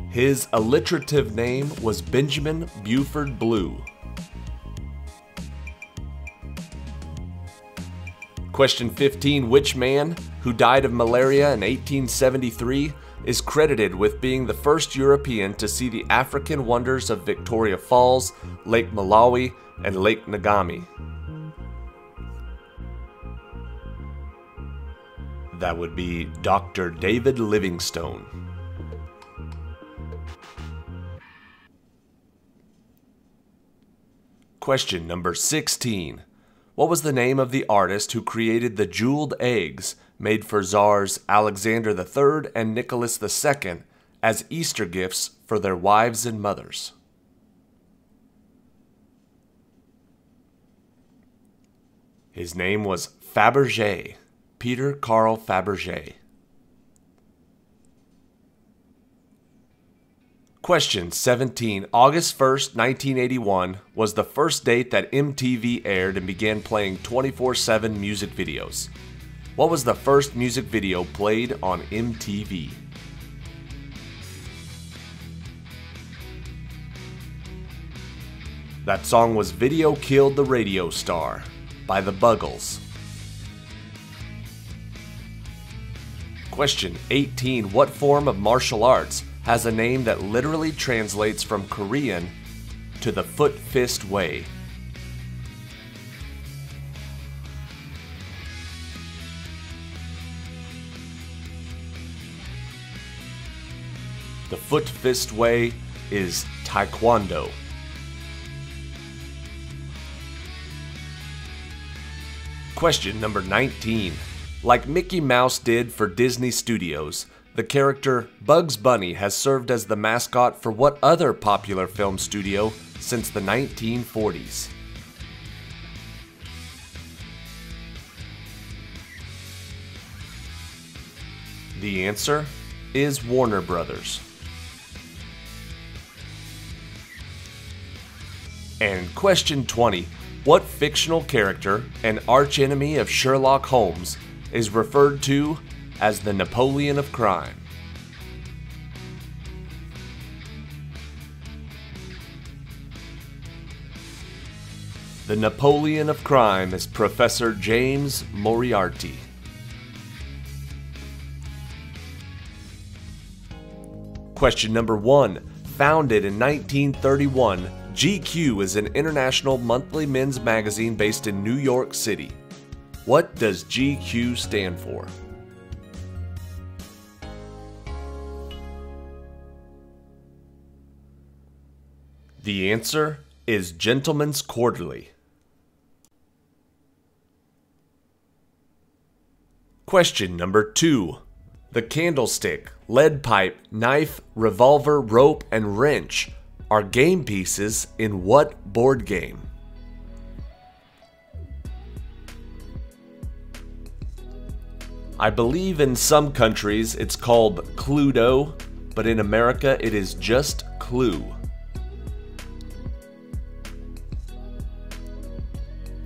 S1: His alliterative name was Benjamin Buford Blue. Question 15. Which man who died of malaria in 1873 is credited with being the first European to see the African wonders of Victoria Falls, Lake Malawi, and Lake Ngami? That would be Dr. David Livingstone. Question number 16. What was the name of the artist who created the jeweled eggs made for Tsars Alexander III and Nicholas II as Easter gifts for their wives and mothers? His name was Fabergé, Peter Carl Fabergé. Question 17. August 1st, 1981 was the first date that MTV aired and began playing 24/7 music videos. What was the first music video played on MTV? That song was Video Killed the Radio Star by the Buggles. Question 18. What form of martial arts has a name that literally translates from Korean to the Foot Fist Way? The Foot Fist Way is Taekwondo. Question number 19. Like Mickey Mouse did for Disney Studios, the character Bugs Bunny has served as the mascot for what other popular film studio since the 1940s? The answer is Warner Brothers. And question 20. What fictional character and archenemy of Sherlock Holmes is referred to as the Napoleon of crime? The Napoleon of crime is Professor James Moriarty. Question number 1. Founded in 1931, GQ is an international monthly men's magazine based in New York City. What does GQ stand for? The answer is Gentleman's Quarterly. Question number 2. The candlestick, lead pipe, knife, revolver, rope, and wrench are game pieces in what board game? I believe in some countries it's called Cluedo, but in America it is just Clue.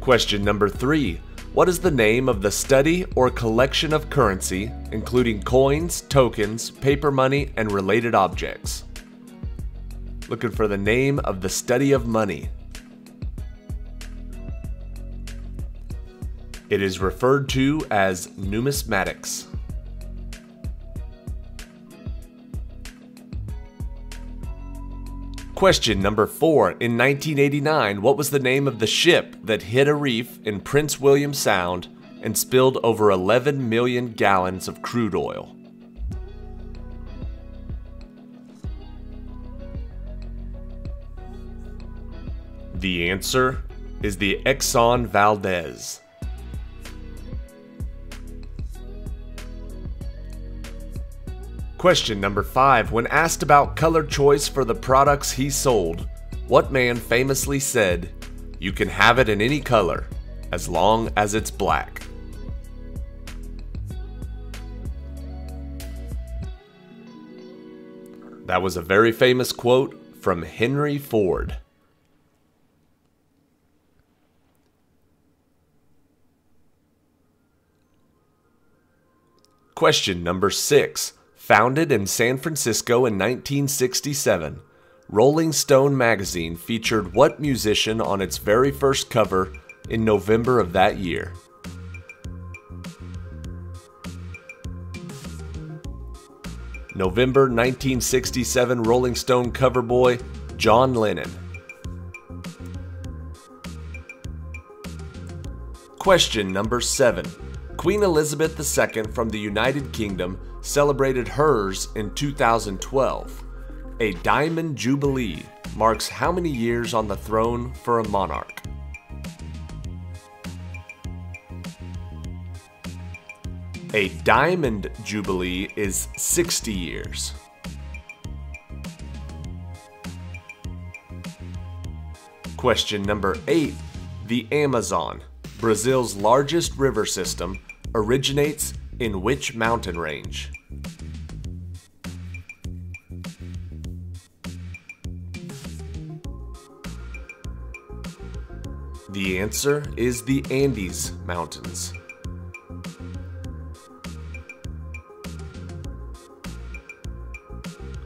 S1: Question number 3. What is the name of the study or collection of currency, including coins, tokens, paper money, and related objects? Looking for the name of the study of money. It is referred to as numismatics. Question number 4. In 1989, what was the name of the ship that hit a reef in Prince William Sound and spilled over 11 million gallons of crude oil? The answer is the Exxon Valdez. Question number 5. When asked about color choice for the products he sold, what man famously said, "You can have it in any color, as long as it's black"? That was a very famous quote from Henry Ford. Question number 6. Founded in San Francisco in 1967, Rolling Stone magazine featured what musician on its very first cover in November of that year? November 1967 Rolling Stone cover boy, John Lennon. Question number 7. Queen Elizabeth II from the United Kingdom celebrated hers in 2012. A Diamond Jubilee marks how many years on the throne for a monarch? A Diamond Jubilee is 60 years. Question number 8. The Amazon, Brazil's largest river system, originates in which mountain range? The answer is the Andes Mountains.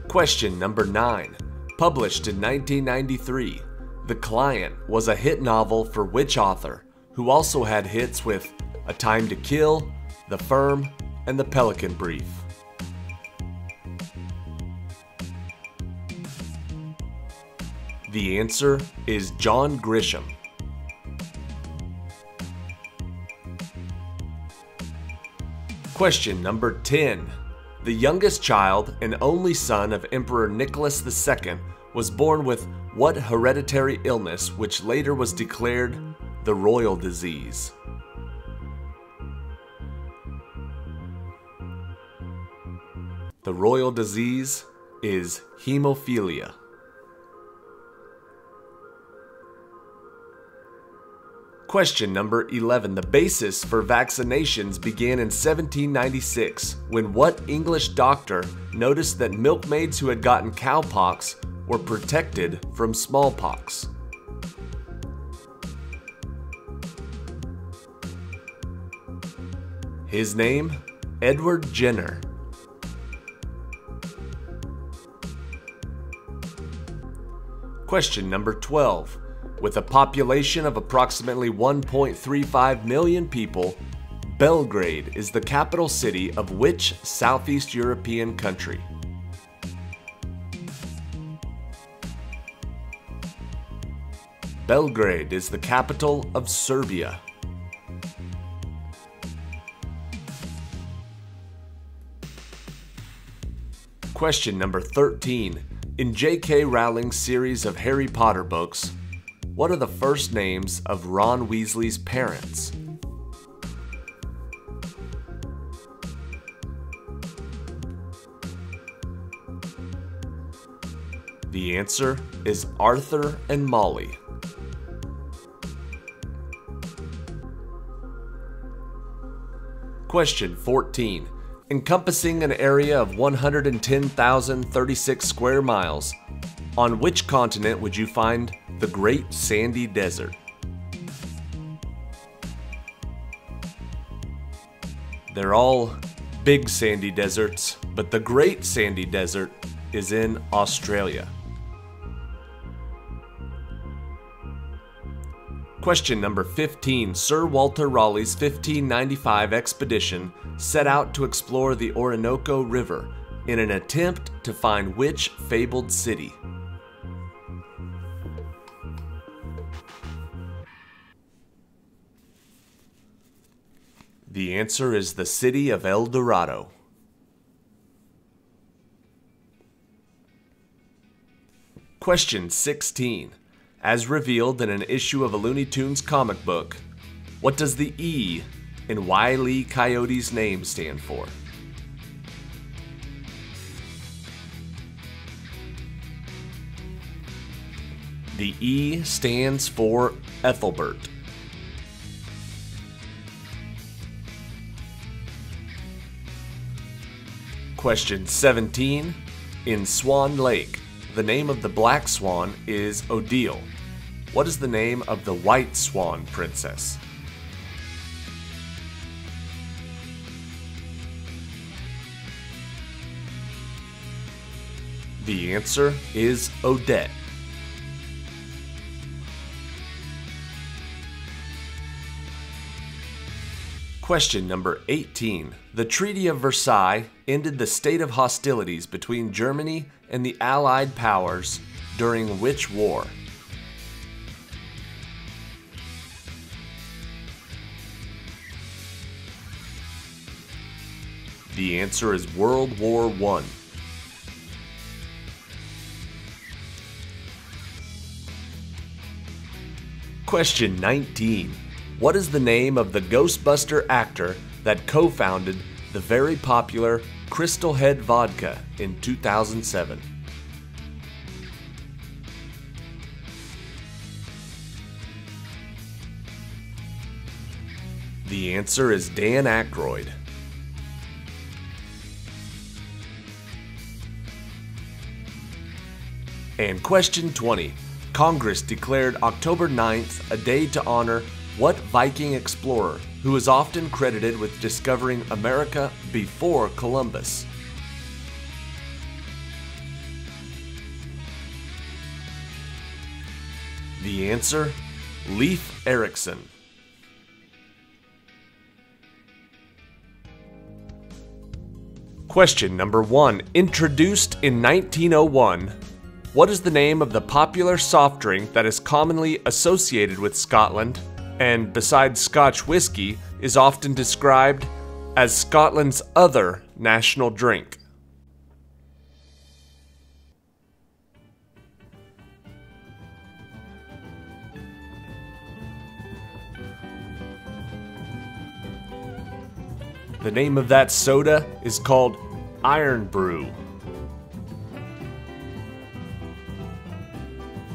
S1: Question number 9. Published in 1993, The Client was a hit novel for which author, who also had hits with A Time to Kill, The Firm, and The Pelican Brief? The answer is John Grisham. Question number 10. The youngest child and only son of Emperor Nicholas II was born with what hereditary illness which later was declared the royal disease? The royal disease is hemophilia. Question number 11. The basis for vaccinations began in 1796 when what English doctor noticed that milkmaids who had gotten cowpox were protected from smallpox? His name? Edward Jenner. Question number 12. With a population of approximately 1.35 million people, Belgrade is the capital city of which Southeast European country? Belgrade is the capital of Serbia. Question number 13. In J.K. Rowling's series of Harry Potter books, what are the first names of Ron Weasley's parents? The answer is Arthur and Molly. Question 14. Encompassing an area of 110,036 square miles, on which continent would you find the Great Sandy Desert? They're all big sandy deserts, but the Great Sandy Desert is in Australia. Question number 15. Sir Walter Raleigh's 1595 expedition set out to explore the Orinoco River in an attempt to find which fabled city? The answer is the city of El Dorado. Question 16. As revealed in an issue of a Looney Tunes comic book, what does the E in Wile E. Coyote's name stand for? The E stands for Ethelbert. Question 17. In Swan Lake, the name of the black swan is Odile. What is the name of the white swan princess? The answer is Odette. Question number 18. The Treaty of Versailles ended the state of hostilities between Germany and the Allied powers during which war? The answer is World War I. Question 19. What is the name of the Ghostbuster actor that co-founded the very popular Crystal Head Vodka in 2007? The answer is Dan Aykroyd. And question 20. Congress declared October 9th a day to honor what Viking explorer who is often credited with discovering America before Columbus? The answer, Leif Erikson. Question number 1. Introduced in 1901, what is the name of the popular soft drink that is commonly associated with Scotland and, besides Scotch whiskey, is often described as Scotland's other national drink? The name of that soda is called Iron Brew.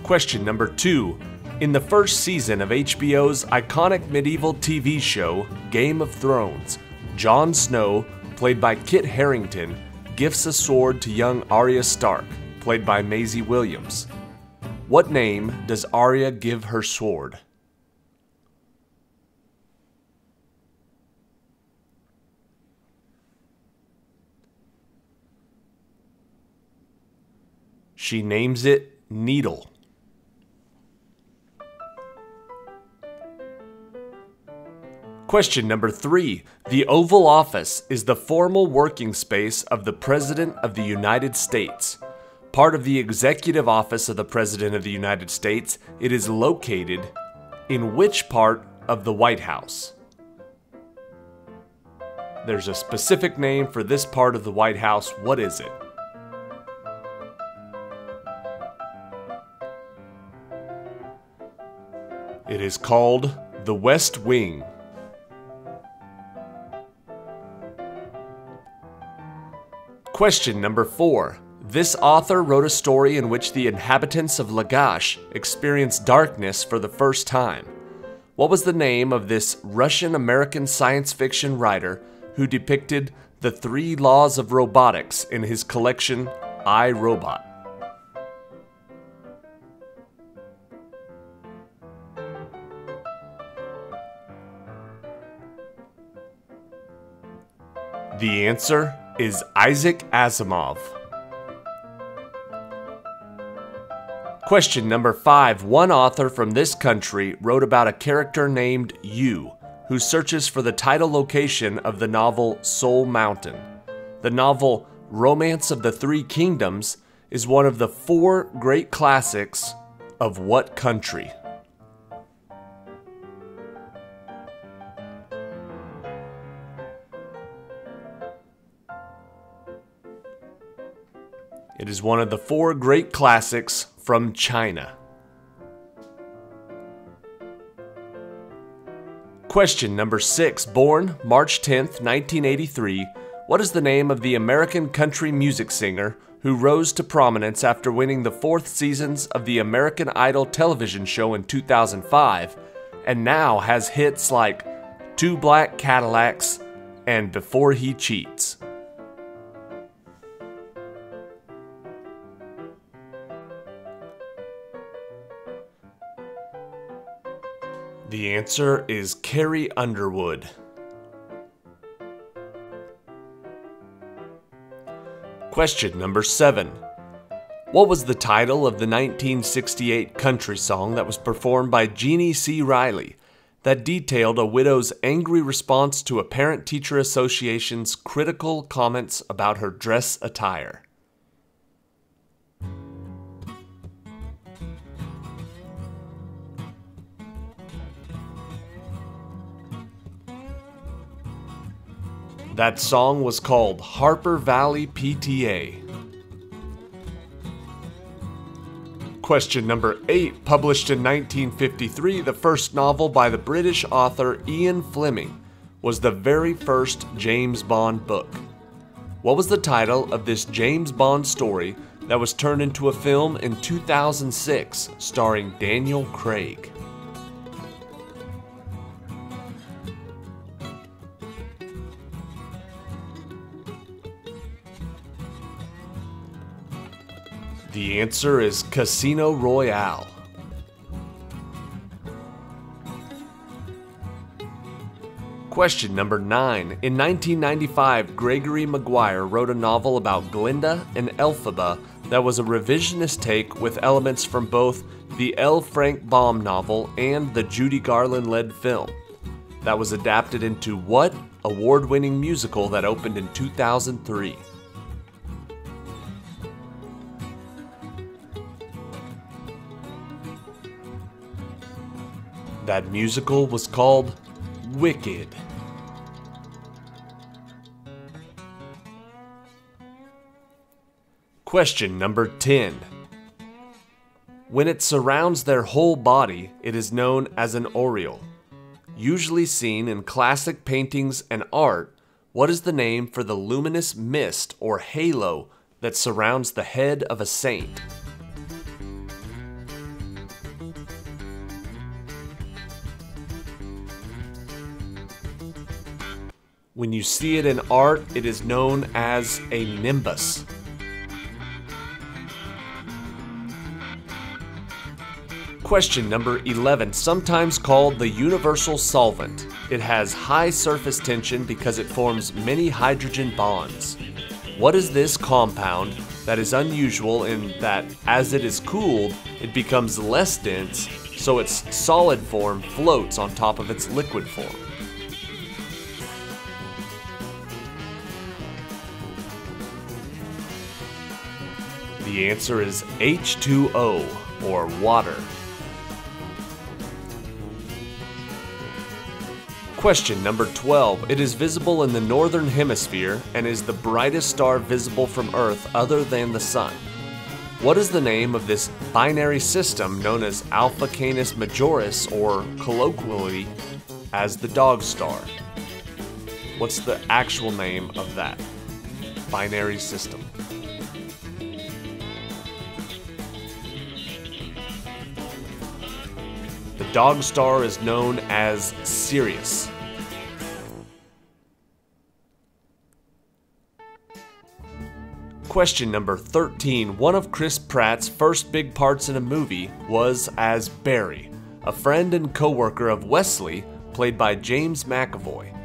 S1: Question number 2. In the first season of HBO's iconic medieval TV show, Game of Thrones, Jon Snow, played by Kit Harington, gifts a sword to young Arya Stark, played by Maisie Williams. What name does Arya give her sword? She names it Needle. Question number 3. The Oval Office is the formal working space of the President of the United States. Part of the executive office of the President of the United States, it is located in which part of the White House? There's a specific name for this part of the White House. What is it? It is called the West Wing. Question number 4. This author wrote a story in which the inhabitants of Lagash experienced darkness for the first time. What was the name of this Russian-American science fiction writer who depicted the 3 laws of robotics in his collection, I, Robot? The answer is Isaac Asimov. Question number 5. One author from this country wrote about a character named Yu, who searches for the title location of the novel Soul Mountain. The novel Romance of the Three Kingdoms is one of the 4 great classics of what country? It is one of the 4 great classics from China. Question number 6. Born March 10th, 1983, what is the name of the American country music singer who rose to prominence after winning the 4th seasons of the American Idol television show in 2005, and now has hits like Two Black Cadillacs and Before He Cheats? The answer is Carrie Underwood. Question number 7. What was the title of the 1968 country song that was performed by Jeannie C. Riley that detailed a widow's angry response to a Parent-Teacher Association's critical comments about her dress attire? That song was called Harper Valley PTA. Question number 8. Published in 1953, the first novel by the British author Ian Fleming was the very first James Bond book. What was the title of this James Bond story that was turned into a film in 2006 starring Daniel Craig? The answer is Casino Royale. Question number 9. In 1995, Gregory Maguire wrote a novel about Glinda and Elphaba that was a revisionist take with elements from both the L. Frank Baum novel and the Judy Garland-led film. That was adapted into what award-winning musical that opened in 2003? That musical was called Wicked. Question number 10. When it surrounds their whole body, it is known as an aureole. Usually seen in classic paintings and art, what is the name for the luminous mist or halo that surrounds the head of a saint? When you see it in art, it is known as a nimbus. Question number 11, sometimes called the universal solvent. It has high surface tension because it forms many hydrogen bonds. What is this compound that is unusual in that as it is cooled, it becomes less dense, so its solid form floats on top of its liquid form? The answer is H2O, or water. Question number 12. It is visible in the northern hemisphere and is the brightest star visible from Earth other than the Sun. What is the name of this binary system known as Alpha Canis Majoris, or colloquially as the dog star? What's the actual name of that binary system? The dog star is known as Sirius. Question number 13. One of Chris Pratt's first big parts in a movie was as Barry, a friend and co-worker of Wesley, played by James McAvoy.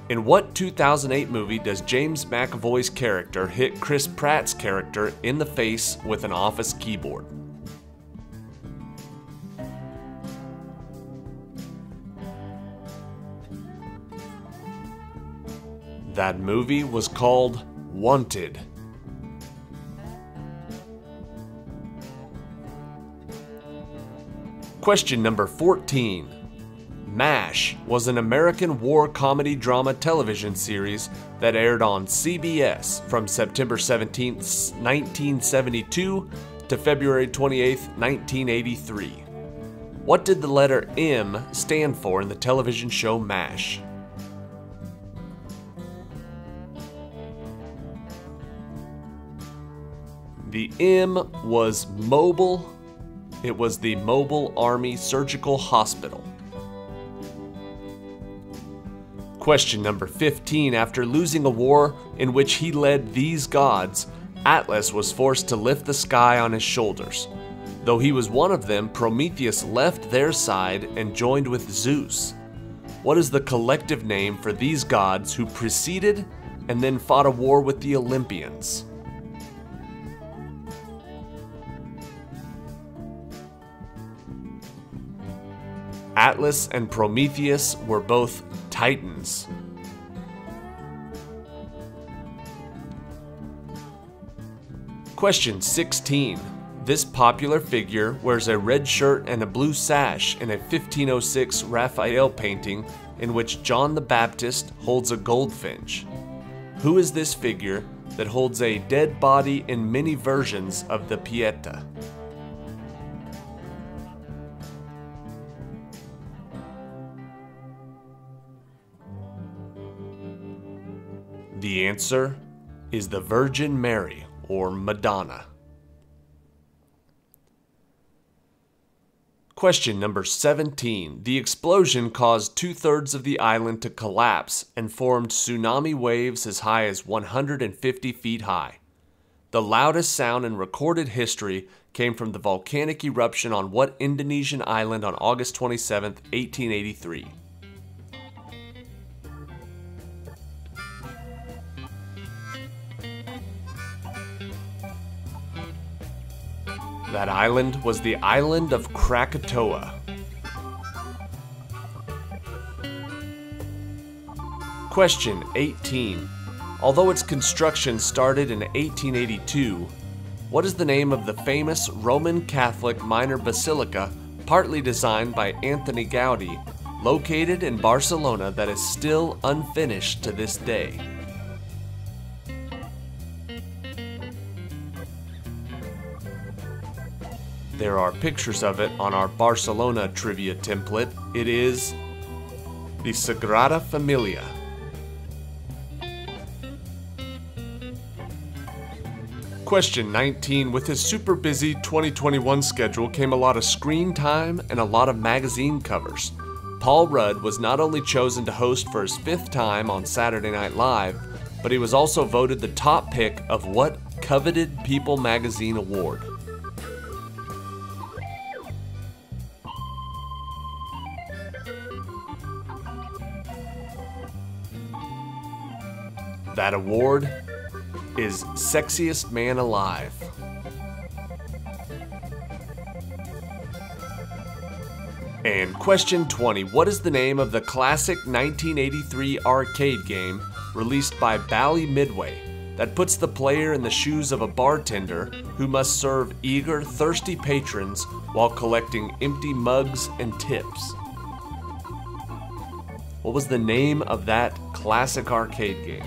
S1: In what 2008 movie does James McAvoy's character hit Chris Pratt's character in the face with an office keyboard? That movie was called Wanted. Question number 14. MASH was an American war comedy drama television series that aired on CBS from September 17, 1972 to February 28, 1983. What did the letter M stand for in the television show MASH? The M was mobile. It was the Mobile Army Surgical Hospital. Question number 15. After losing a war in which he led these gods, Atlas was forced to lift the sky on his shoulders. Though he was one of them, Prometheus left their side and joined with Zeus. What is the collective name for these gods who preceded and then fought a war with the Olympians? Atlas and Prometheus were both Titans. Question 16. This popular figure wears a red shirt and a blue sash in a 1506 Raphael painting in which John the Baptist holds a goldfinch. Who is this figure that holds a dead body in many versions of the Pieta? The answer is the Virgin Mary, or Madonna. Question number 17. The explosion caused 2/3 of the island to collapse and formed tsunami waves as high as 150 feet high. The loudest sound in recorded history came from the volcanic eruption on what Indonesian island on August 27, 1883? That island was the island of Krakatoa. Question 18. Although its construction started in 1882, what is the name of the famous Roman Catholic minor basilica, partly designed by Anthony Gaudi, located in Barcelona that is still unfinished to this day? There are pictures of it on our Barcelona trivia template. It is the Sagrada Familia. Question 19. With his super busy 2021 schedule came a lot of screen time and a lot of magazine covers. Paul Rudd was not only chosen to host for his 5th time on Saturday Night Live, but he was also voted the top pick of what coveted People magazine award? That award is Sexiest Man Alive. And question 20. What is the name of the classic 1983 arcade game released by Bally Midway, that puts the player in the shoes of a bartender who must serve eager, thirsty patrons while collecting empty mugs and tips? What was the name of that classic arcade game?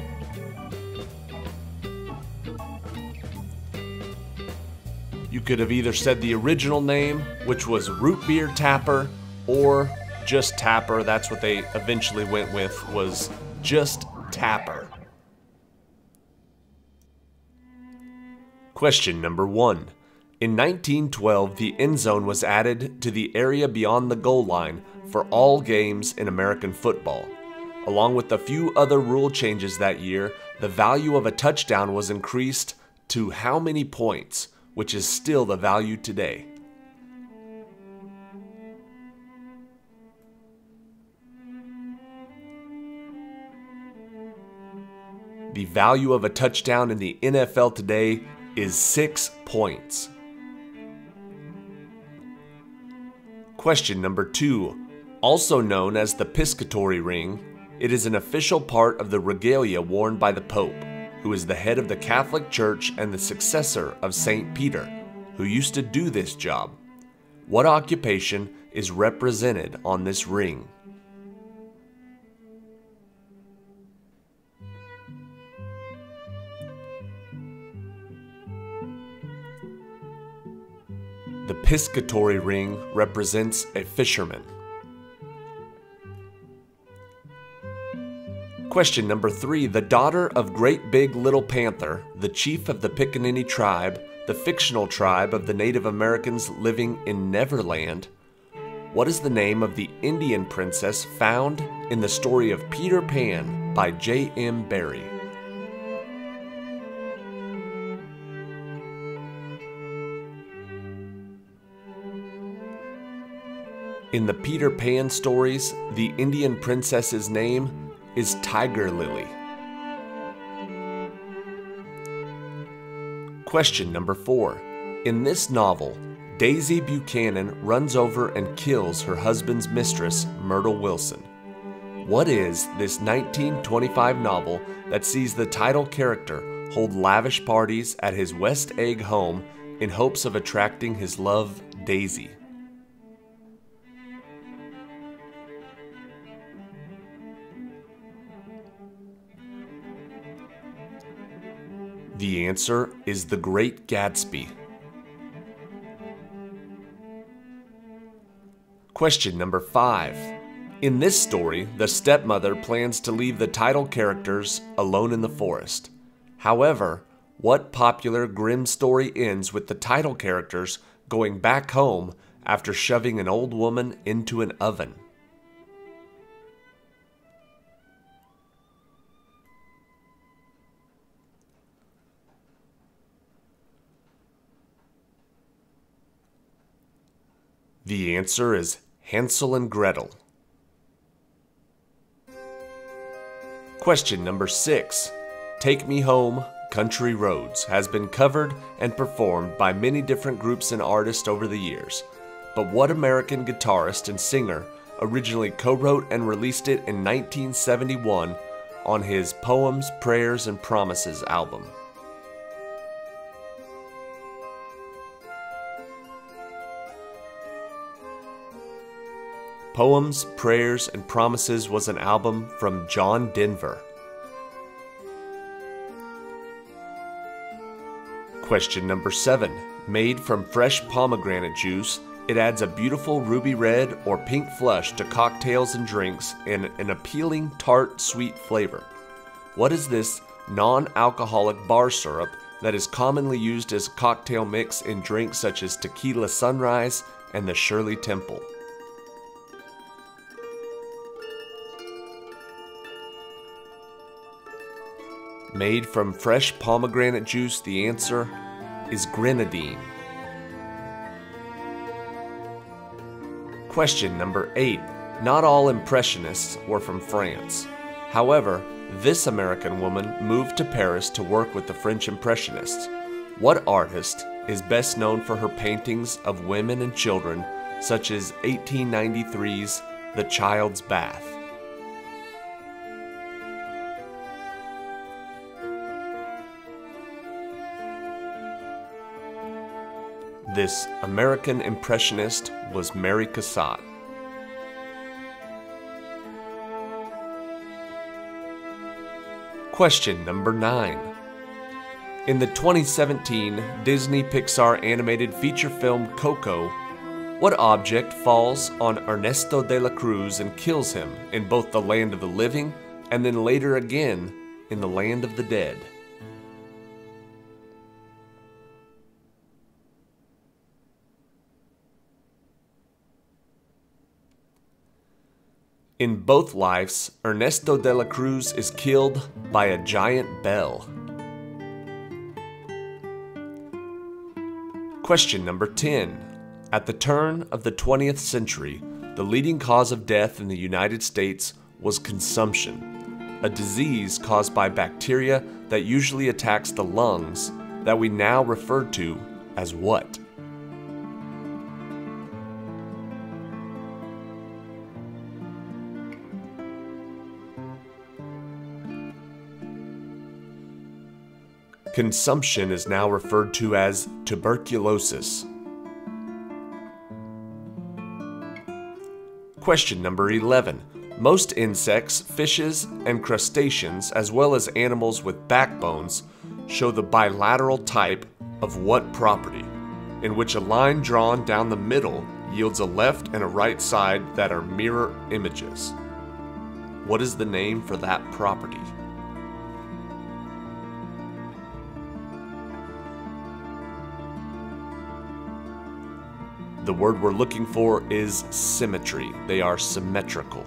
S1: You could have either said the original name, which was Root Beer Tapper, or just Tapper. That's what they eventually went with, was just Tapper. Question number 1. In 1912, the end zone was added to the area beyond the goal line for all games in American football. Along with a few other rule changes that year, the value of a touchdown was increased to how many points, which is still the value today? The value of a touchdown in the NFL today is 6 points. Question number 2. Also known as the piscatory ring, it is an official part of the regalia worn by the Pope, who is the head of the Catholic Church and the successor of St. Peter, who used to do this job. What occupation is represented on this ring? The piscatory ring represents a fisherman. Question number 3. The daughter of Great Big Little Panther, the chief of the Pickaninny tribe, the fictional tribe of the Native Americans living in Neverland. What is the name of the Indian princess found in the story of Peter Pan by J.M. Barrie? In the Peter Pan stories, the Indian princess's name is Tiger Lily. Question number 4. In this novel, Daisy Buchanan runs over and kills her husband's mistress, Myrtle Wilson. What is this 1925 novel that sees the title character hold lavish parties at his West Egg home in hopes of attracting his love, Daisy? The answer is The Great Gatsby. Question number 5. In this story, the stepmother plans to leave the title characters alone in the forest. However, what popular grim story ends with the title characters going back home after shoving an old woman into an oven? The answer is Hansel and Gretel. Question number 6. Take Me Home, Country Roads has been covered and performed by many different groups and artists over the years. But what American guitarist and singer originally co-wrote and released it in 1971 on his Poems, Prayers, and Promises album? Poems, Prayers, and Promises was an album from John Denver. Question number 7. Made from fresh pomegranate juice, it adds a beautiful ruby red or pink flush to cocktails and drinks in an appealing tart sweet flavor. What is this non-alcoholic bar syrup that is commonly used as a cocktail mix in drinks such as Tequila Sunrise and the Shirley Temple? Made from fresh pomegranate juice, the answer is grenadine. Question number 8. Not all Impressionists were from France. However, this American woman moved to Paris to work with the French Impressionists. What artist is best known for her paintings of women and children, such as 1893's The Child's Bath? This American Impressionist was Mary Cassatt. Question number 9. In the 2017 Disney Pixar animated feature film Coco, what object falls on Ernesto de la Cruz and kills him in both the land of the living and then later again in the land of the dead? In both lives, Ernesto de la Cruz is killed by a giant bell. Question number 10. At the turn of the 20th century, the leading cause of death in the United States was consumption, a disease caused by bacteria that usually attacks the lungs that we now refer to as what? Consumption is now referred to as tuberculosis. Question number 11. Most insects, fishes, and crustaceans, as well as animals with backbones, show the bilateral type of what property, in which a line drawn down the middle yields a left and a right side that are mirror images? What is the name for that property? The word we're looking for is symmetry. They are symmetrical.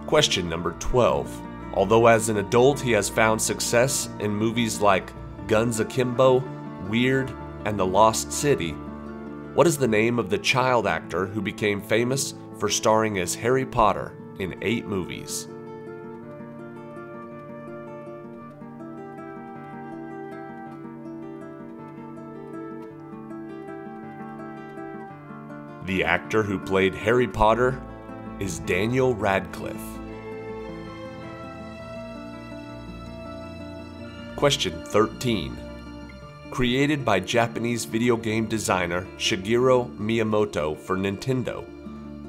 S1: Question number 12. Although as an adult he has found success in movies like Guns Akimbo, Weird, and The Lost City, what is the name of the child actor who became famous for starring as Harry Potter in 8 movies? The actor who played Harry Potter is Daniel Radcliffe. Question 13. Created by Japanese video game designer Shigeru Miyamoto for Nintendo,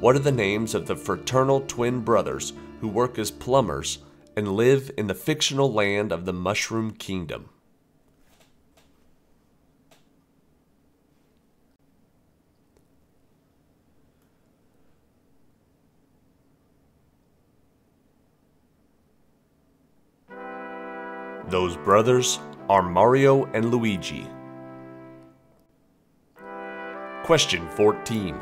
S1: what are the names of the fraternal twin brothers who work as plumbers and live in the fictional land of the Mushroom Kingdom? Those brothers are Mario and Luigi. Question 14.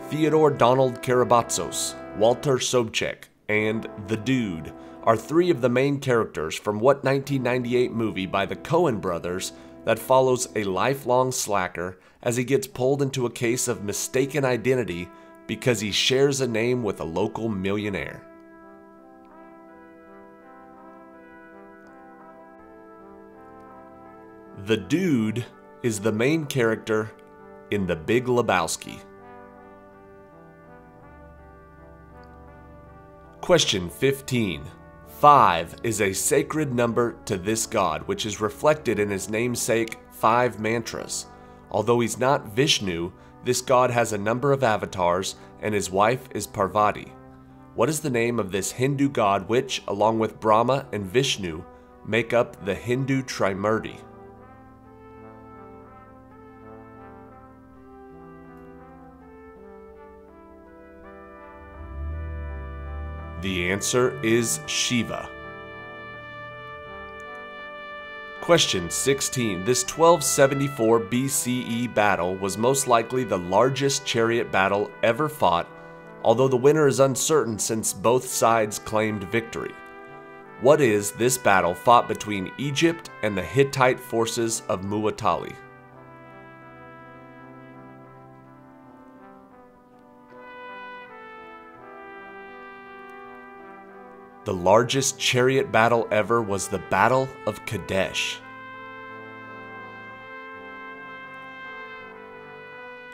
S1: Theodore Donald Karabatsos, Walter Sobchak, and The Dude are 3 of the main characters from what 1998 movie by the Coen brothers that follows a lifelong slacker as he gets pulled into a case of mistaken identity because he shares a name with a local millionaire? The Dude is the main character in The Big Lebowski. Question 15. 5 is a sacred number to this god, which is reflected in his namesake 5 mantras. Although he's not Vishnu, this god has a number of avatars, and his wife is Parvati. What is the name of this Hindu god which, along with Brahma and Vishnu, make up the Hindu Trimurti? The answer is Shiva. Question 16. This 1274 BCE battle was most likely the largest chariot battle ever fought, although the winner is uncertain since both sides claimed victory. What is this battle fought between Egypt and the Hittite forces of Muwatalli? The largest chariot battle ever was the Battle of Kadesh.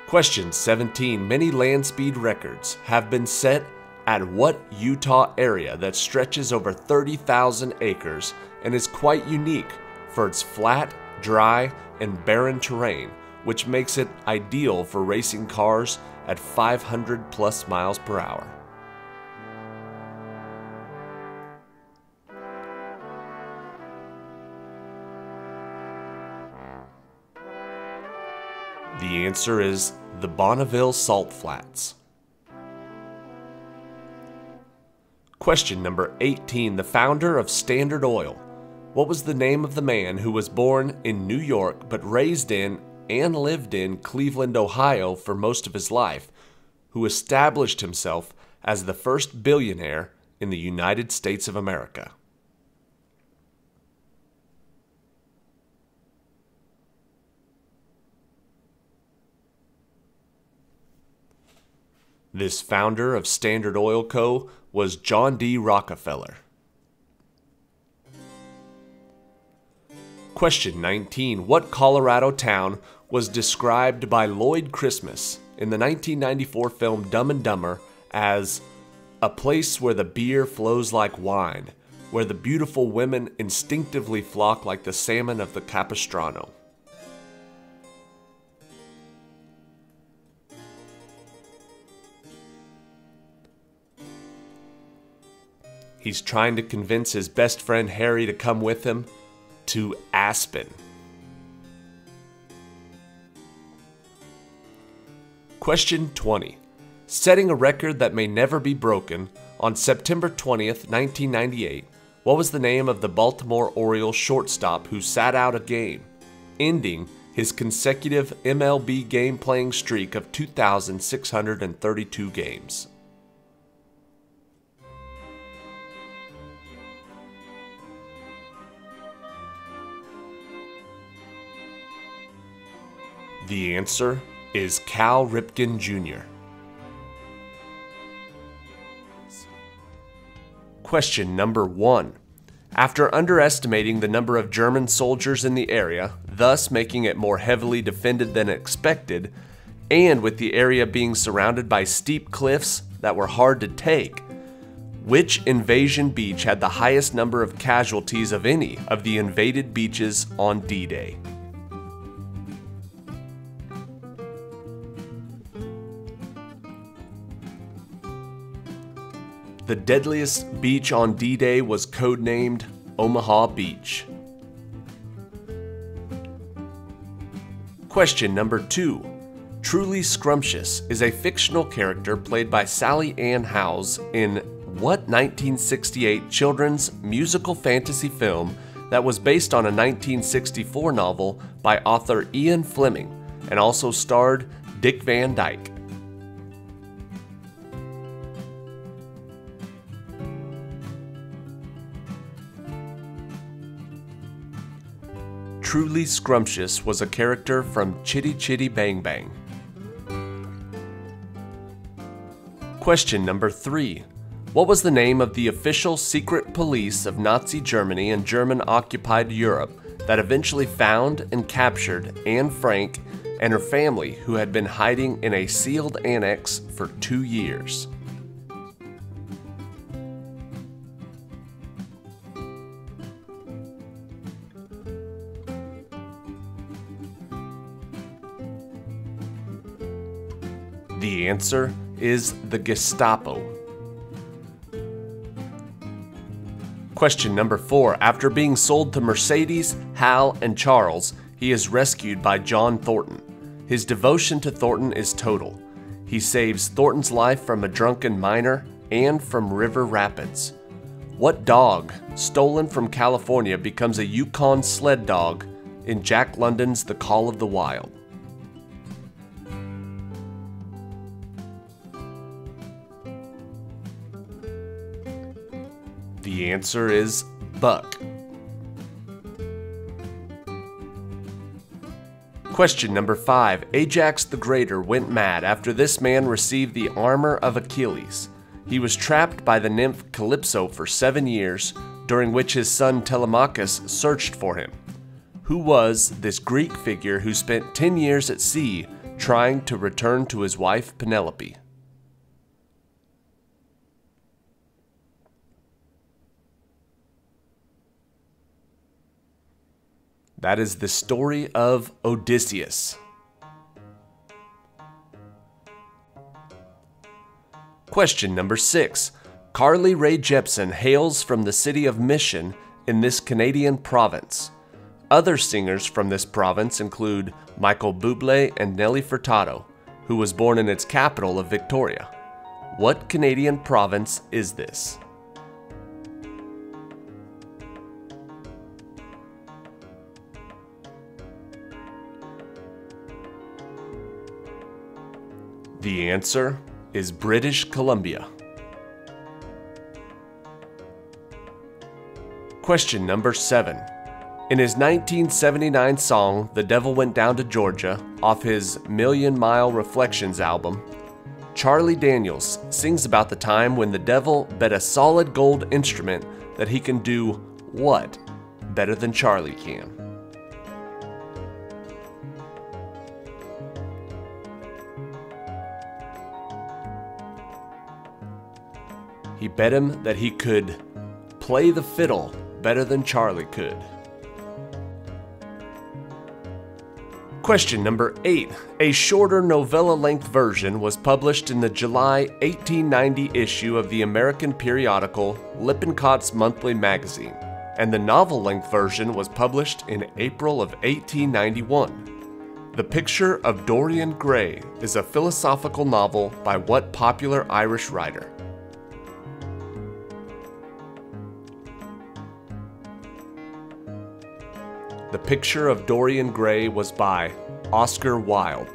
S1: Question 17. Many land speed records have been set at what Utah area that stretches over 30,000 acres and is quite unique for its flat, dry, and barren terrain, which makes it ideal for racing cars at 500 plus miles per hour. The answer is the Bonneville Salt Flats. Question number 18. The founder of Standard Oil. What was the name of the man who was born in New York but raised in and lived in Cleveland, Ohio for most of his life, who established himself as the first billionaire in the United States of America? This founder of Standard Oil Co. was John D. Rockefeller. Question 19. What Colorado town was described by Lloyd Christmas in the 1994 film Dumb and Dumber as a place where the beer flows like wine, where the beautiful women instinctively flock like the salmon of the Capistrano? He's trying to convince his best friend Harry to come with him to Aspen. Question 20. Setting a record that may never be broken, on September 20th, 1998, what was the name of the Baltimore Orioles shortstop who sat out a game, ending his consecutive MLB game-playing streak of 2,632 games? The answer is Cal Ripken Jr. Question number 1. After underestimating the number of German soldiers in the area, thus making it more heavily defended than expected, and with the area being surrounded by steep cliffs that were hard to take, which invasion beach had the highest number of casualties of any of the invaded beaches on D-Day? The deadliest beach on D-Day was codenamed Omaha Beach. Question number 2. Truly Scrumptious is a fictional character played by Sally Ann Howes in what 1968 children's musical fantasy film that was based on a 1964 novel by author Ian Fleming and also starred Dick Van Dyke? Truly Scrumptious was a character from Chitty Chitty Bang Bang. Question number 3. What was the name of the official secret police of Nazi Germany and German-occupied Europe that eventually found and captured Anne Frank and her family, who had been hiding in a sealed annex for 2 years? The answer is the Gestapo. Question number 4. After being sold to Mercedes, Hal, and Charles, he is rescued by John Thornton. His devotion to Thornton is total. He saves Thornton's life from a drunken miner and from river rapids. What dog, stolen from California, becomes a Yukon sled dog in Jack London's The Call of the Wild? The answer is Buck. Question number 5. Ajax the Greater went mad after this man received the armor of Achilles. He was trapped by the nymph Calypso for 7 years, during which his son Telemachus searched for him. Who was this Greek figure who spent 10 years at sea trying to return to his wife Penelope? That is the story of Odysseus. Question number 6. Carly Rae Jepsen hails from the city of Mission in this Canadian province. Other singers from this province include Michael Bublé and Nelly Furtado, who was born in its capital of Victoria. What Canadian province is this? The answer is British Columbia. Question number 7. In his 1979 song, The Devil Went Down to Georgia, off his Million Mile Reflections album, Charlie Daniels sings about the time when the devil bet a solid gold instrument that he can do what better than Charlie can? He bet him that he could play the fiddle better than Charlie could. Question number 8. A shorter novella-length version was published in the July 1890 issue of the American periodical Lippincott's Monthly Magazine, and the novel-length version was published in April of 1891. The Picture of Dorian Gray is a philosophical novel by what popular Irish writer? The Picture of Dorian Gray was by Oscar Wilde.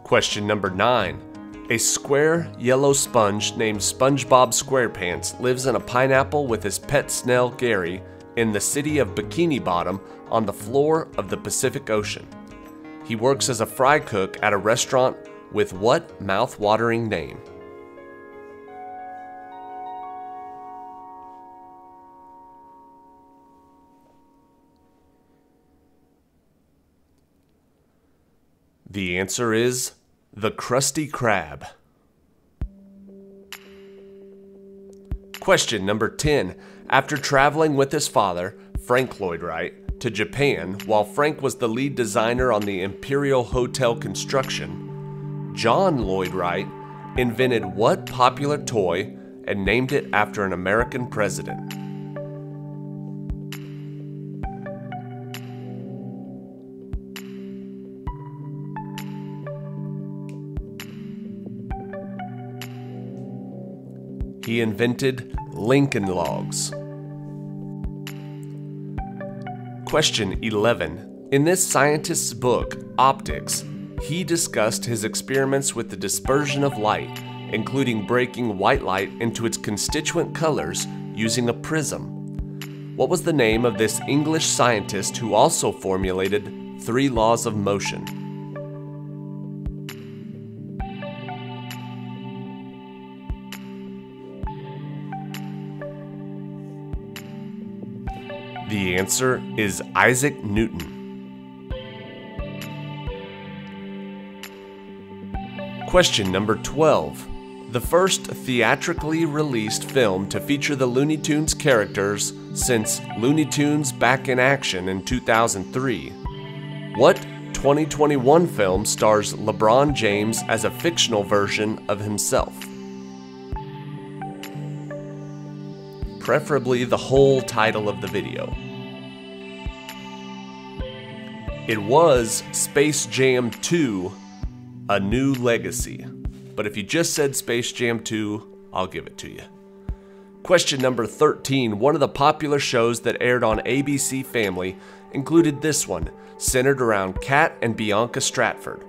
S1: Question number 9. A square yellow sponge named SpongeBob SquarePants lives in a pineapple with his pet snail Gary in the city of Bikini Bottom on the floor of the Pacific Ocean. He works as a fry cook at a restaurant with what mouth-watering name? The answer is the Krusty Krab. Question number 10. After traveling with his father, Frank Lloyd Wright, to Japan while Frank was the lead designer on the Imperial Hotel construction, John Lloyd Wright invented what popular toy and named it after an American president? He invented Lincoln Logs. Question 11. In this scientist's book, Optics, he discussed his experiments with the dispersion of light, including breaking white light into its constituent colors using a prism. What was the name of this English scientist who also formulated 3 laws of motion? The answer is Isaac Newton. Question number 12. The first theatrically released film to feature the Looney Tunes characters since Looney Tunes Back in Action in 2003. What 2021 film stars LeBron James as a fictional version of himself? Preferably the whole title of the video. It was Space Jam 2, A New Legacy. But if you just said Space Jam 2, I'll give it to you. Question number 13. One of the popular shows that aired on ABC Family included this one, centered around Kat and Bianca Stratford.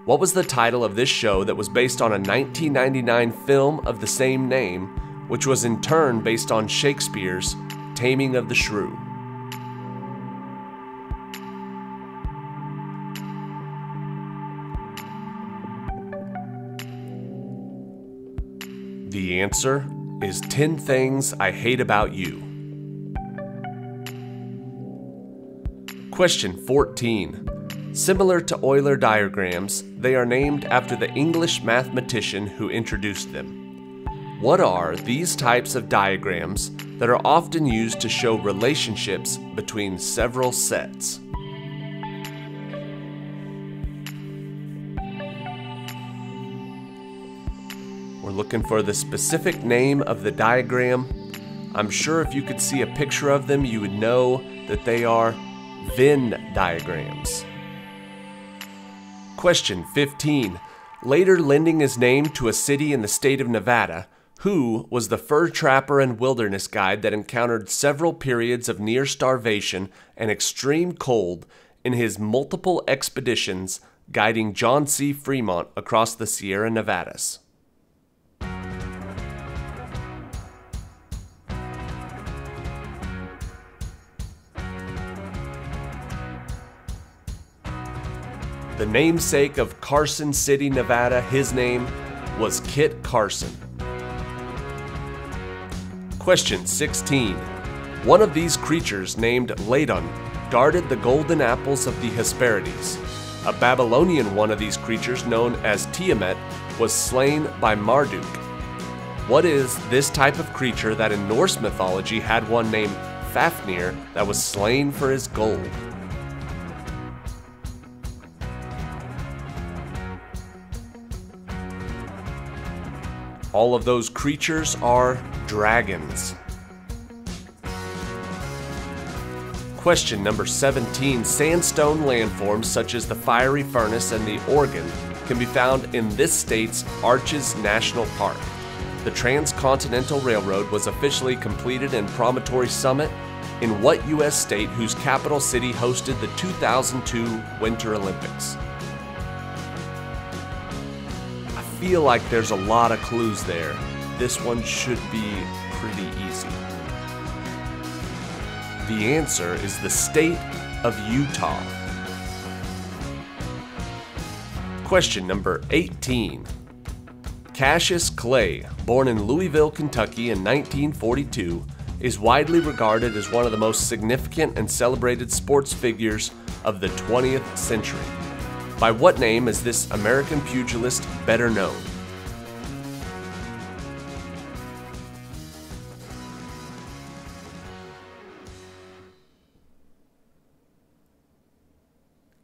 S1: What was the title of this show that was based on a 1999 film of the same name, which was in turn based on Shakespeare's Taming of the Shrew? The answer is 10 Things I Hate About You. Question 14. Similar to Euler diagrams, they are named after the English mathematician who introduced them. What are these types of diagrams that are often used to show relationships between several sets? We're looking for the specific name of the diagram. I'm sure if you could see a picture of them, you would know that they are Venn diagrams. Question 15. Later lending his name to a city in the state of Nevada, who was the fur trapper and wilderness guide that encountered several periods of near starvation and extreme cold in his multiple expeditions guiding John C. Fremont across the Sierra Nevadas? The namesake of Carson City, Nevada, his name was Kit Carson. Question 16. One of these creatures, named Ladon, guarded the golden apples of the Hesperides. A Babylonian one of these creatures, known as Tiamat, was slain by Marduk. What is this type of creature that in Norse mythology had one named Fafnir that was slain for his gold? All of those creatures are dragons. Question number 17. Sandstone landforms such as the Fiery Furnace and the Organ can be found in this state's Arches National Park. The Transcontinental Railroad was officially completed in Promontory Summit in what U.S. state whose capital city hosted the 2002 Winter Olympics? I feel like there's a lot of clues there. This one should be pretty easy. The answer is the state of Utah. Question number 18. Cassius Clay, born in Louisville, Kentucky in 1942, is widely regarded as one of the most significant and celebrated sports figures of the 20th century. By what name is this American pugilist better known?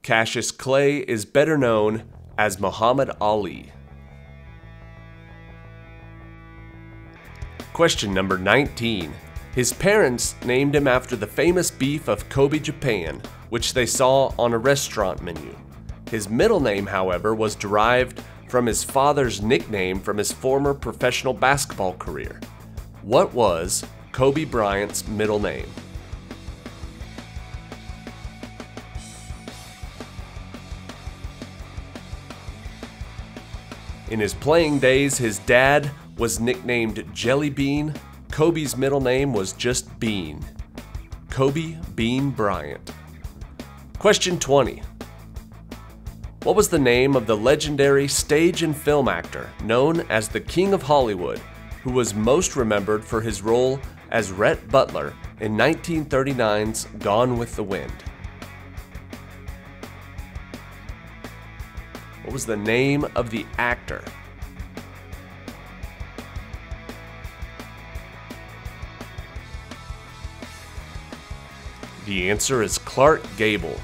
S1: Cassius Clay is better known as Muhammad Ali. Question number 19. His parents named him after the famous beef of Kobe, Japan, which they saw on a restaurant menu. His middle name, however, was derived from his father's nickname from his former professional basketball career. What was Kobe Bryant's middle name? In his playing days, his dad was nicknamed Jelly Bean. Kobe's middle name was just Bean. Kobe Bean Bryant. Question 20. What was the name of the legendary stage and film actor known as the King of Hollywood, who was most remembered for his role as Rhett Butler in 1939's Gone with the Wind? What was the name of the actor? The answer is Clark Gable.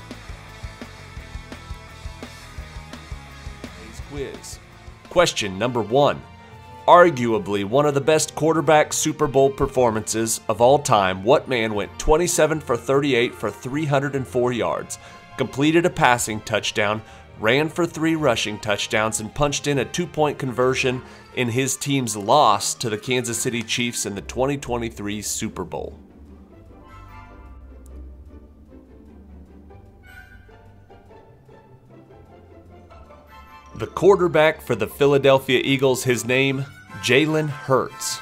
S1: Quiz. Question number 1. Arguably one of the best quarterback Super Bowl performances of all time, what man went 27 for 38 for 304 yards, completed a passing touchdown, ran for 3 rushing touchdowns, and punched in a 2-point conversion in his team's loss to the Kansas City Chiefs in the 2023 Super Bowl? The quarterback for the Philadelphia Eagles, his name, Jalen Hurts.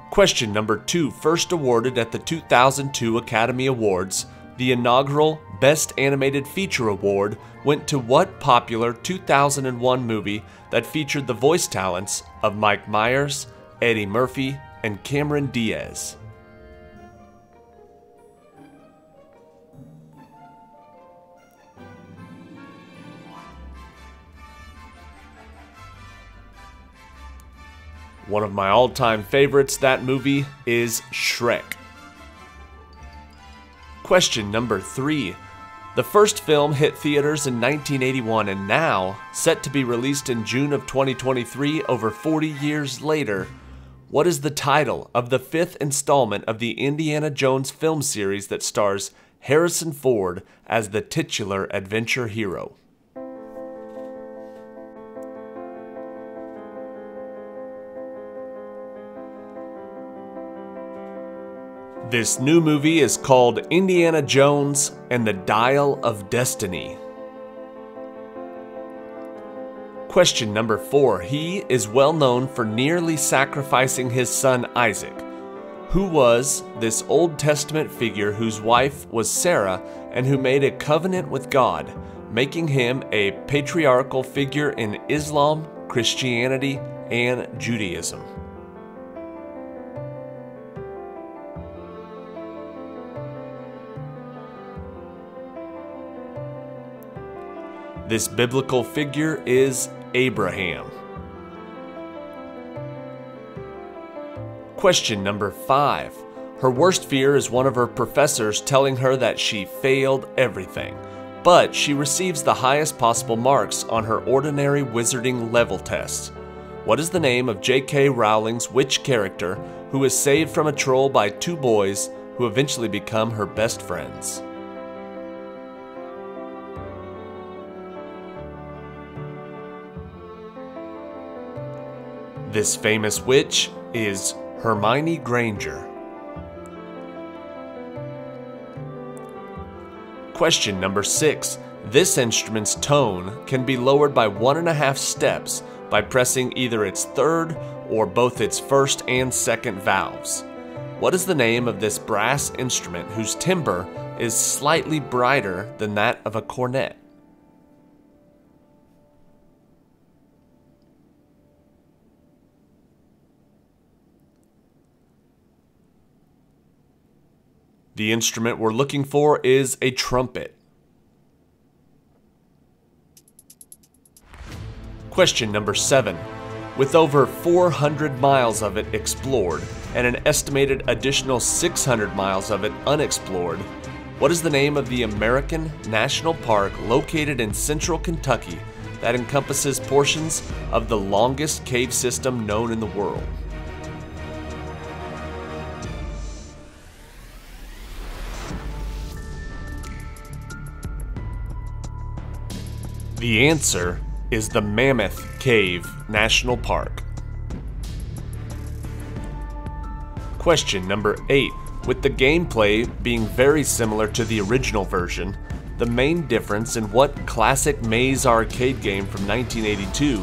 S1: Question number 2, first awarded at the 2002 Academy Awards, the inaugural Best Animated Feature Award went to what popular 2001 movie that featured the voice talents of Mike Myers, Eddie Murphy, and Cameron Diaz? One of my all-time favorites, that movie, is Shrek. Question number 3. The first film hit theaters in 1981 and now, set to be released in June of 2023, over 40 years later. What is the title of the 5th installment of the Indiana Jones film series that stars Harrison Ford as the titular adventure hero? This new movie is called Indiana Jones and the Dial of Destiny. Question number 4. He is well known for nearly sacrificing his son Isaac. Who was this Old Testament figure whose wife was Sarah and who made a covenant with God, making him a patriarchal figure in Islam, Christianity, and Judaism? This biblical figure is Abraham. Question number 5. Her worst fear is one of her professors telling her that she failed everything, but she receives the highest possible marks on her ordinary wizarding level test. What is the name of J.K. Rowling's witch character who is saved from a troll by 2 boys who eventually become her best friends? This famous witch is Hermione Granger. Question number 6. This instrument's tone can be lowered by 1.5 steps by pressing either its third or both its first and second valves. What is the name of this brass instrument whose timbre is slightly brighter than that of a cornet? The instrument we're looking for is a trumpet. Question number 7. With over 400 miles of it explored and an estimated additional 600 miles of it unexplored, what is the name of the American National Park located in central Kentucky that encompasses portions of the longest cave system known in the world? The answer is the Mammoth Cave National Park. Question number 8. With the gameplay being very similar to the original version, the main difference in what classic maze arcade game from 1982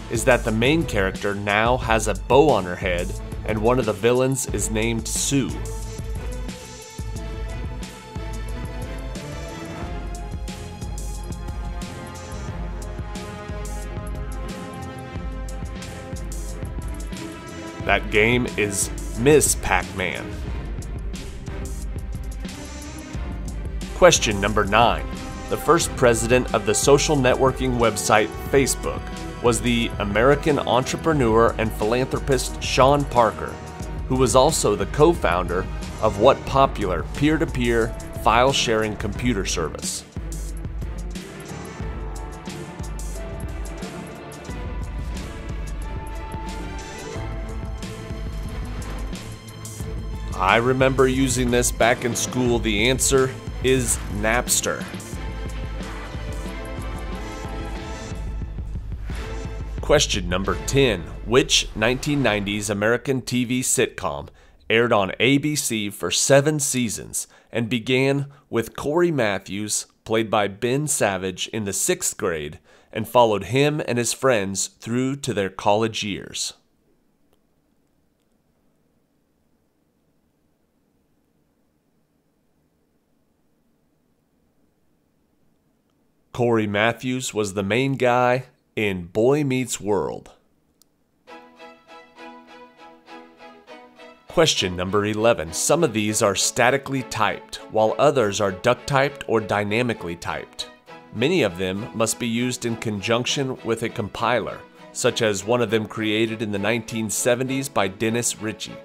S1: is that the main character now has a bow on her head and one of the villains is named Sue. That game is Ms. Pac-Man. Question number 9. The first president of the social networking website Facebook was the American entrepreneur and philanthropist Sean Parker, who was also the co-founder of what popular peer-to-peer file-sharing computer service? I remember using this back in school. The answer is Napster. Question number 10. Which 1990s American TV sitcom aired on ABC for 7 seasons and began with Corey Matthews, played by Ben Savage, in the 6th grade and followed him and his friends through to their college years? Corey Matthews was the main guy in Boy Meets World. Question number 11. Some of these are statically typed, while others are duck-typed or dynamically typed. Many of them must be used in conjunction with a compiler, such as one of them created in the 1970s by Dennis Ritchie.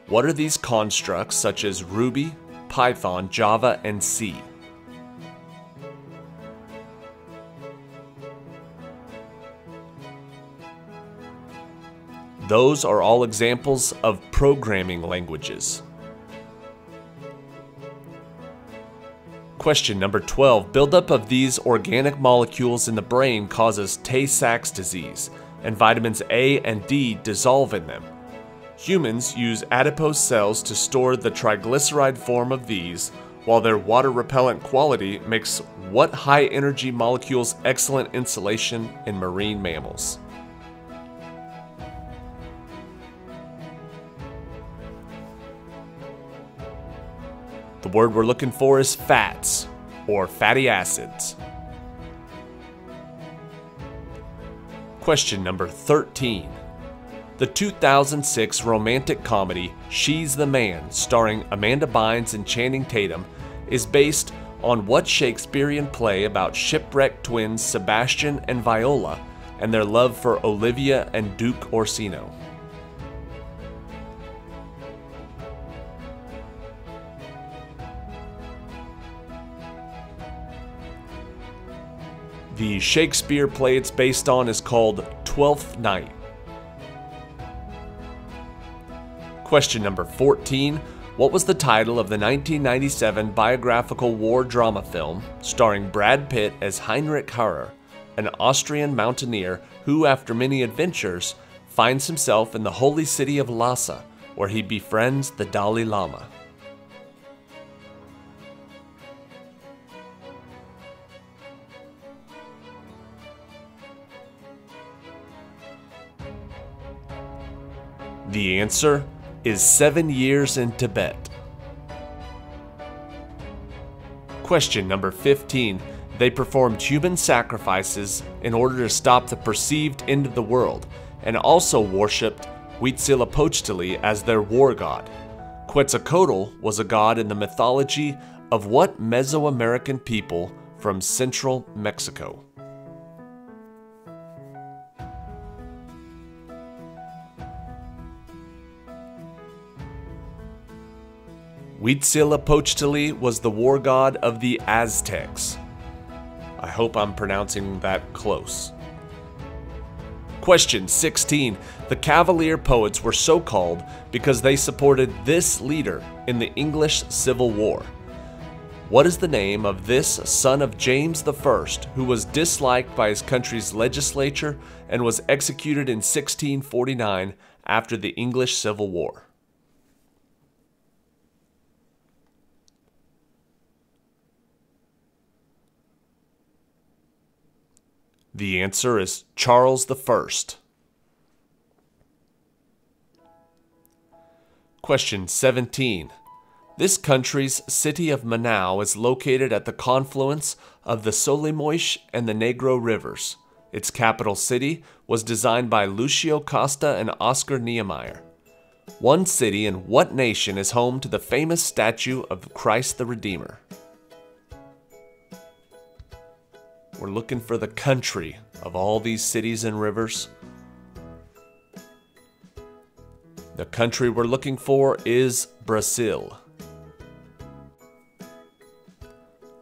S1: What are these constructs such as Ruby, Python, Java, and C? Those are all examples of programming languages. Question number 12. Buildup of these organic molecules in the brain causes Tay-Sachs disease, and vitamins A and D dissolve in them. Humans use adipose cells to store the triglyceride form of these, while their water-repellent quality makes what high-energy molecules excellent insulation in marine mammals? The word we're looking for is fats, or fatty acids. Question number 13. The 2006 romantic comedy She's the Man, starring Amanda Bynes and Channing Tatum, is based on what Shakespearean play about shipwrecked twins Sebastian and Viola and their love for Olivia and Duke Orsino? The Shakespeare play it's based on is called Twelfth Night. Question number 14. What was the title of the 1997 biographical war drama film starring Brad Pitt as Heinrich Harrer, an Austrian mountaineer who, after many adventures, finds himself in the holy city of Lhasa, where he befriends the Dalai Lama? The answer is 7 Years in Tibet. Question number 15. They performed human sacrifices in order to stop the perceived end of the world, and also worshipped Huitzilopochtli as their war god. Quetzalcoatl was a god in the mythology of what Mesoamerican people from central Mexico? Huitzilopochtli was the war god of the Aztecs. I hope I'm pronouncing that close. Question 16. The Cavalier poets were so called because they supported this leader in the English Civil War. What is the name of this son of James I, who was disliked by his country's legislature and was executed in 1649 after the English Civil War? The answer is Charles I. Question 17. This country's city of Manaus is located at the confluence of the Solimões and the Negro rivers. Its capital city was designed by Lucio Costa and Oscar Niemeyer. One city in what nation is home to the famous statue of Christ the Redeemer? We're looking for the country of all these cities and rivers. The country we're looking for is Brazil.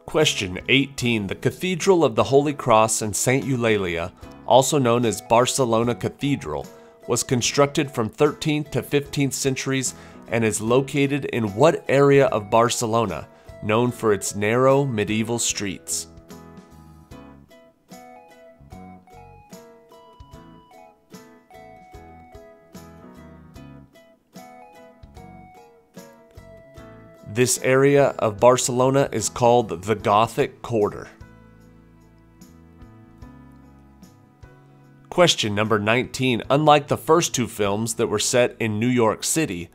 S1: Question 18. The Cathedral of the Holy Cross in St. Eulalia, also known as Barcelona Cathedral, was constructed from 13th to 15th centuries and is located in what area of Barcelona, known for its narrow medieval streets? This area of Barcelona is called the Gothic Quarter. Question number 19. Unlike the first two films that were set in New York City,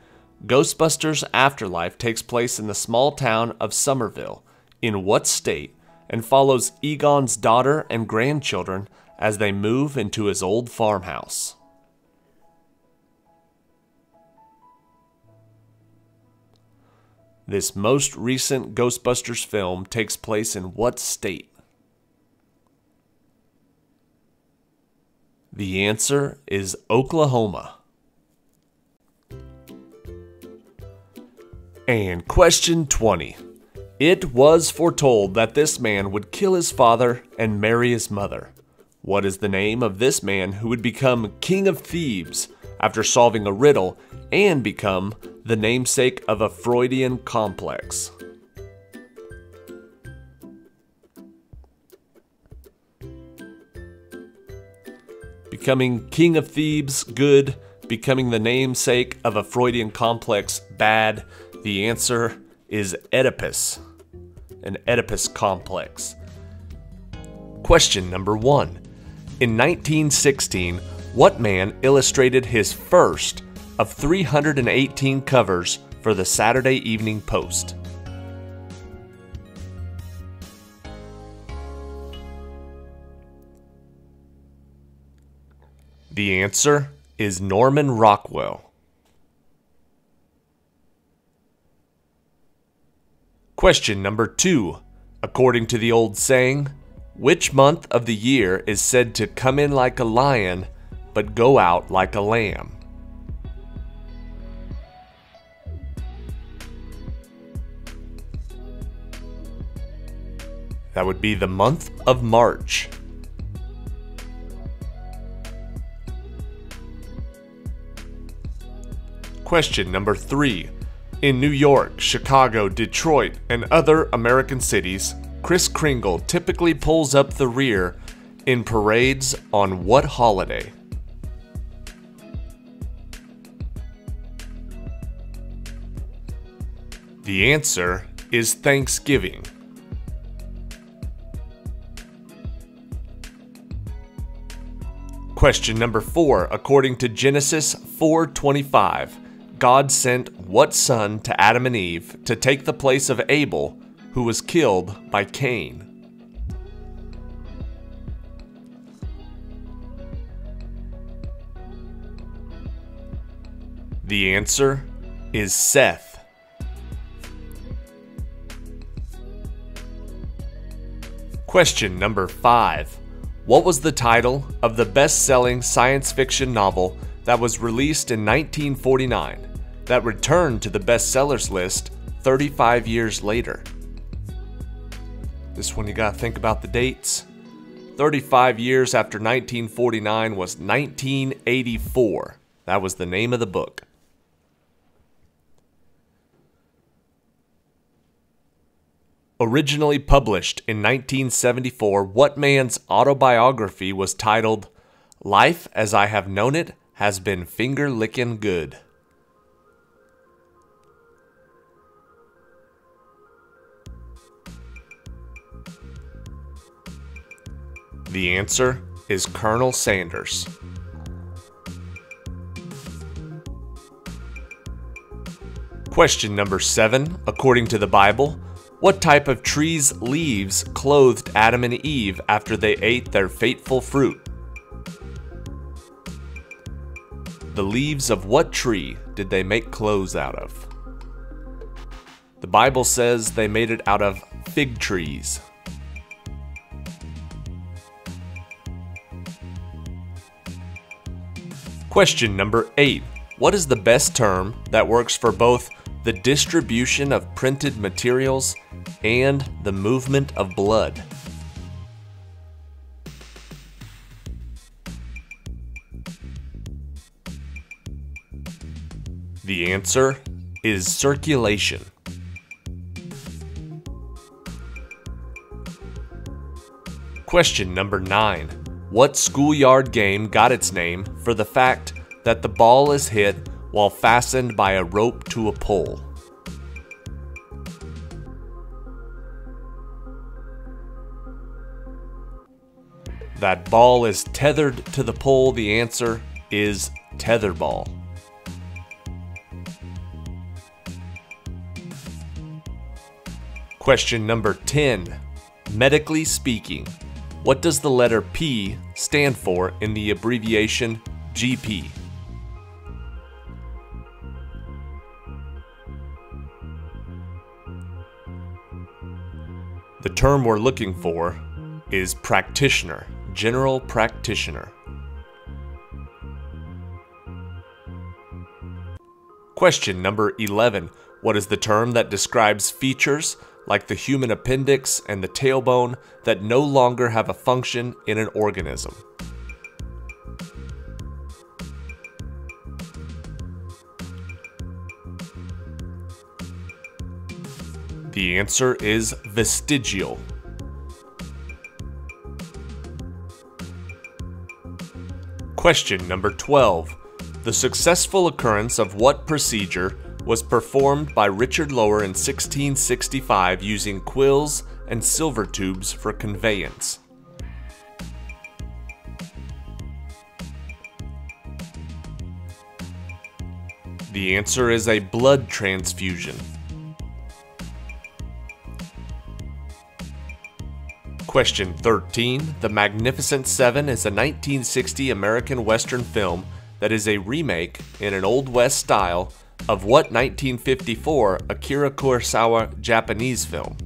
S1: Ghostbusters Afterlife takes place in the small town of Somerville, in what state, and follows Egon's daughter and grandchildren as they move into his old farmhouse? This most recent Ghostbusters film takes place in what state? The answer is Oklahoma. And question 20. It was foretold that this man would kill his father and marry his mother. What is the name of this man who would become king of Thebes after solving a riddle and become the namesake of a Freudian complex? Becoming king of Thebes, good. Becoming the namesake of a Freudian complex, bad. The answer is Oedipus, an Oedipus complex. Question number 1. In 1916, what man illustrated his first of 318 covers for the Saturday Evening Post? The answer is Norman Rockwell. Question number 2. According to the old saying, which month of the year is said to come in like a lion, but go out like a lamb? That would be the month of March. Question number 3. In New York, Chicago, Detroit, and other American cities, Kris Kringle typically pulls up the rear in parades on what holiday? The answer is Thanksgiving. Question number 4. According to Genesis 4:25, God sent what son to Adam and Eve to take the place of Abel, who was killed by Cain? The answer is Seth. Question number 5. What was the title of the best-selling science fiction novel that was released in 1949 that returned to the bestsellers list 35 years later? This one you gotta think about the dates. 35 years after 1949 was 1984. That was the name of the book. Originally published in 1974, what man's autobiography was titled, "Life as I Have Known It Has Been Finger-Lickin' Good"? The answer is Colonel Sanders. Question number 7. According to the Bible, what type of tree's leaves clothed Adam and Eve after they ate their fateful fruit? The leaves of what tree did they make clothes out of? The Bible says they made it out of fig trees. Question number 8. What is the best term that works for both the distribution of printed materials and the movement of blood? The answer is circulation. Question number 9. What schoolyard game got its name for the fact that the ball is hit while fastened by a rope to a pole? That ball is tethered to the pole. The answer is tetherball. Question number 10. Medically speaking, what does the letter P stand for in the abbreviation GP? The term we're looking for is practitioner, general practitioner. Question number 11. What is the term that describes features like the human appendix and the tailbone that no longer have a function in an organism? The answer is vestigial. Question number 12. The successful occurrence of what procedure was performed by Richard Lower in 1665 using quills and silver tubes for conveyance? The answer is a blood transfusion. Question 13. The Magnificent Seven is a 1960 American Western film that is a remake in an Old West style of what 1954 Akira Kurosawa Japanese film?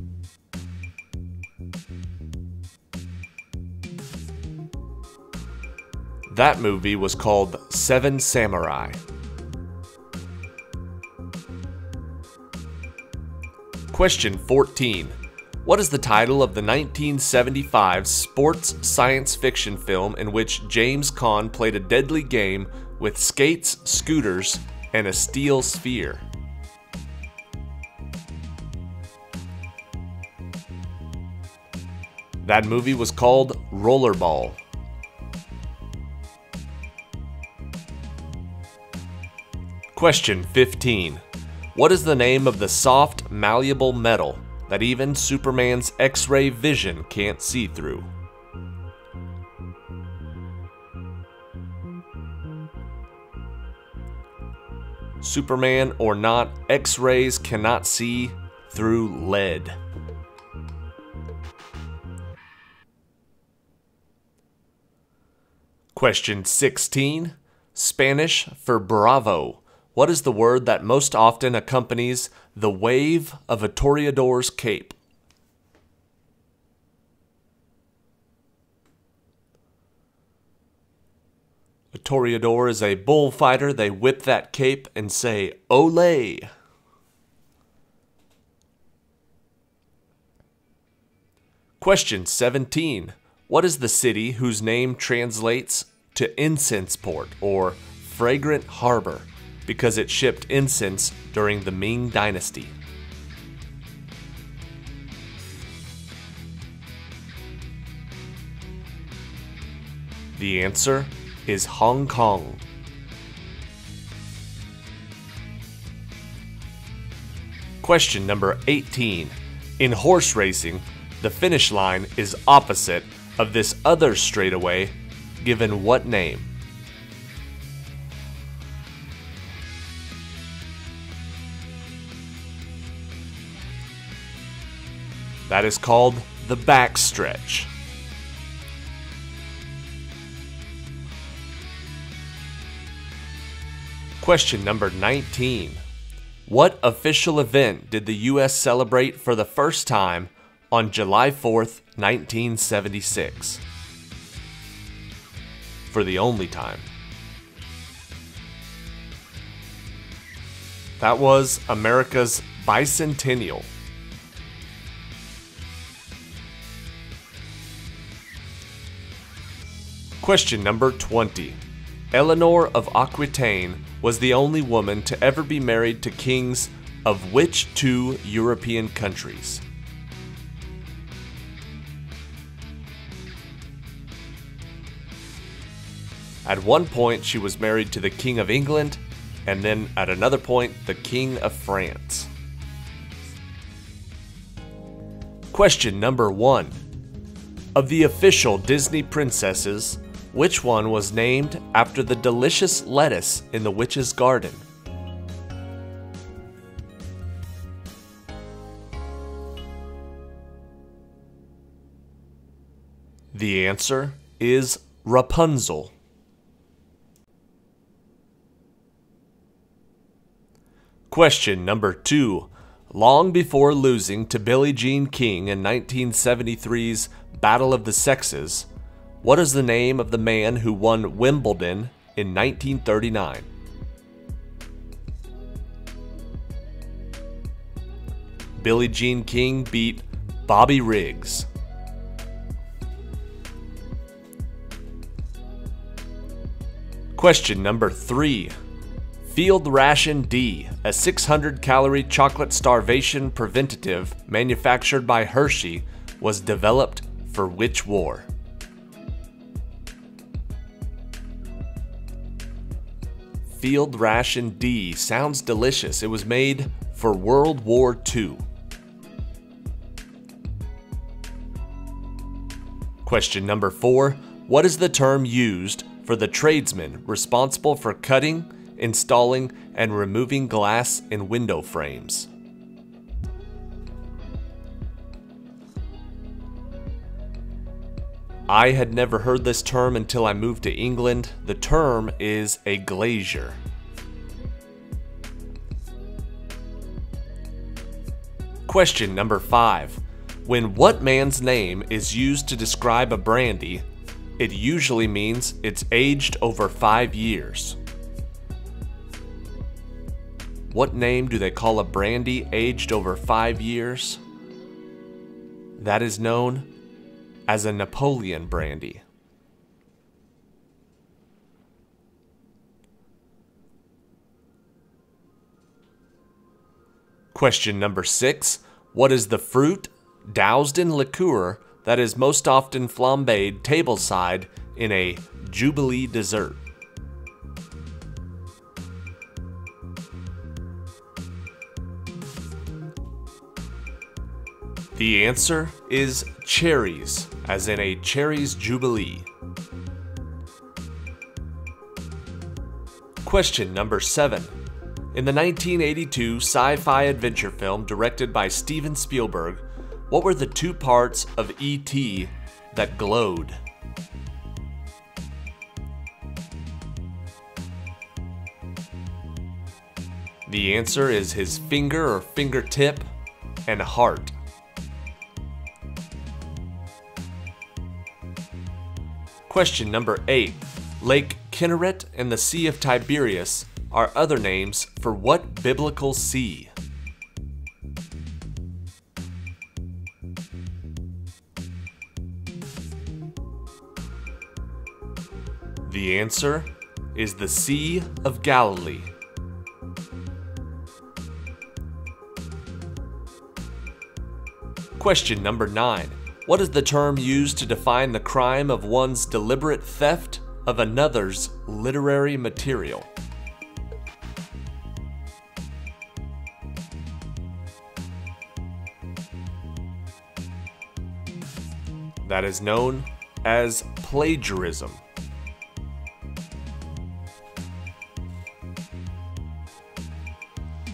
S1: That movie was called Seven Samurai. Question 14. What is the title of the 1975 sports science fiction film in which James Caan played a deadly game with skates, scooters, and a steel sphere? That movie was called Rollerball. Question 15. What is the name of the soft, malleable metal that even Superman's X-ray vision can't see through? Superman or not, X-rays cannot see through lead. Question 16. Spanish for bravo. What is the word that most often accompanies the wave of a toreador's cape? A toreador is a bullfighter. They whip that cape and say, "Ole!" Question 17. What is the city whose name translates to incense port or fragrant harbor because it shipped incense during the Ming Dynasty? The answer is Hong Kong. Question number 18. In horse racing, the finish line is opposite of this other straightaway, given what name? That is called the backstretch. Question number 19. What official event did the U.S. celebrate for the first time on July 4th, 1976? For the only time. That was America's bicentennial. Question number 20. Eleanor of Aquitaine was the only woman to ever be married to kings of which two European countries? At one point, she was married to the King of England, and then at another point, the King of France. Question number 1. Of the official Disney princesses, which one was named after the delicious lettuce in the witch's garden? The answer is Rapunzel. Question number 2. Long before losing to Billie Jean King in 1973's Battle of the Sexes, what is the name of the man who won Wimbledon in 1939? Billie Jean King beat Bobby Riggs? Question number 3. Field Ration D, a 600-calorie chocolate starvation preventative manufactured by Hershey, was developed for which war? Field Ration D sounds delicious. It was made for World War II. Question number 4. What is the term used for the tradesman responsible for cutting, installing, and removing glass in window frames? I had never heard this term until I moved to England. The term is a glazier. Question number 5. When what man's name is used to describe a brandy, it usually means it's aged over 5 years. What name do they call a brandy aged over 5 years? That is known as a Napoleon brandy. Question number 6. What is the fruit doused in liqueur that is most often flambéed tableside in a Jubilee dessert? The answer is cherries, as in a cherries Jubilee. Question number 7. In the 1982 sci-fi adventure film directed by Steven Spielberg, what were the 2 parts of E.T. that glowed? The answer is his finger or fingertip and heart. Question number 8. Lake Kinneret and the Sea of Tiberias are other names for what biblical sea? The answer is the Sea of Galilee. Question number 9. What is the term used to define the crime of one's deliberate theft of another's literary material? That is known as plagiarism.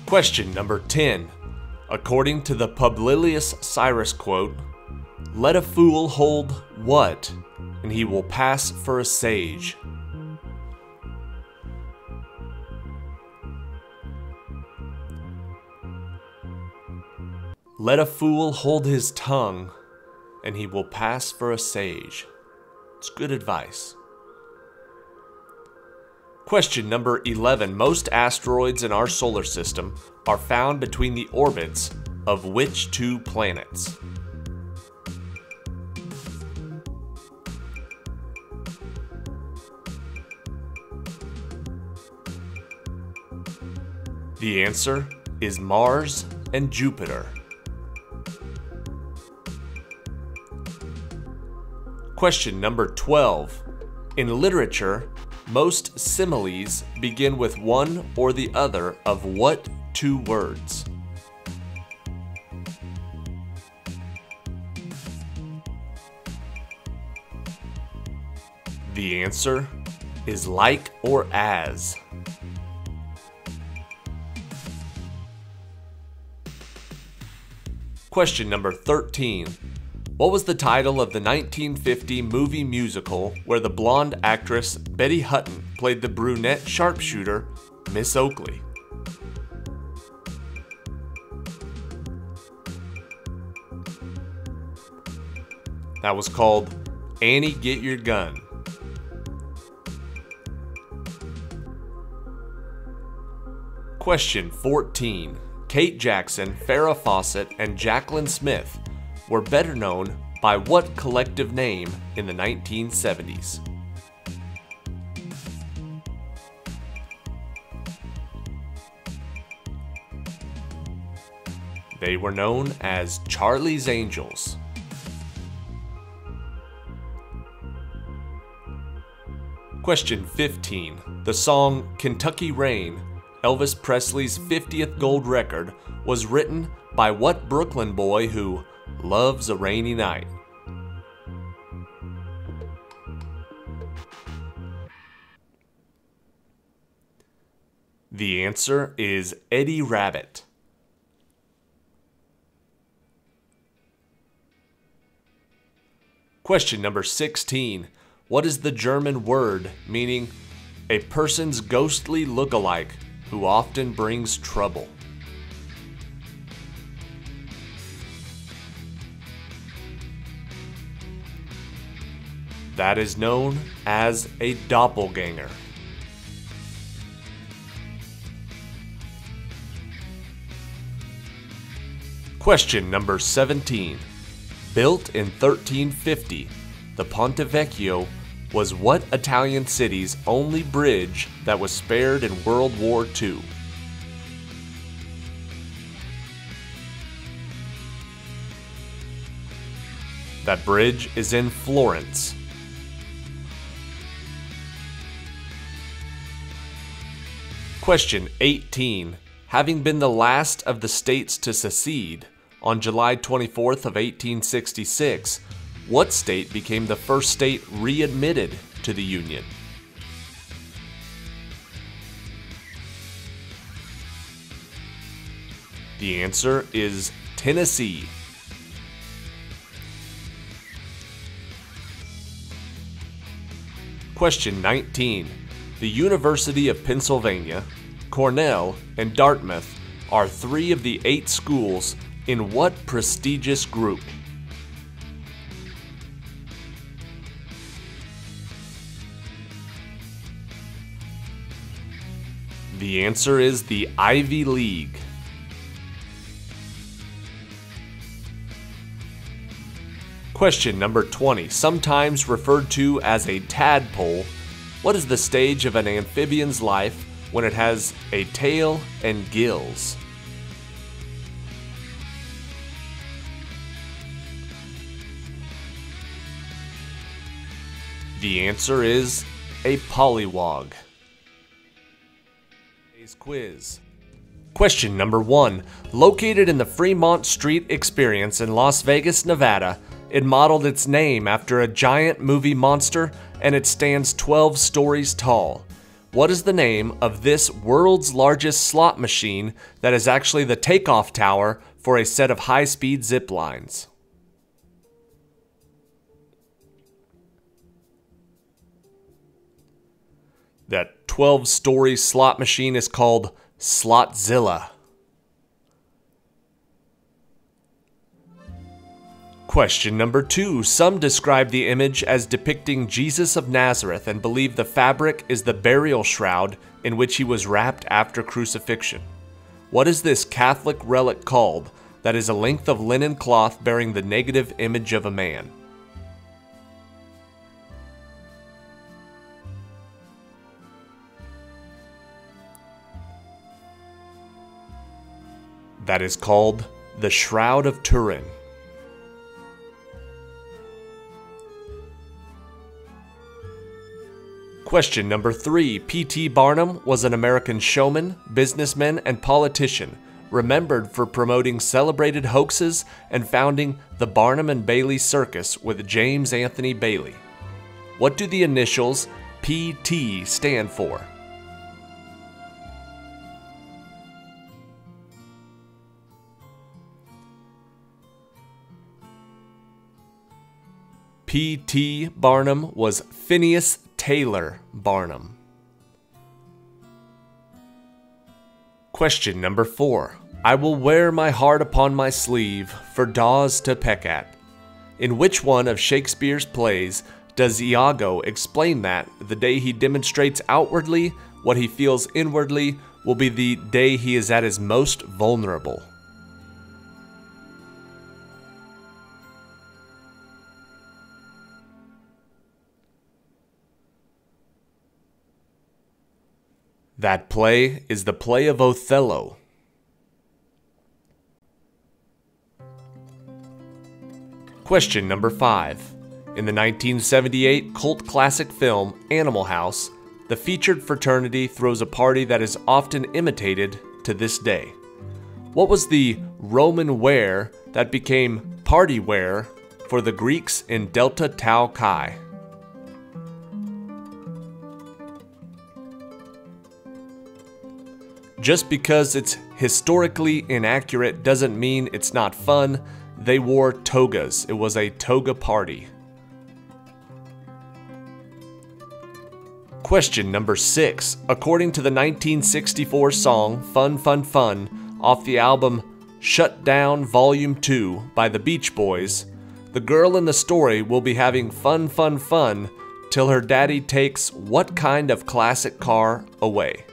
S1: Question number 10. According to the Publilius Cyrus quote, "Let a fool hold what, and he will pass for a sage." Let a fool hold his tongue, and he will pass for a sage. It's good advice. Question number 11. Most asteroids in our solar system are found between the orbits of which 2 planets? The answer is Mars and Jupiter. Question number 12. In literature, most similes begin with one or the other of what 2 words? The answer is like or as. Question number 13. What was the title of the 1950 movie musical where the blonde actress Betty Hutton played the brunette sharpshooter Miss Oakley? That was called Annie, Get Your Gun. Question 14. Kate Jackson, Farrah Fawcett, and Jaclyn Smith were better known by what collective name in the 1970s? They were known as Charlie's Angels. Question 15. The song Kentucky Rain, Elvis Presley's 50th gold record, was written by what Brooklyn boy who loves a rainy night? The answer is Eddie Rabbitt. Question number 16. What is the German word meaning a person's ghostly look-alike who often brings trouble? That is known as a doppelganger. Question number 17. Built in 1350, the Ponte Vecchio was what Italian city's only bridge that was spared in World War II? That bridge is in Florence. Question 18. Having been the last of the states to secede, on July 24th of 1866, what state became the first state readmitted to the Union? The answer is Tennessee. Question 19. The University of Pennsylvania, Cornell, and Dartmouth are 3 of the 8 schools in what prestigious group? The answer is the Ivy League. Question number 20. Sometimes referred to as a tadpole, what is the stage of an amphibian's life when it has a tail and gills? The answer is a pollywog. Today's quiz. Question number 1. Located in the Fremont Street Experience in Las Vegas, Nevada, it modeled its name after a giant movie monster and it stands 12 stories tall. What is the name of this world's largest slot machine that is actually the takeoff tower for a set of high-speed zip lines? That 12-story slot machine is called Slotzilla. Question number 2. Some describe the image as depicting Jesus of Nazareth and believe the fabric is the burial shroud in which he was wrapped after crucifixion. What is this Catholic relic called that is a length of linen cloth bearing the negative image of a man? That is called the Shroud of Turin. Question number 3. P.T. Barnum was an American showman, businessman, and politician, remembered for promoting celebrated hoaxes and founding the Barnum and Bailey Circus with James Anthony Bailey. What do the initials P.T. stand for? P.T. Barnum was Phineas Taylor Barnum. Question number 4. I will wear my heart upon my sleeve for daws to peck at. In which one of Shakespeare's plays does Iago explain that the day he demonstrates outwardly what he feels inwardly will be the day he is at his most vulnerable? That play is the play of Othello. Question number 5. In the 1978 cult classic film Animal House, the featured fraternity throws a party that is often imitated to this day. What was the Roman wear that became party wear for the Greeks in Delta Tau Chi? Just because it's historically inaccurate doesn't mean it's not fun. They wore togas. It was a toga party. Question number 6. According to the 1964 song Fun Fun Fun off the album Shut Down Volume 2 by the Beach Boys, the girl in the story will be having fun fun fun till her daddy takes what kind of classic car away?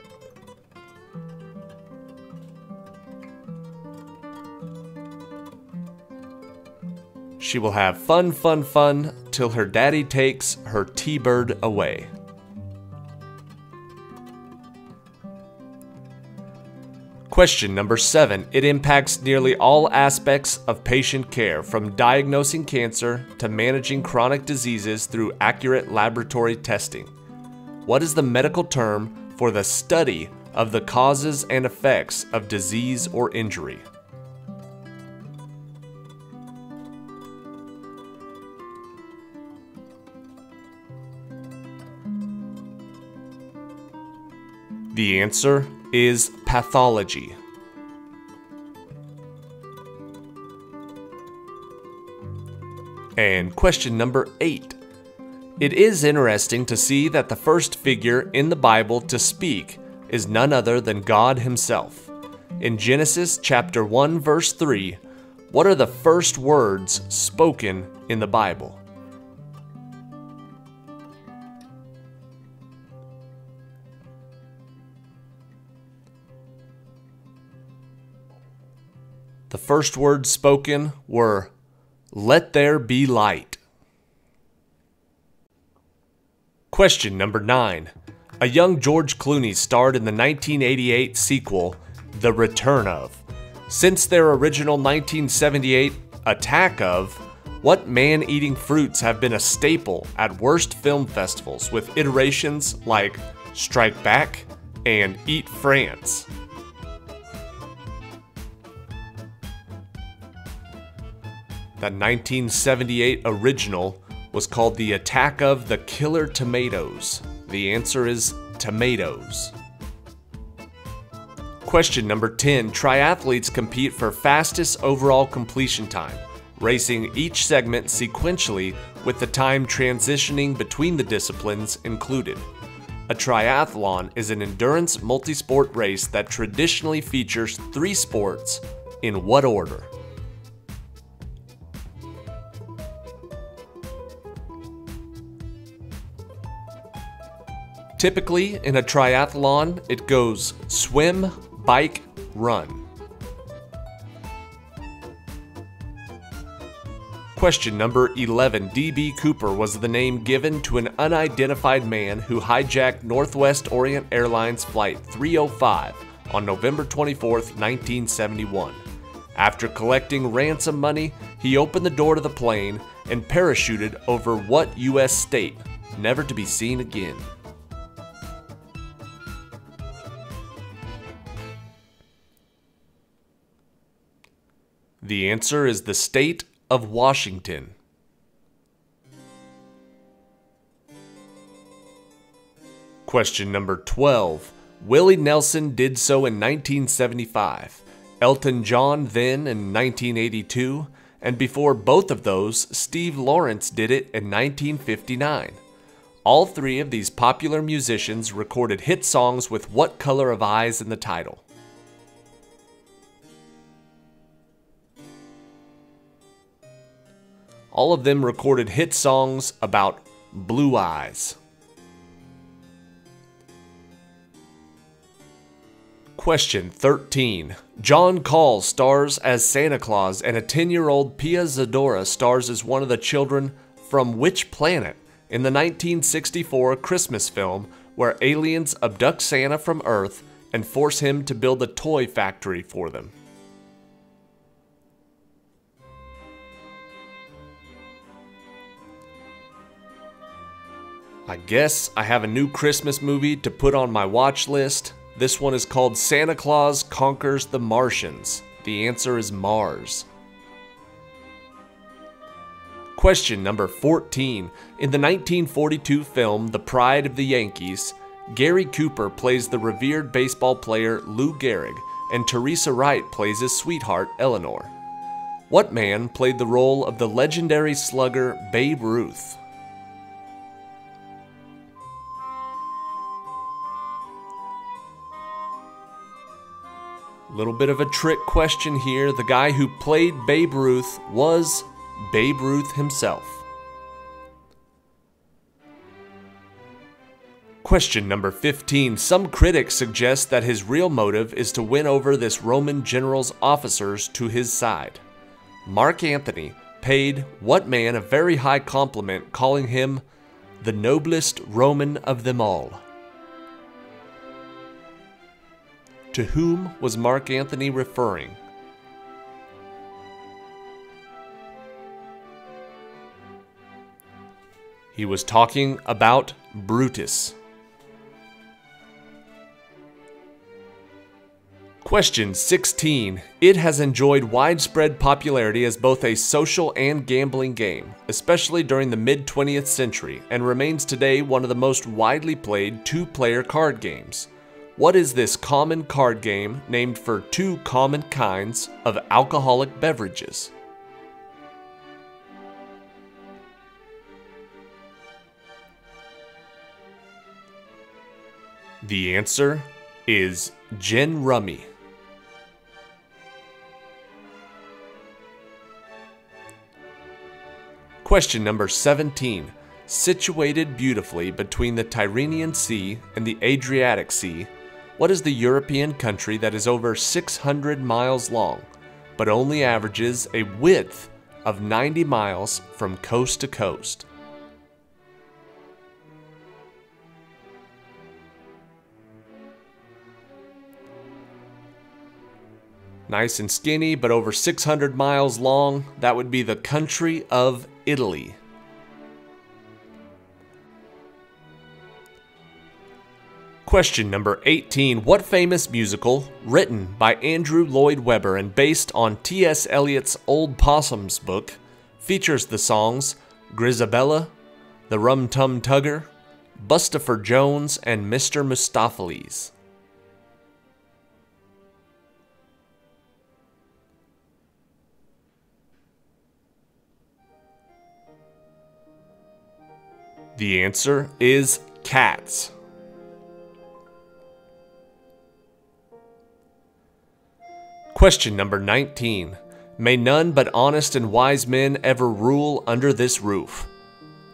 S1: She will have fun, fun, fun till her daddy takes her T-Bird away. Question number 7. It impacts nearly all aspects of patient care, from diagnosing cancer to managing chronic diseases through accurate laboratory testing. What is the medical term for the study of the causes and effects of disease or injury? The answer is pathology. And question number 8. It is interesting to see that the first figure in the Bible to speak is none other than God himself. In Genesis chapter 1 verse 3, what are the first words spoken in the Bible? The first words spoken were, "Let there be light." Question number 9. A young George Clooney starred in the 1988 sequel, The Return of. Since their original 1978 Attack of, what man-eating fruits have been a staple at worst film festivals with iterations like Strike Back and Eat France? That 1978 original was called The Attack of the Killer Tomatoes. The answer is tomatoes. Question number 10. Triathletes compete for fastest overall completion time, racing each segment sequentially with the time transitioning between the disciplines included. A triathlon is an endurance multisport race that traditionally features 3 sports. In what order? Typically, in a triathlon, it goes swim, bike, run. Question number 11. D.B. Cooper was the name given to an unidentified man who hijacked Northwest Orient Airlines Flight 305 on November 24, 1971. After collecting ransom money, he opened the door to the plane and parachuted over what U.S. state, never to be seen again? The answer is the state of Washington. Question number 12. Willie Nelson did so in 1975. Elton John then in 1982. And before both of those, Steve Lawrence did it in 1959. All 3 of these popular musicians recorded hit songs with what color of eyes in the title? All of them recorded hit songs about blue eyes. Question 13. John Call stars as Santa Claus, and a 10-year-old Pia Zadora stars as one of the children from which planet in the 1964 Christmas film where aliens abduct Santa from Earth and force him to build a toy factory for them? I guess I have a new Christmas movie to put on my watch list. This one is called Santa Claus Conquers the Martians. The answer is Mars. Question number 14. In the 1942 film The Pride of the Yankees, Gary Cooper plays the revered baseball player Lou Gehrig, and Teresa Wright plays his sweetheart Eleanor. What man played the role of the legendary slugger Babe Ruth? Little bit of a trick question here. The guy who played Babe Ruth was Babe Ruth himself. Question number 15. Some critics suggest that his real motive is to win over this Roman general's officers to his side. Mark Antony paid what man a very high compliment, calling him the noblest Roman of them all? To whom was Mark Antony referring? He was talking about Brutus. Question 16. It has enjoyed widespread popularity as both a social and gambling game, especially during the mid-20th century, and remains today one of the most widely played two-player card games. What is this common card game named for two common kinds of alcoholic beverages? The answer is Gin Rummy. Question number 17. Situated beautifully between the Tyrrhenian Sea and the Adriatic Sea, what is the European country that is over 600 miles long, but only averages a width of 90 miles from coast to coast? Nice and skinny, but over 600 miles long. That would be the country of Italy. Question number 18. What famous musical, written by Andrew Lloyd Webber and based on T.S. Eliot's Old Possum's book, features the songs Grizabella, The Rum Tum Tugger, Bustopher Jones, and Mr. Mistopheles? The answer is Cats. Question number 19. May none but honest and wise men ever rule under this roof.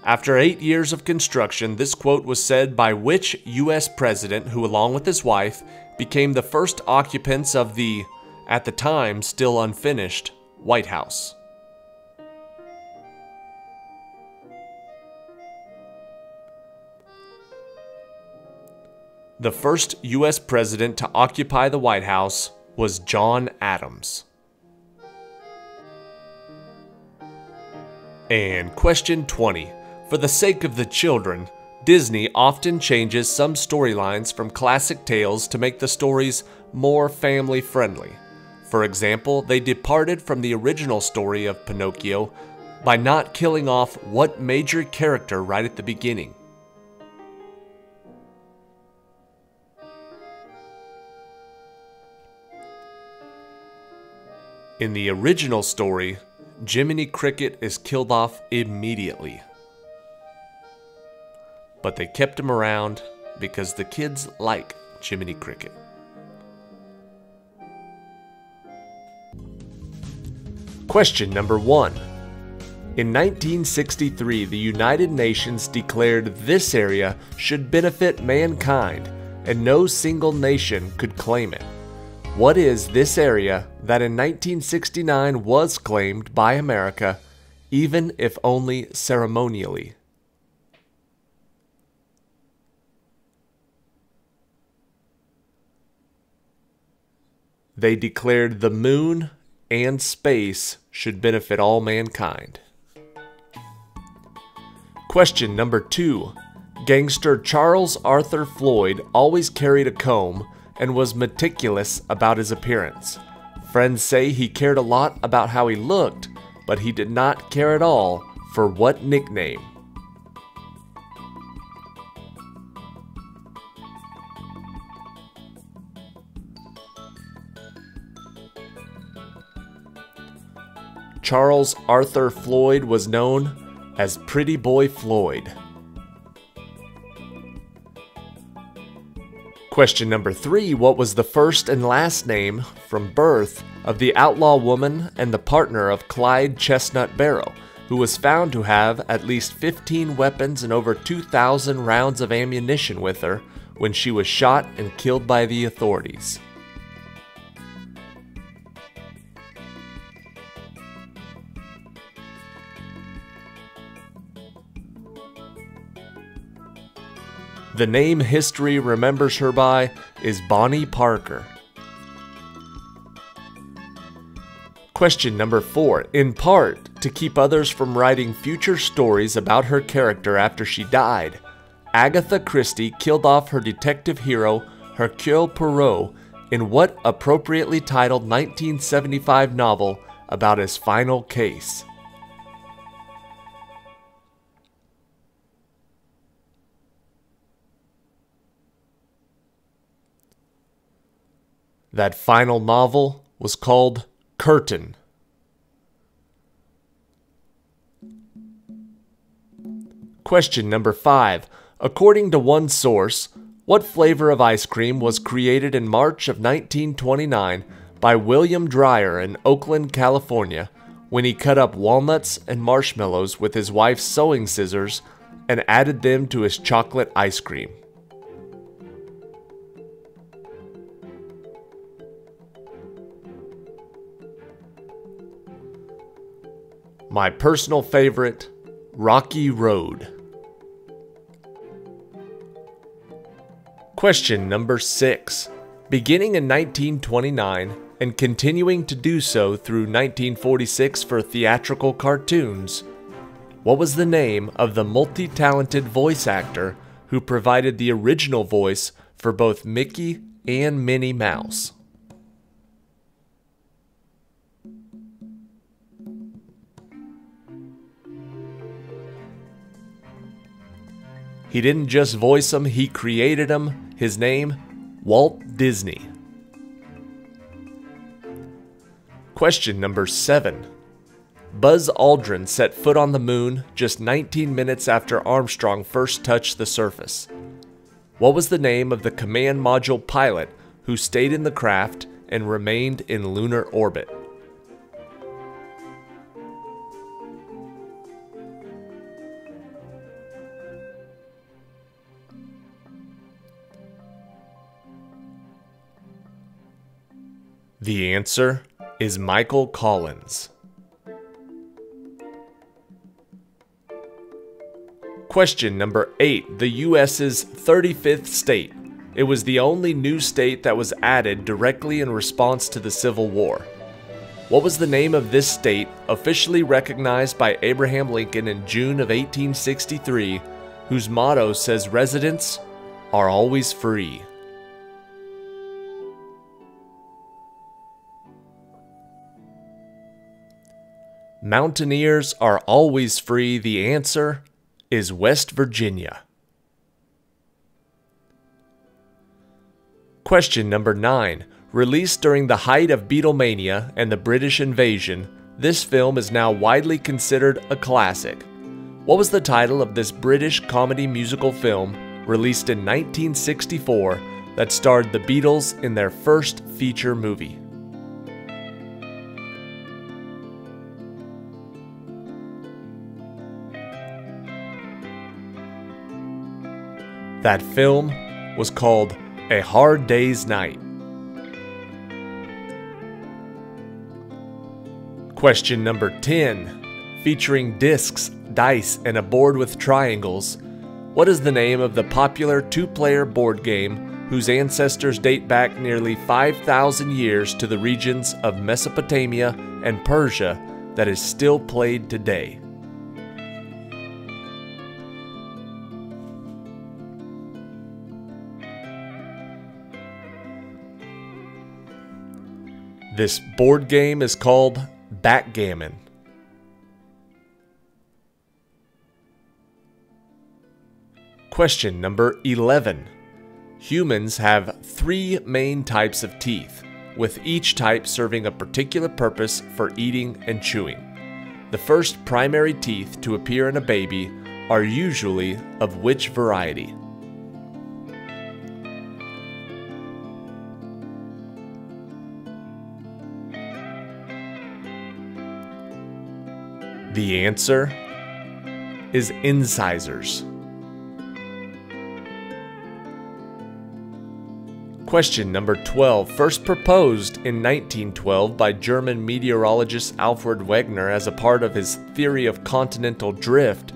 S1: After 8 years of construction, this quote was said by which U.S. president who, along with his wife, became the first occupants of the, at the time still unfinished, White House? The first U.S. president to occupy the White House was John Adams. And question 20. For the sake of the children, Disney often changes some storylines from classic tales to make the stories more family-friendly. For example, they departed from the original story of Pinocchio by not killing off what major character right at the beginning? In the original story, Jiminy Cricket is killed off immediately. But they kept him around because the kids like Jiminy Cricket. Question number 1. In 1963, the United Nations declared this area should benefit mankind, and no single nation could claim it. What is this area that in 1969 was claimed by America, even if only ceremonially? They declared the moon and space should benefit all mankind. Question number 2. Gangster Charles Arthur Floyd always carried a comb and was meticulous about his appearance. Friends say he cared a lot about how he looked, but he did not care at all for what nickname. Charles Arthur Floyd was known as Pretty Boy Floyd. Question number 3. What was the first and last name from birth of the outlaw woman and the partner of Clyde Chestnut Barrow, who was found to have at least 15 weapons and over 2,000 rounds of ammunition with her when she was shot and killed by the authorities? The name history remembers her by is Bonnie Parker. Question number 4. In part, to keep others from writing future stories about her character after she died, Agatha Christie killed off her detective hero, Hercule Poirot, in what appropriately titled 1975 novel about his final case? That final novel was called Curtain. Question number 5. According to one source, what flavor of ice cream was created in March of 1929 by William Dreyer in Oakland, California, when he cut up walnuts and marshmallows with his wife's sewing scissors and added them to his chocolate ice cream? My personal favorite, Rocky Road. Question number 6. Beginning in 1929 and continuing to do so through 1946 for theatrical cartoons, what was the name of the multi-talented voice actor who provided the original voice for both Mickey and Minnie Mouse? He didn't just voice them, he created them. His name, Walt Disney. Question number 7. Buzz Aldrin set foot on the moon just 19 minutes after Armstrong first touched the surface. What was the name of the command module pilot who stayed in the craft and remained in lunar orbit? The answer is Michael Collins. Question number 8. The U.S.'s 35th state. It was the only new state that was added directly in response to the Civil War. What was the name of this state officially recognized by Abraham Lincoln in June of 1863, whose motto says residents are always free? Mountaineers are always free. The answer is West Virginia. Question number 9. Released during the height of Beatlemania and the British invasion, this film is now widely considered a classic. What was the title of this British comedy musical film released in 1964 that starred the Beatles in their first feature movie? That film was called A Hard Day's Night. Question number 10. Featuring discs, dice, and a board with triangles, what is the name of the popular two-player board game whose ancestors date back nearly 5,000 years to the regions of Mesopotamia and Persia that is still played today? This board game is called backgammon. Question number 11. Humans have 3 main types of teeth, with each type serving a particular purpose for eating and chewing. The first primary teeth to appear in a baby are usually of which variety? The answer is incisors. Question number 12. First proposed in 1912 by German meteorologist Alfred Wegener as a part of his theory of continental drift,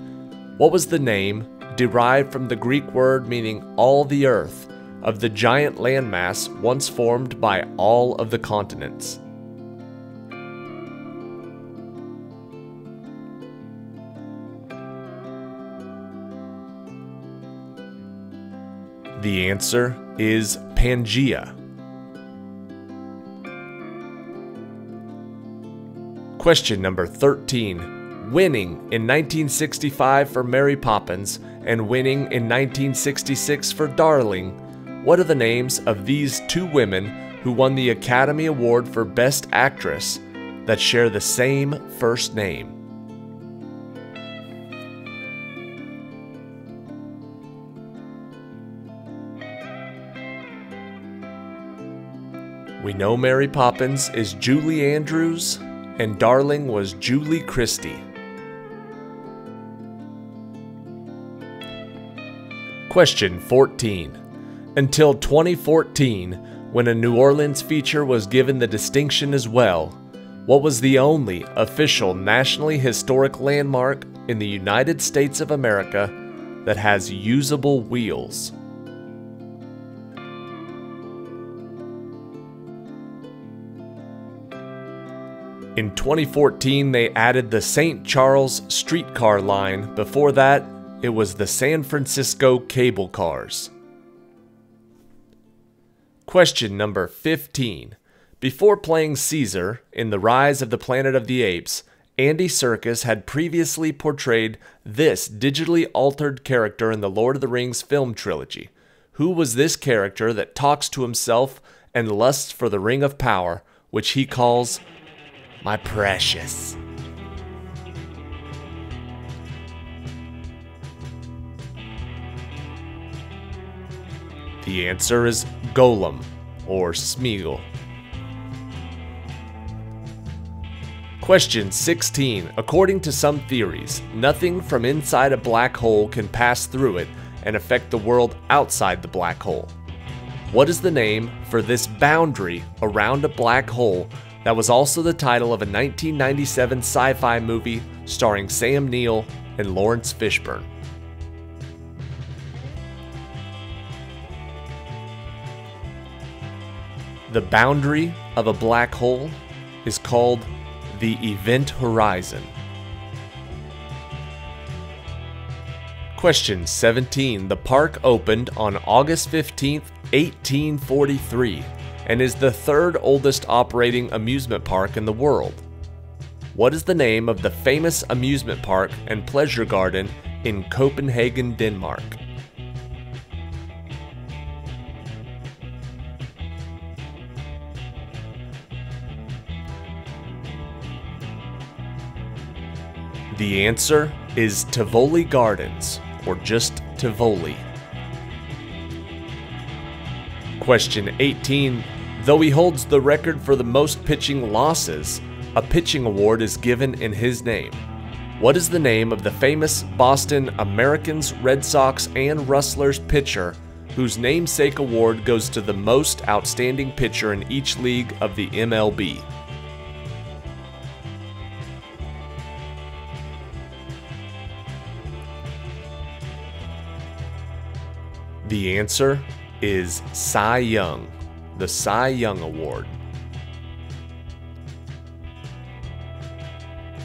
S1: what was the name, derived from the Greek word meaning all the earth, of the giant landmass once formed by all of the continents? The answer is Pangaea. Question number 13. Winning in 1965 for Mary Poppins and winning in 1966 for Darling, what are the names of these 2 women who won the Academy Award for Best Actress that share the same first name? We know Mary Poppins is Julie Andrews, and Darling was Julie Christie. Question 14. Until 2014, when a New Orleans feature was given the distinction as well, what was the only official nationally historic landmark in the United States of America that has usable wheels? In 2014, they added the St. Charles streetcar line. Before that, it was the San Francisco cable cars. Question number 15. Before playing Caesar in The Rise of the Planet of the Apes, Andy Serkis had previously portrayed this digitally altered character in the Lord of the Rings film trilogy. Who was this character that talks to himself and lusts for the Ring of Power, which he calls my precious? The answer is Gollum, or Smeagol. Question 16. According to some theories, nothing from inside a black hole can pass through it and affect the world outside the black hole. What is the name for this boundary around a black hole that was also the title of a 1997 sci-fi movie starring Sam Neill and Lawrence Fishburne? The boundary of a black hole is called the event horizon. Question 17. The park opened on August 15, 1843. And is the 3rd oldest operating amusement park in the world. What is the name of the famous amusement park and pleasure garden in Copenhagen, Denmark? The answer is Tivoli Gardens, or just Tivoli. Question 18. Though he holds the record for the most pitching losses, a pitching award is given in his name. What is the name of the famous Boston Americans, Red Sox, and Rustlers pitcher whose namesake award goes to the most outstanding pitcher in each league of the MLB? The answer is Cy Young, the Cy Young Award.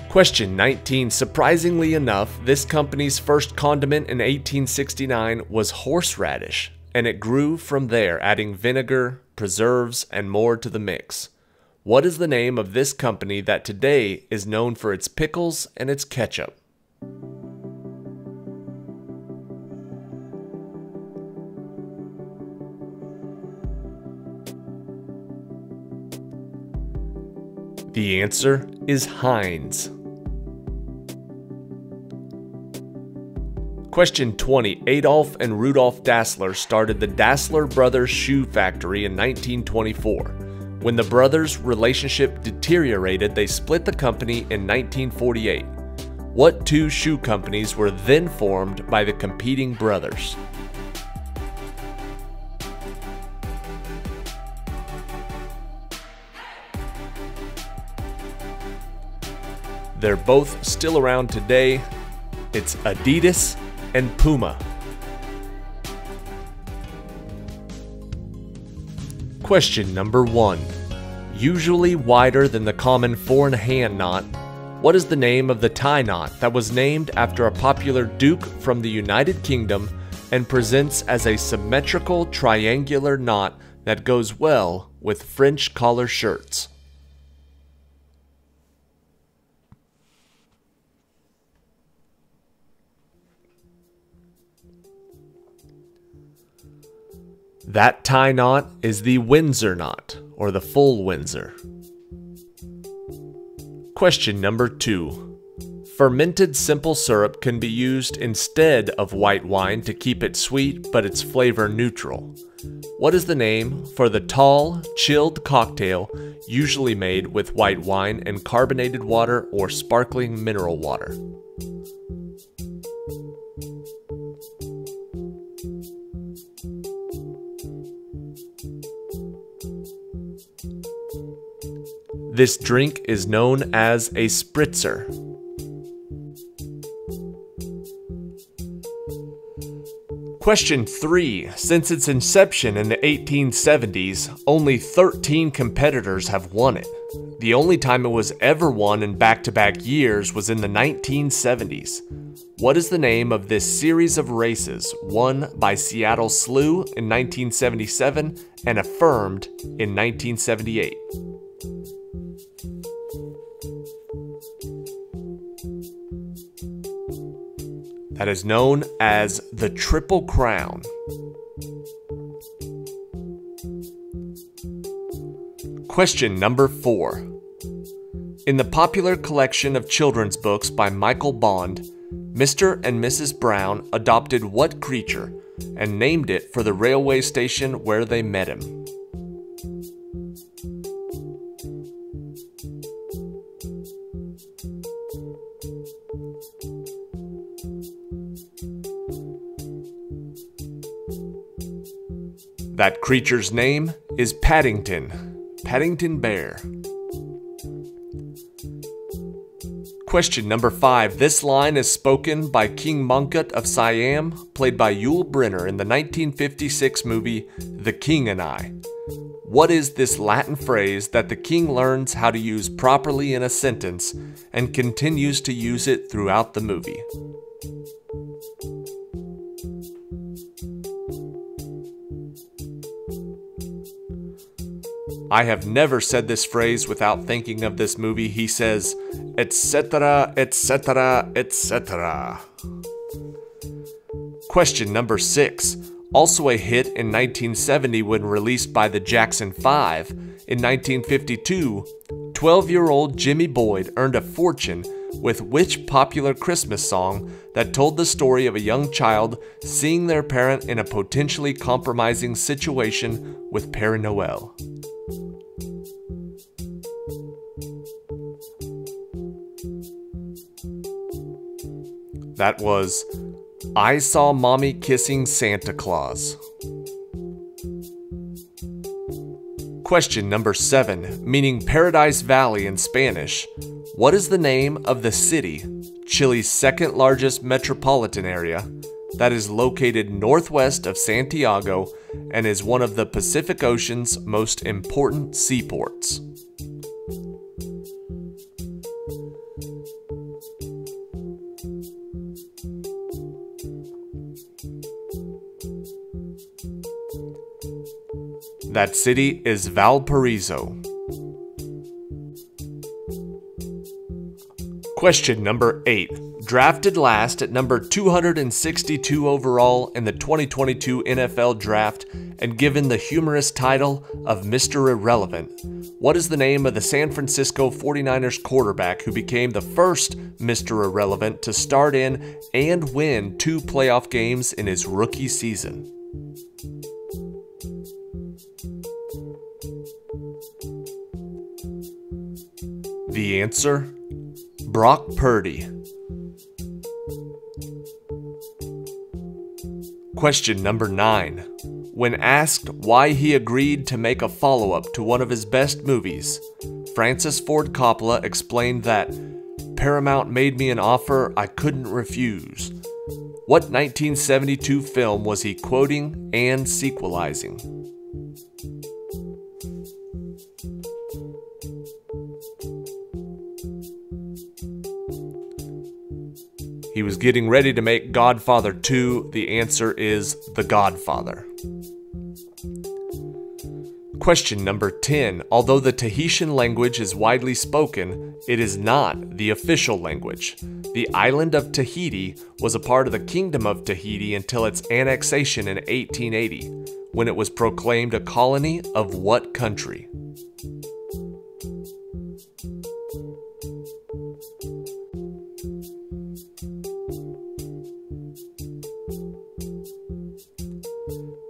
S1: Question 19. Surprisingly enough, this company's first condiment in 1869 was horseradish, and it grew from there, adding vinegar, preserves, and more to the mix. What is the name of this company that today is known for its pickles and its ketchup? The answer is Heinz. Question 20. Adolf and Rudolf Dassler started the Dassler Brothers Shoe Factory in 1924. When the brothers' relationship deteriorated, they split the company in 1948. What two shoe companies were then formed by the competing brothers? They're both still around today. It's Adidas and Puma. Question number 1. Usually wider than the common 4-in-hand knot, what is the name of the tie knot that was named after a popular duke from the United Kingdom and presents as a symmetrical triangular knot that goes well with French collar shirts? That tie knot is the Windsor knot, or the full Windsor. Question number 2. Fermented simple syrup can be used instead of white wine to keep it sweet, but it's flavor neutral. What is the name for the tall, chilled cocktail usually made with white wine and carbonated water or sparkling mineral water? This drink is known as a spritzer. Question 3. Since its inception in the 1870s, only 13 competitors have won it. The only time it was ever won in back-to-back years was in the 1970s. What is the name of this series of races won by Seattle Slew in 1977 and affirmed in 1978? That is known as the Triple Crown. Question number 4. In the popular collection of children's books by Michael Bond, Mr. and Mrs. Brown adopted what creature and named it for the railway station where they met him? That creature's name is Paddington, Paddington Bear. Question number 5. This line is spoken by King Mongkut of Siam, played by Yul Brynner in the 1956 movie The King and I. What is this Latin phrase that the king learns how to use properly in a sentence and continues to use it throughout the movie? I have never said this phrase without thinking of this movie. He says, etc., etc., etc. Question number 6. Also a hit in 1970 when released by the Jackson 5, in 1952, 12-year-old Jimmy Boyd earned a fortune with which popular Christmas song that told the story of a young child seeing their parent in a potentially compromising situation with Père Noël? That was I Saw Mommy Kissing Santa Claus. Question number 7, meaning Paradise Valley in Spanish. What is the name of the city, Chile's second largest metropolitan area, that is located northwest of Santiago and is one of the Pacific Ocean's most important seaports? That city is Valparaiso. Question number 8. Drafted last at number 262 overall in the 2022 NFL Draft and given the humorous title of Mr. Irrelevant, what is the name of the San Francisco 49ers quarterback who became the first Mr. Irrelevant to start in and win 2 playoff games in his rookie season? The answer: Brock Purdy. Question number 9. When asked why he agreed to make a follow-up to one of his best movies, Francis Ford Coppola explained that Paramount made me an offer I couldn't refuse. What 1972 film was he quoting and sequelizing? He was getting ready to make Godfather 2. The answer is The Godfather. Question number 10. Although the Tahitian language is widely spoken, it is not the official language. The island of Tahiti was a part of the Kingdom of Tahiti until its annexation in 1880, when it was proclaimed a colony of what country?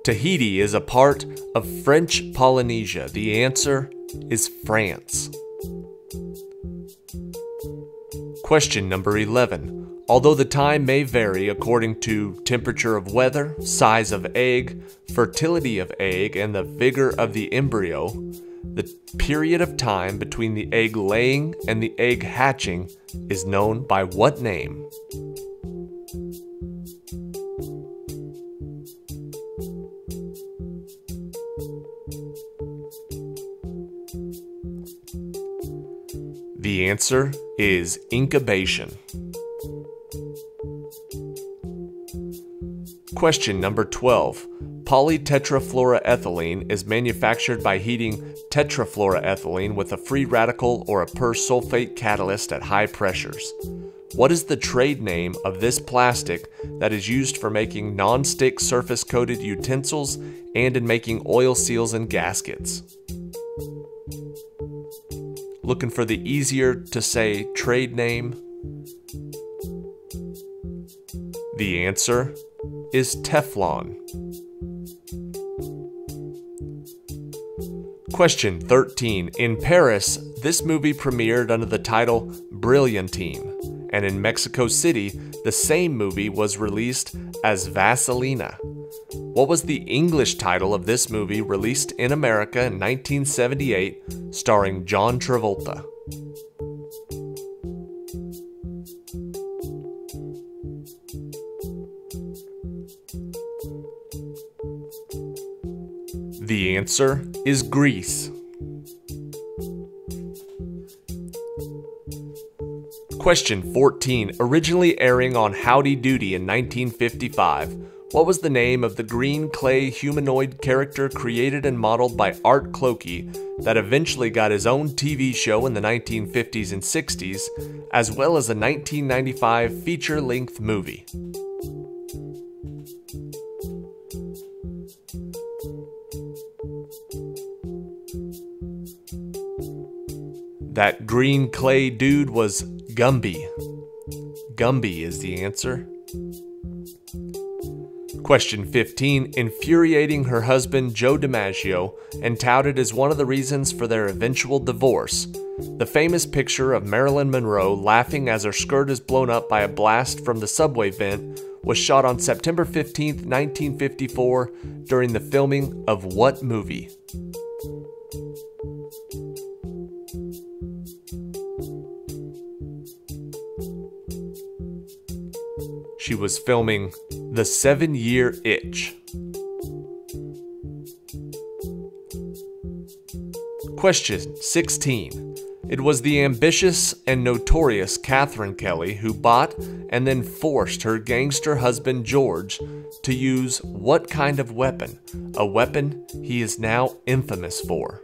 S1: Tahiti is a part of French Polynesia. The answer is France. Question number 11. Although the time may vary according to temperature of weather, size of egg, fertility of egg, and the vigor of the embryo, the period of time between the egg laying and the egg hatching is known by what name? The answer is incubation. Question number 12. Polytetrafluoroethylene is manufactured by heating tetrafluoroethylene with a free radical or a persulfate catalyst at high pressures. What is the trade name of this plastic that is used for making non-stick surface-coated utensils and in making oil seals and gaskets? Looking for the easier to say trade name? The answer is Teflon. Question 13. In Paris, this movie premiered under the title Brilliantine, and in Mexico City, the same movie was released as Vaselina. What was the English title of this movie released in America in 1978, starring John Travolta? The answer is Grease. Question 14. Originally airing on Howdy Doody in 1955, what was the name of the green clay humanoid character created and modeled by Art Clokey that eventually got his own TV show in the 1950s and 60s, as well as a 1995 feature-length movie? That green clay dude was Gumby. Gumby is the answer. Question 15. Infuriating her husband Joe DiMaggio and touted as one of the reasons for their eventual divorce, the famous picture of Marilyn Monroe laughing as her skirt is blown up by a blast from the subway vent was shot on September 15, 1954 during the filming of what movie? She was filming The 7-Year Itch. Question 16. It was the ambitious and notorious Catherine Kelly who bought and then forced her gangster husband George to use what kind of weapon? A weapon he is now infamous for.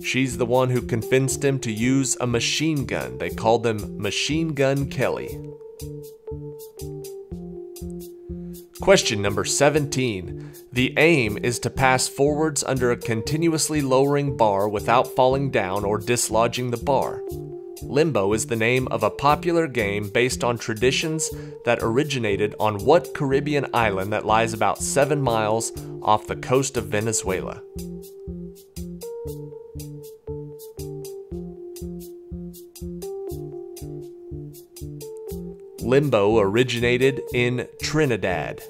S1: She's the one who convinced him to use a machine gun. They called him Machine Gun Kelly. Question number 17. The aim is to pass forwards under a continuously lowering bar without falling down or dislodging the bar. Limbo is the name of a popular game based on traditions that originated on what Caribbean island that lies about 7 miles off the coast of Venezuela? Limbo originated in Trinidad.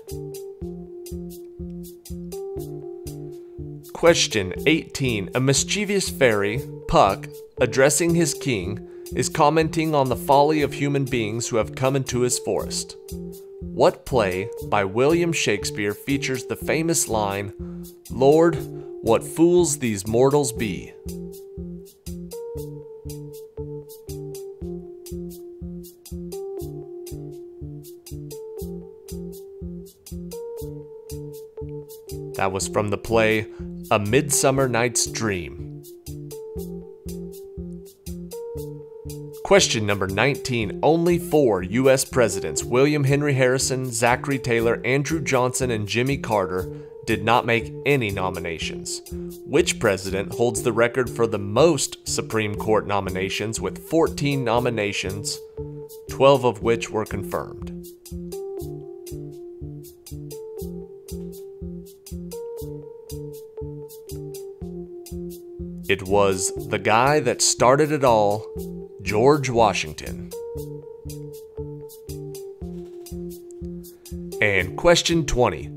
S1: Question 18. A mischievous fairy, Puck, addressing his king, is commenting on the folly of human beings who have come into his forest. What play by William Shakespeare features the famous line, "Lord, what fools these mortals be"? That was from the play A Midsummer Night's Dream. Question number 19. Only 4 U.S. presidents, William Henry Harrison, Zachary Taylor, Andrew Johnson, and Jimmy Carter, did not make any nominations. Which president holds the record for the most Supreme Court nominations with 14 nominations, 12 of which were confirmed? It was the guy that started it all, George Washington. And question 20.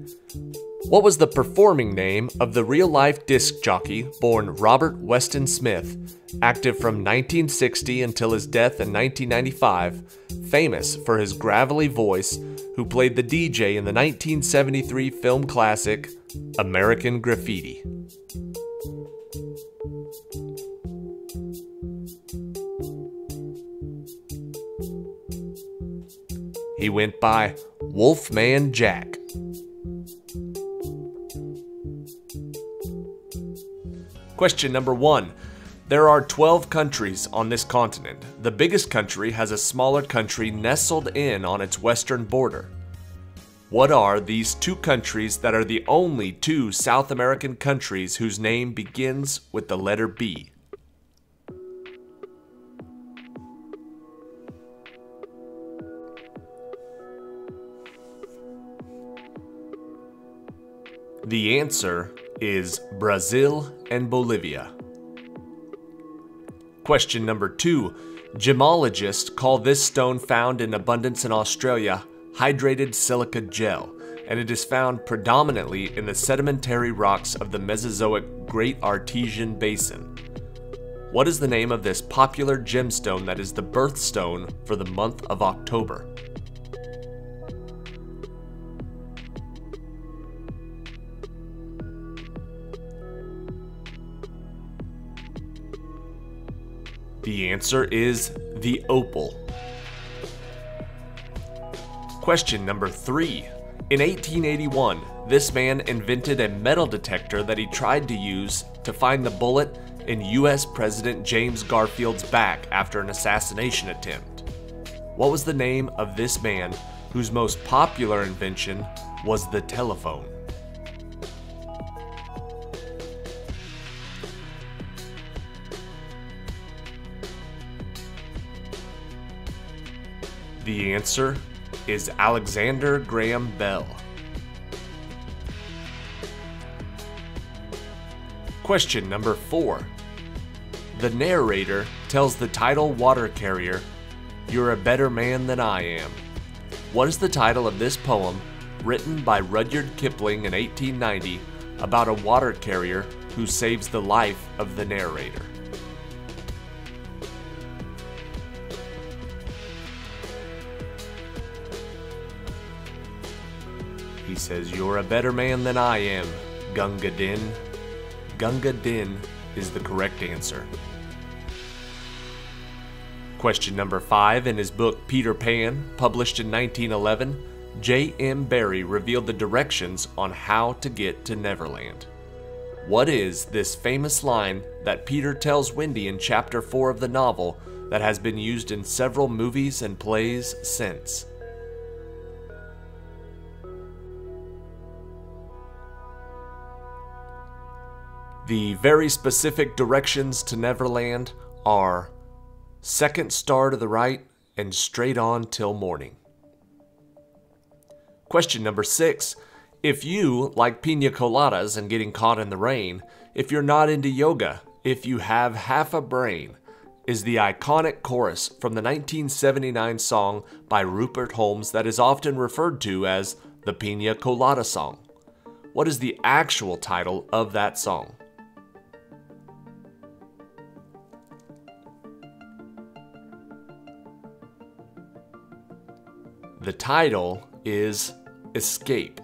S1: What was the performing name of the real-life disc jockey born Robert Weston Smith, active from 1960 until his death in 1995, famous for his gravelly voice, who played the DJ in the 1973 film classic American Graffiti? He went by Wolfman Jack. Question number 1. There are 12 countries on this continent. The biggest country has a smaller country nestled in on its western border. What are these 2 countries that are the only 2 South American countries whose name begins with the letter B? The answer is Brazil and Bolivia. Question number 2. Gemologists call this stone found in abundance in Australia hydrated silica gel, and it is found predominantly in the sedimentary rocks of the Mesozoic Great Artesian Basin. What is the name of this popular gemstone that is the birthstone for the month of October? The answer is the opal. Question number 3. In 1881, this man invented a metal detector that he tried to use to find the bullet in US President James Garfield's back after an assassination attempt. What was the name of this man whose most popular invention was the telephone? The answer is Alexander Graham Bell. Question number 4. The narrator tells the tidal water carrier, "You're a better man than I am." What is the title of this poem written by Rudyard Kipling in 1890 about a water carrier who saves the life of the narrator? He says, "You're a better man than I am, Gunga Din." Gunga Din is the correct answer. Question number 5. In his book Peter Pan, published in 1911, J.M. Barrie revealed the directions on how to get to Neverland. What is this famous line that Peter tells Wendy in chapter 4 of the novel that has been used in several movies and plays since? The very specific directions to Neverland are second star to the right and straight on till morning. Question number 6. If you like pina coladas and getting caught in the rain, if you're not into yoga, if you have half a brain, is the iconic chorus from the 1979 song by Rupert Holmes that is often referred to as the Pina Colada Song. What is the actual title of that song? The title is Escape.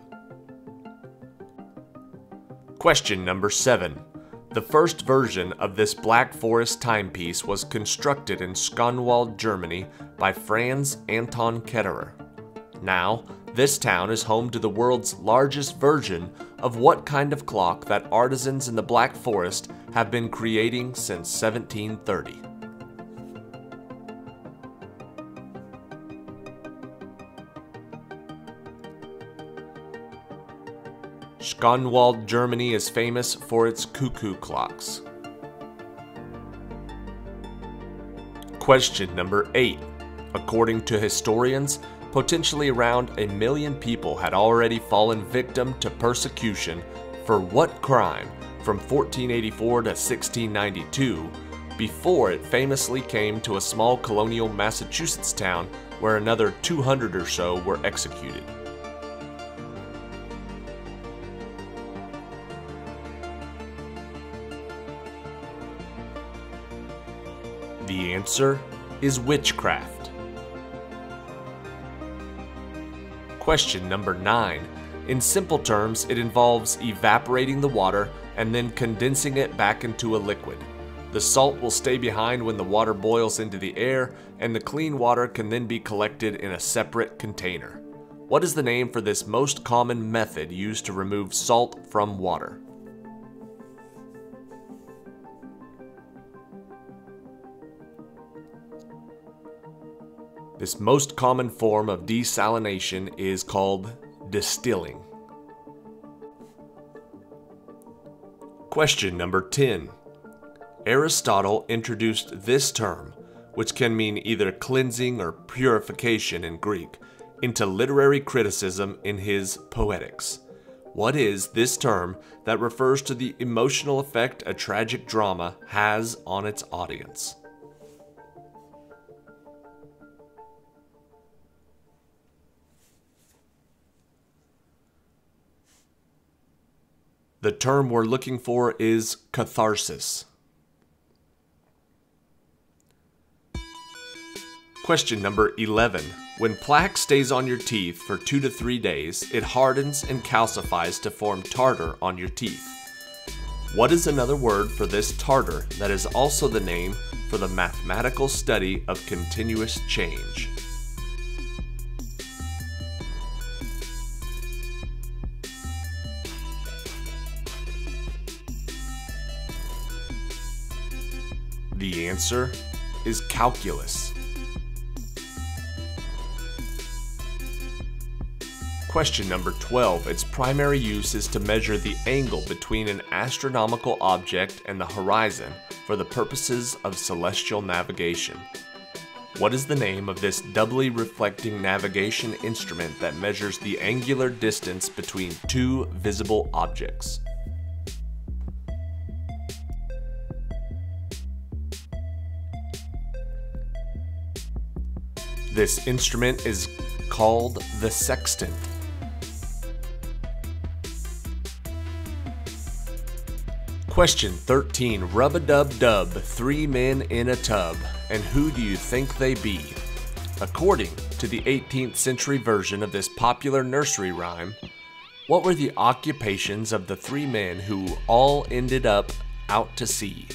S1: Question number 7. The first version of this Black Forest timepiece was constructed in Skonwald, Germany by Franz Anton Ketterer. Now, this town is home to the world's largest version of what kind of clock that artisans in the Black Forest have been creating since 1730? Skonwald, Germany is famous for its cuckoo clocks. Question number 8. According to historians, potentially around 1 million people had already fallen victim to persecution for what crime from 1484 to 1692, before it famously came to a small colonial Massachusetts town where another 200 or so were executed. The answer is witchcraft. Question number 9. In simple terms, it involves evaporating the water and then condensing it back into a liquid. The salt will stay behind when the water boils into the air, and the clean water can then be collected in a separate container. What is the name for this most common method used to remove salt from water? This most common form of desalination is called distilling. Question number 10. Aristotle introduced this term, which can mean either cleansing or purification in Greek, into literary criticism in his Poetics. What is this term that refers to the emotional effect a tragic drama has on its audience? The term we're looking for is catharsis. Question number 11. When plaque stays on your teeth for 2 to 3 days, it hardens and calcifies to form tartar on your teeth. What is another word for this tartar that is also the name for the mathematical study of continuous change? The answer is calculus. Question number 12. Its primary use is to measure the angle between an astronomical object and the horizon for the purposes of celestial navigation. What is the name of this doubly reflecting navigation instrument that measures the angular distance between two visible objects? This instrument is called the sextant. Question 13. Rub-a-dub-dub, 3 men in a tub. And who do you think they be? According to the 18th century version of this popular nursery rhyme, what were the occupations of the 3 men who all ended up out to sea?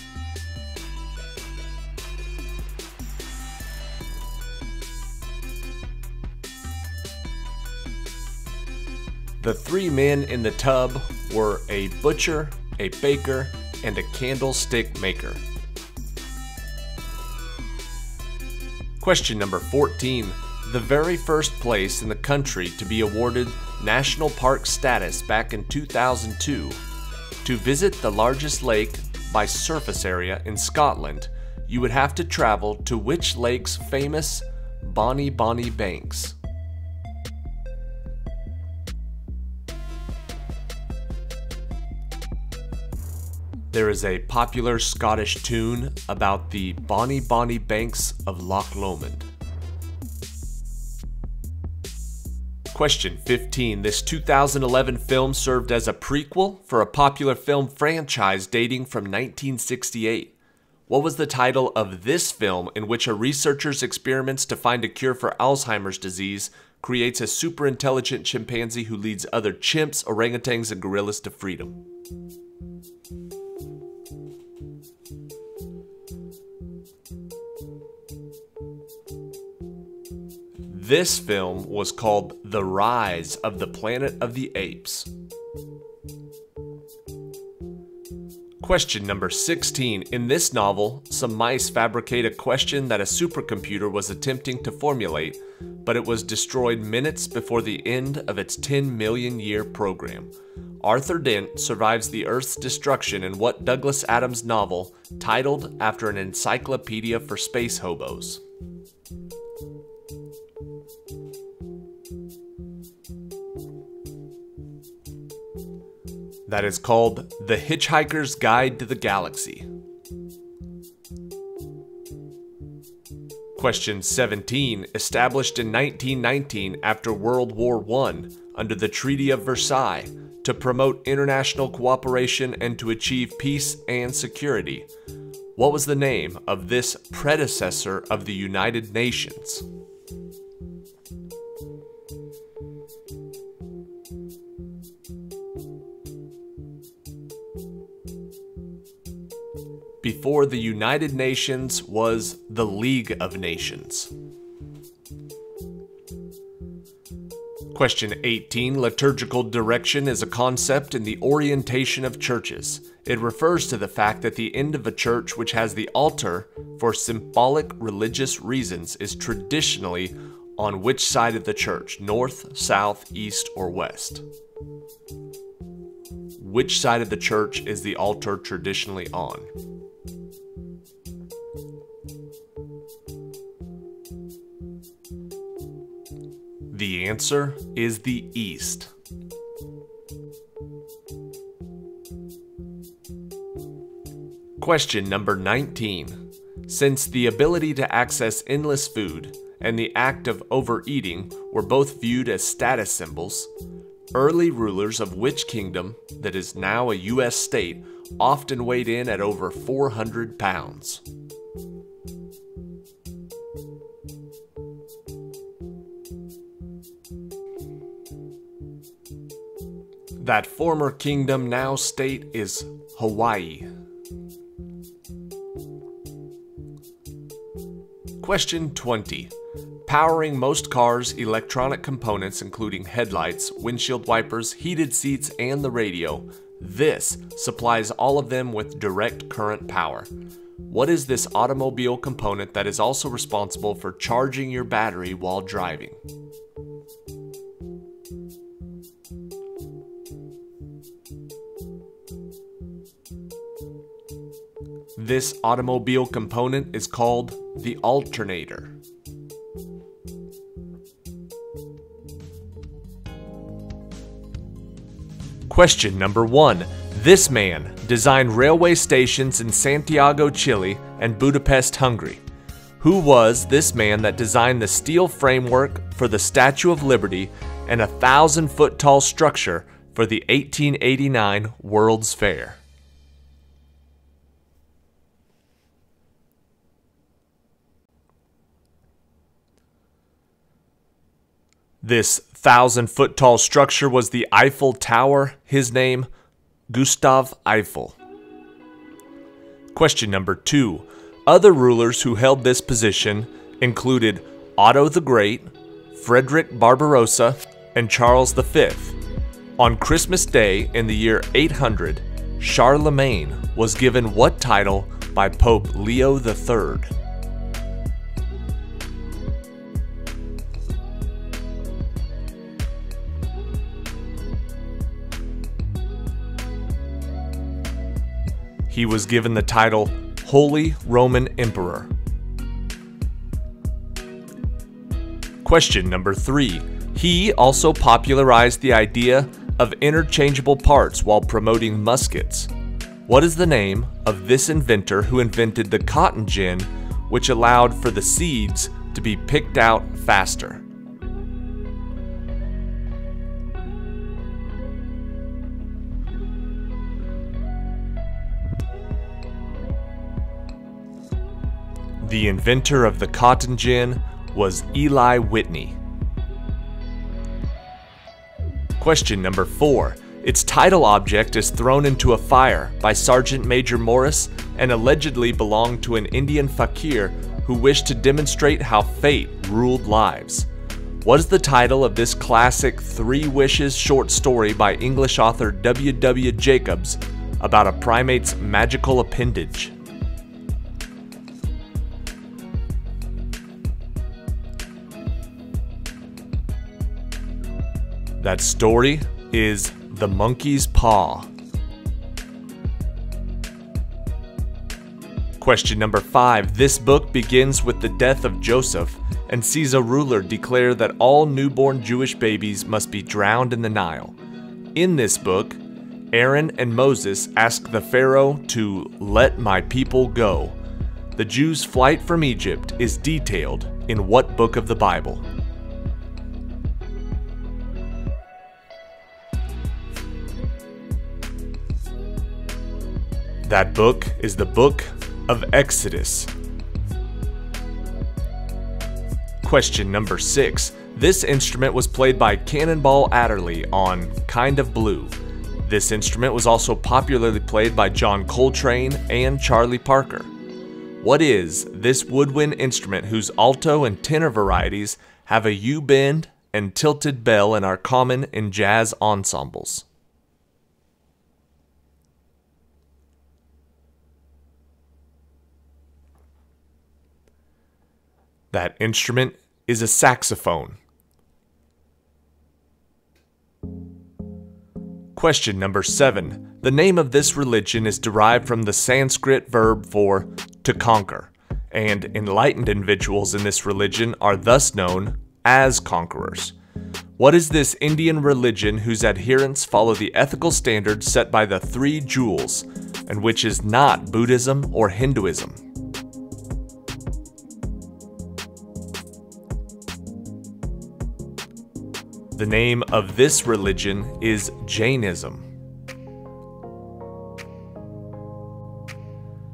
S1: The 3 men in the tub were a butcher, a baker, and a candlestick maker. Question number 14. The very first place in the country to be awarded National Park status back in 2002. To visit the largest lake by surface area in Scotland, you would have to travel to which lake's famous Bonnie Bonnie Banks? There is a popular Scottish tune about the Bonnie Bonnie Banks of Loch Lomond. Question 15. This 2011 film served as a prequel for a popular film franchise dating from 1968. What was the title of this film in which a researcher's experiments to find a cure for Alzheimer's disease creates a super intelligent chimpanzee who leads other chimps, orangutans, and gorillas to freedom? This film was called The Rise of the Planet of the Apes. Question number 16. In this novel, some mice fabricate a question that a supercomputer was attempting to formulate, but it was destroyed minutes before the end of its 10 million year program. Arthur Dent survives the Earth's destruction in what Douglas Adams novel titled after an encyclopedia for space hobos? That is called The Hitchhiker's Guide to the Galaxy. Question 17. Established in 1919 after World War I under the Treaty of Versailles to promote international cooperation and to achieve peace and security. What was the name of this predecessor of the United Nations? Before the United Nations was the League of Nations. Question 18. Liturgical direction is a concept in the orientation of churches. It refers to the fact that the end of a church which has the altar for symbolic religious reasons is traditionally on which side of the church? North, south, east, or west? Which side of the church is the altar traditionally on? The answer is the east. Question number 19. Since the ability to access endless food and the act of overeating were both viewed as status symbols, early rulers of which kingdom, that is now a U.S. state, often weighed in at over 400 pounds? That former kingdom, now state, is Hawaii. Question 20. Powering most cars' electronic components including headlights, windshield wipers, heated seats, and the radio, this supplies all of them with direct current power. What is this automobile component that is also responsible for charging your battery while driving? This automobile component is called the alternator. Question number 1. This man designed railway stations in Santiago, Chile and Budapest, Hungary. Who was this man that designed the steel framework for the Statue of Liberty and a 1,000-foot tall structure for the 1889 World's Fair? This 1,000-foot tall structure was the Eiffel Tower. His name, Gustav Eiffel. Question number 2. Other rulers who held this position included Otto the Great, Frederick Barbarossa, and Charles V. On Christmas Day in the year 800, Charlemagne was given what title by Pope Leo III? He was given the title Holy Roman Emperor. Question number 3. He also popularized the idea of interchangeable parts while promoting muskets. What is the name of this inventor who invented the cotton gin, which allowed for the seeds to be picked out faster? The inventor of the cotton gin was Eli Whitney. Question number 4. Its title object is thrown into a fire by Sergeant Major Morris and allegedly belonged to an Indian fakir who wished to demonstrate how fate ruled lives. What is the title of this classic 3 wishes short story by English author W. W. Jacobs about a primate's magical appendage? That story is The Monkey's Paw. Question number 5. This book begins with the death of Joseph and sees a ruler declare that all newborn Jewish babies must be drowned in the Nile. In this book, Aaron and Moses ask the Pharaoh to let my people go. The Jews' flight from Egypt is detailed in what book of the Bible? That book is the book of Exodus. Question number 6. This instrument was played by Cannonball Adderley on Kind of Blue. This instrument was also popularly played by John Coltrane and Charlie Parker. What is this woodwind instrument whose alto and tenor varieties have a U-bend and tilted bell and are common in jazz ensembles? That instrument is a saxophone. Question number 7. The name of this religion is derived from the Sanskrit verb for to conquer, and enlightened individuals in this religion are thus known as conquerors. What is this Indian religion whose adherents follow the ethical standards set by the 3 jewels, and which is not Buddhism or Hinduism? The name of this religion is Jainism.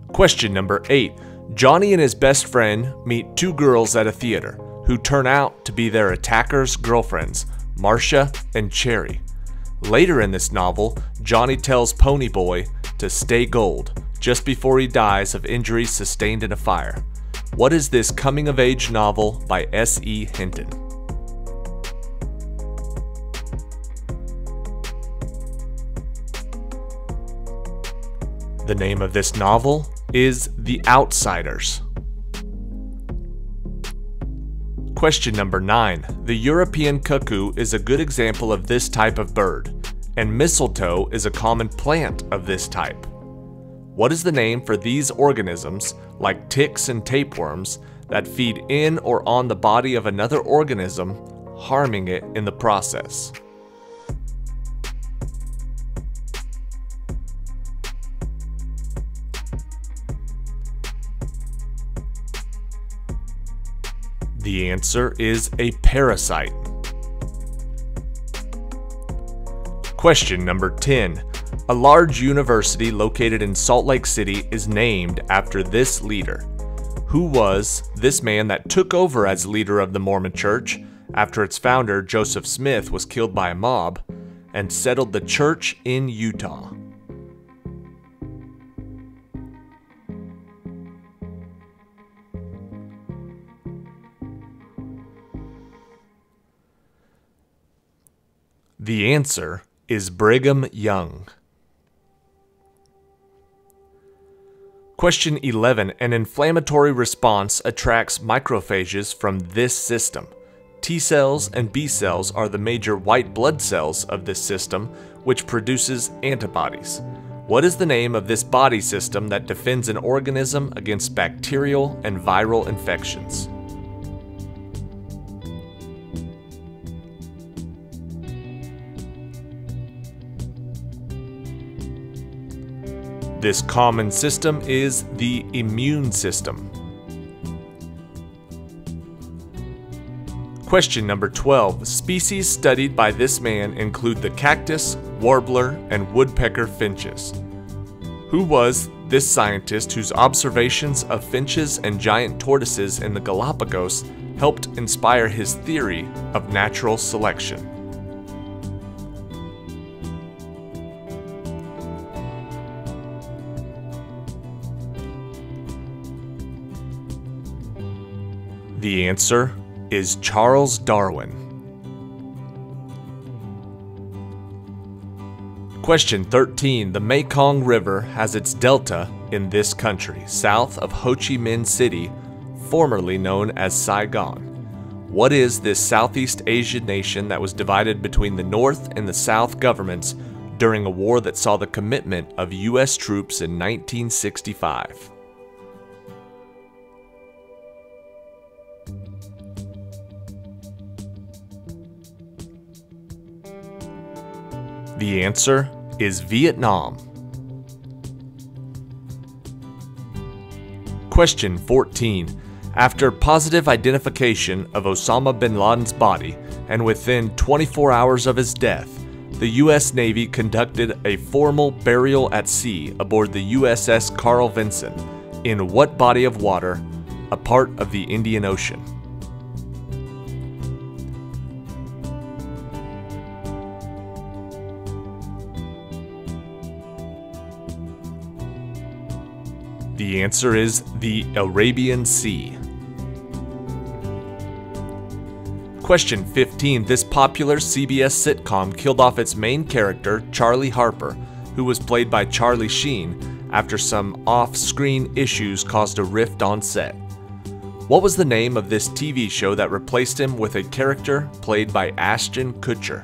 S1: Question number 8. Johnny and his best friend meet 2 girls at a theater who turn out to be their attackers' girlfriends, Marcia and Cherry. Later in this novel, Johnny tells Ponyboy to stay gold just before he dies of injuries sustained in a fire. What is this coming-of-age novel by S.E. Hinton? The name of this novel is The Outsiders. Question number 9. The European cuckoo is a good example of this type of bird, and mistletoe is a common plant of this type. What is the name for these organisms, like ticks and tapeworms, that feed in or on the body of another organism, harming it in the process? The answer is a parasite. Question number 10. A large university located in Salt Lake City is named after this leader. Who was this man that took over as leader of the Mormon Church after its founder, Joseph Smith, was killed by a mob, and settled the church in Utah? The answer is Brigham Young. Question 11. An inflammatory response attracts macrophages from this system. T cells and B cells are the major white blood cells of this system, which produces antibodies. What is the name of this body system that defends an organism against bacterial and viral infections? This common system is the immune system. Question number 12. Species studied by this man include the cactus, warbler, and woodpecker finches. Who was this scientist whose observations of finches and giant tortoises in the Galapagos helped inspire his theory of natural selection? The answer is Charles Darwin. Question 13. The Mekong River has its delta in this country, south of Ho Chi Minh City, formerly known as Saigon. What is this Southeast Asian nation that was divided between the North and the South governments during a war that saw the commitment of U.S. troops in 1965? The answer is Vietnam. Question 14. After positive identification of Osama bin Laden's body, and within 24 hours of his death, the U.S. Navy conducted a formal burial at sea aboard the USS Carl Vinson, in what body of water, a part of the Indian Ocean? The answer is the Arabian Sea. Question 15. This popular CBS sitcom killed off its main character, Charlie Harper, who was played by Charlie Sheen, after some off-screen issues caused a rift on set. What was the name of this TV show that replaced him with a character played by Ashton Kutcher?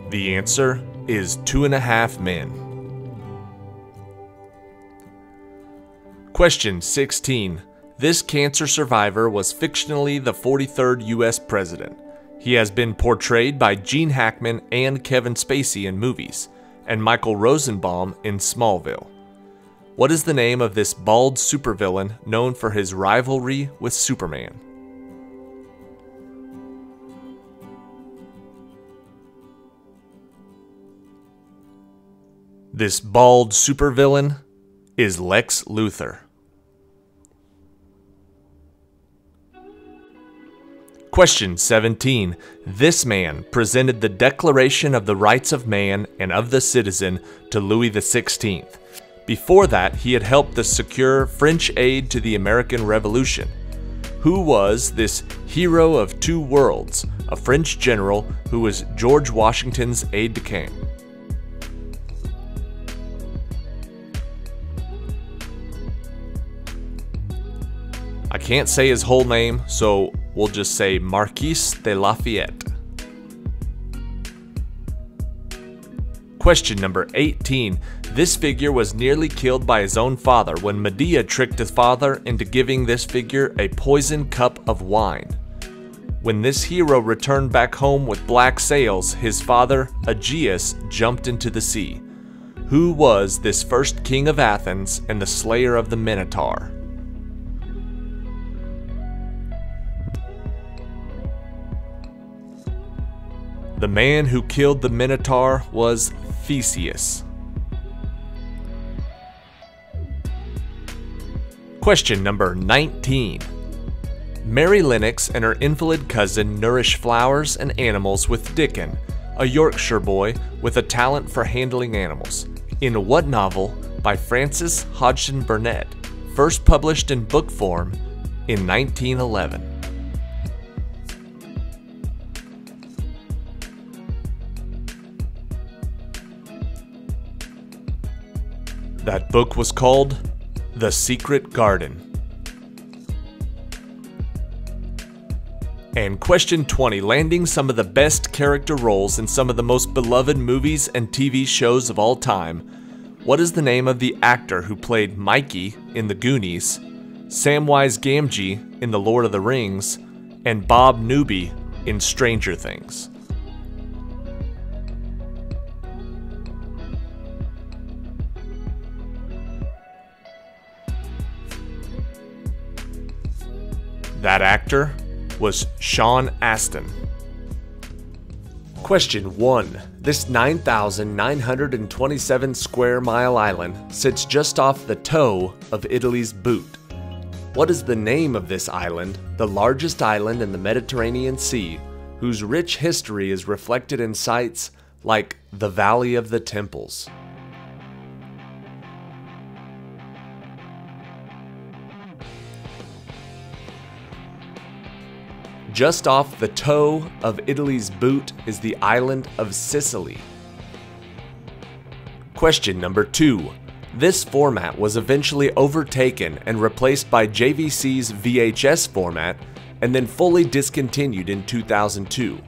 S1: The answer is 2.5 Men. Question 16. This cancer survivor was fictionally the 43rd U.S. president. He has been portrayed by Gene Hackman and Kevin Spacey in movies, and Michael Rosenbaum in Smallville. What is the name of this bald supervillain known for his rivalry with Superman? This bald supervillain is Lex Luthor. Question 17. This man presented the Declaration of the Rights of Man and of the Citizen to Louis XVI. Before that, he had helped to secure French aid to the American Revolution. Who was this hero of two worlds, a French general who was George Washington's aide-de-camp? I can't say his whole name, so we'll just say Marquis de Lafayette. Question number 18. This figure was nearly killed by his own father when Medea tricked his father into giving this figure a poisoned cup of wine. When this hero returned back home with black sails, his father, Aegeus, jumped into the sea. Who was this first king of Athens and the slayer of the Minotaur? The man who killed the Minotaur was Theseus. Question number 19. Mary Lennox and her invalid cousin nourish flowers and animals with Dickon, a Yorkshire boy with a talent for handling animals. In what novel by Frances Hodgson Burnett, first published in book form in 1911? That book was called The Secret Garden. And question 20, landing some of the best character roles in some of the most beloved movies and TV shows of all time. What is the name of the actor who played Mikey in The Goonies, Samwise Gamgee in The Lord of the Rings, and Bob Newby in Stranger Things? That actor was Sean Astin. Question 1. This 9,927 square mile island sits just off the toe of Italy's boot. What is the name of this island, the largest island in the Mediterranean Sea, whose rich history is reflected in sites like the Valley of the Temples? Just off the toe of Italy's boot is the island of Sicily. Question number 2. This format was eventually overtaken and replaced by JVC's VHS format and then fully discontinued in 2002.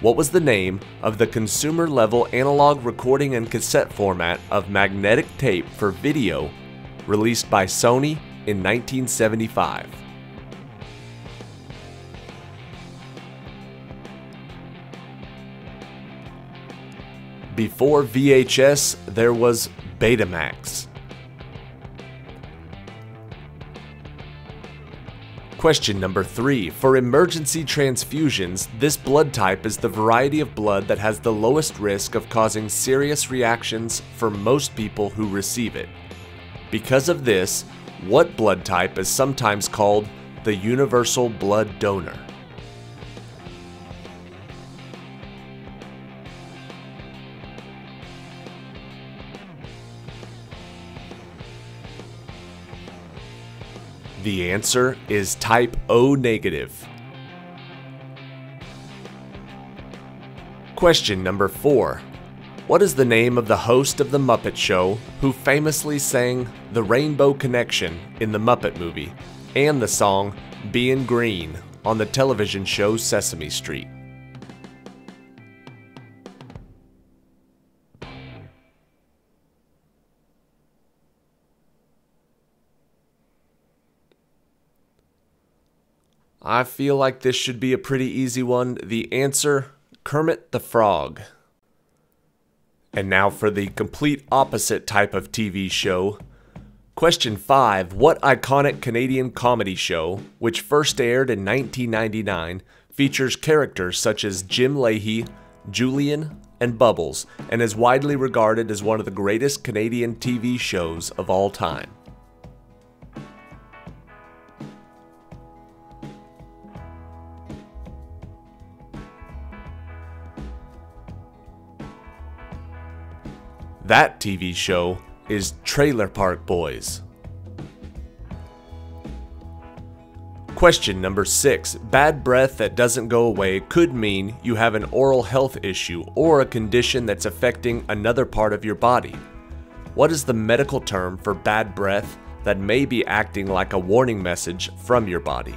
S1: What was the name of the consumer-level analog recording and cassette format of magnetic tape for video released by Sony in 1975? Before VHS, there was Betamax. Question number 3. For emergency transfusions, this blood type is the variety of blood that has the lowest risk of causing serious reactions for most people who receive it. Because of this, what blood type is sometimes called the universal blood donor? The answer is type O negative. Question number 4. What is the name of the host of The Muppet Show who famously sang The Rainbow Connection in the Muppet Movie and the song Bein' Green on the television show Sesame Street? I feel like this should be a pretty easy one. The answer, Kermit the Frog. And now for the complete opposite type of TV show. Question 5. What iconic Canadian comedy show, which first aired in 1999, features characters such as Jim Lahey, Julian, and Bubbles, and is widely regarded as one of the greatest Canadian TV shows of all time? That TV show is Trailer Park Boys. Question number 6. Bad breath that doesn't go away could mean you have an oral health issue or a condition that's affecting another part of your body. What is the medical term for bad breath that may be acting like a warning message from your body?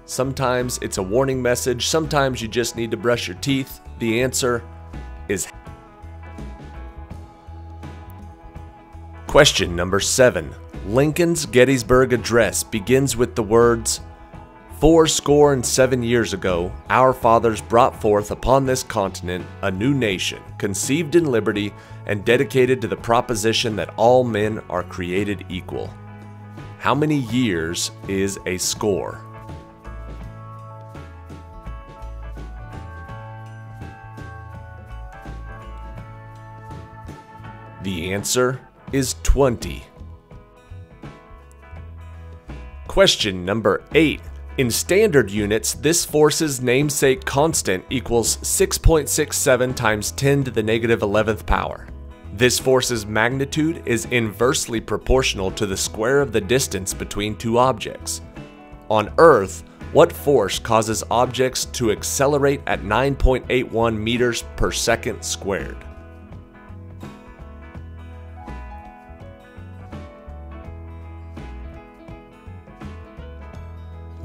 S1: Sometimes it's a warning message, sometimes you just need to brush your teeth. The answer is... Question number 7. Lincoln's Gettysburg Address begins with the words, "Fourscore and 7 years ago, our fathers brought forth upon this continent a new nation, conceived in liberty and dedicated to the proposition that all men are created equal." How many years is a score? The answer is 20. Question number 8. In standard units, this force's namesake constant equals 6.67 times 10 to the negative 11th power. This force's magnitude is inversely proportional to the square of the distance between two objects. On Earth, what force causes objects to accelerate at 9.81 meters per second squared?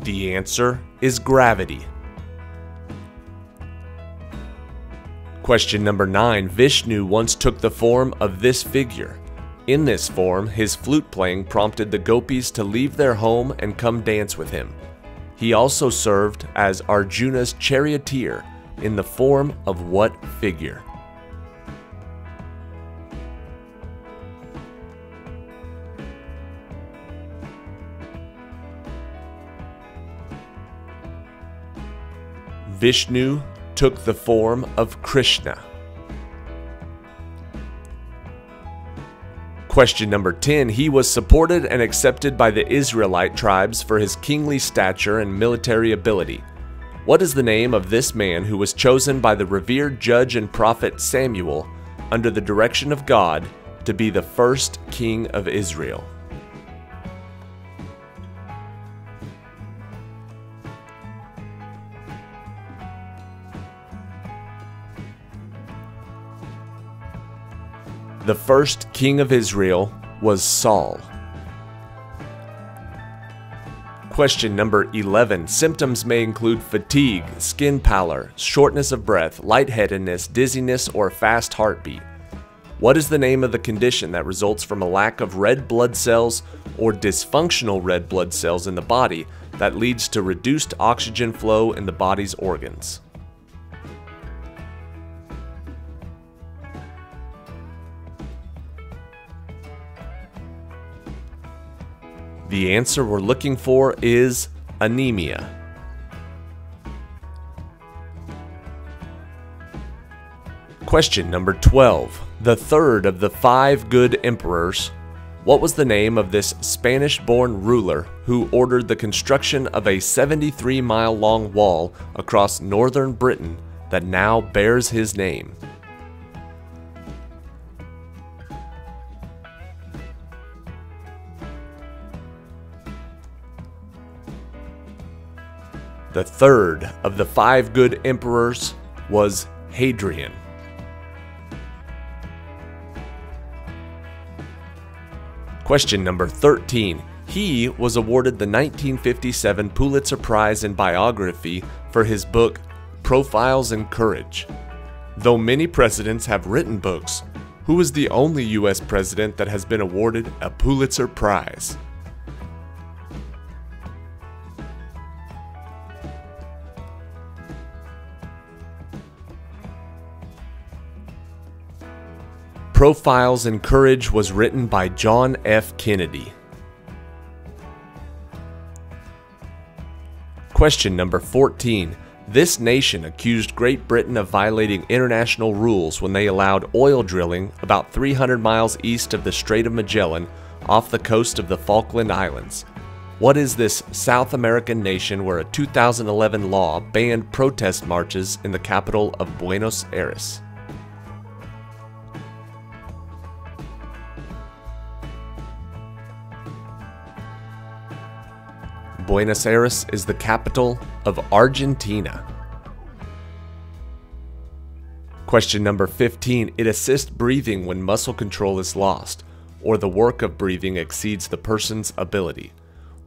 S1: The answer is gravity. Question number 9. Vishnu once took the form of this figure. In this form, his flute playing prompted the gopis to leave their home and come dance with him. He also served as Arjuna's charioteer in the form of what figure? Vishnu took the form of Krishna. Question number 10. He was supported and accepted by the Israelite tribes for his kingly stature and military ability. What is the name of this man who was chosen by the revered judge and prophet Samuel under the direction of God to be the first king of Israel? The first king of Israel was Saul. Question number 11. Symptoms may include fatigue, skin pallor, shortness of breath, lightheadedness, dizziness, or fast heartbeat. What is the name of the condition that results from a lack of red blood cells or dysfunctional red blood cells in the body that leads to reduced oxygen flow in the body's organs? The answer we're looking for is anemia. Question number 12. The third of the 5 good emperors. What was the name of this Spanish-born ruler who ordered the construction of a 73-mile-long wall across northern Britain that now bears his name? The third of the 5 good emperors was Hadrian. Question number 13. He was awarded the 1957 Pulitzer Prize in Biography for his book, Profiles in Courage. Though many presidents have written books, who is the only U.S. president that has been awarded a Pulitzer Prize? Profiles in Courage was written by John F. Kennedy. Question number 14. This nation accused Great Britain of violating international rules when they allowed oil drilling about 300 miles east of the Strait of Magellan off the coast of the Falkland Islands. What is this South American nation where a 2011 law banned protest marches in the capital of Buenos Aires? Buenos Aires is the capital of Argentina. Question number 15. It assists breathing when muscle control is lost, or the work of breathing exceeds the person's ability.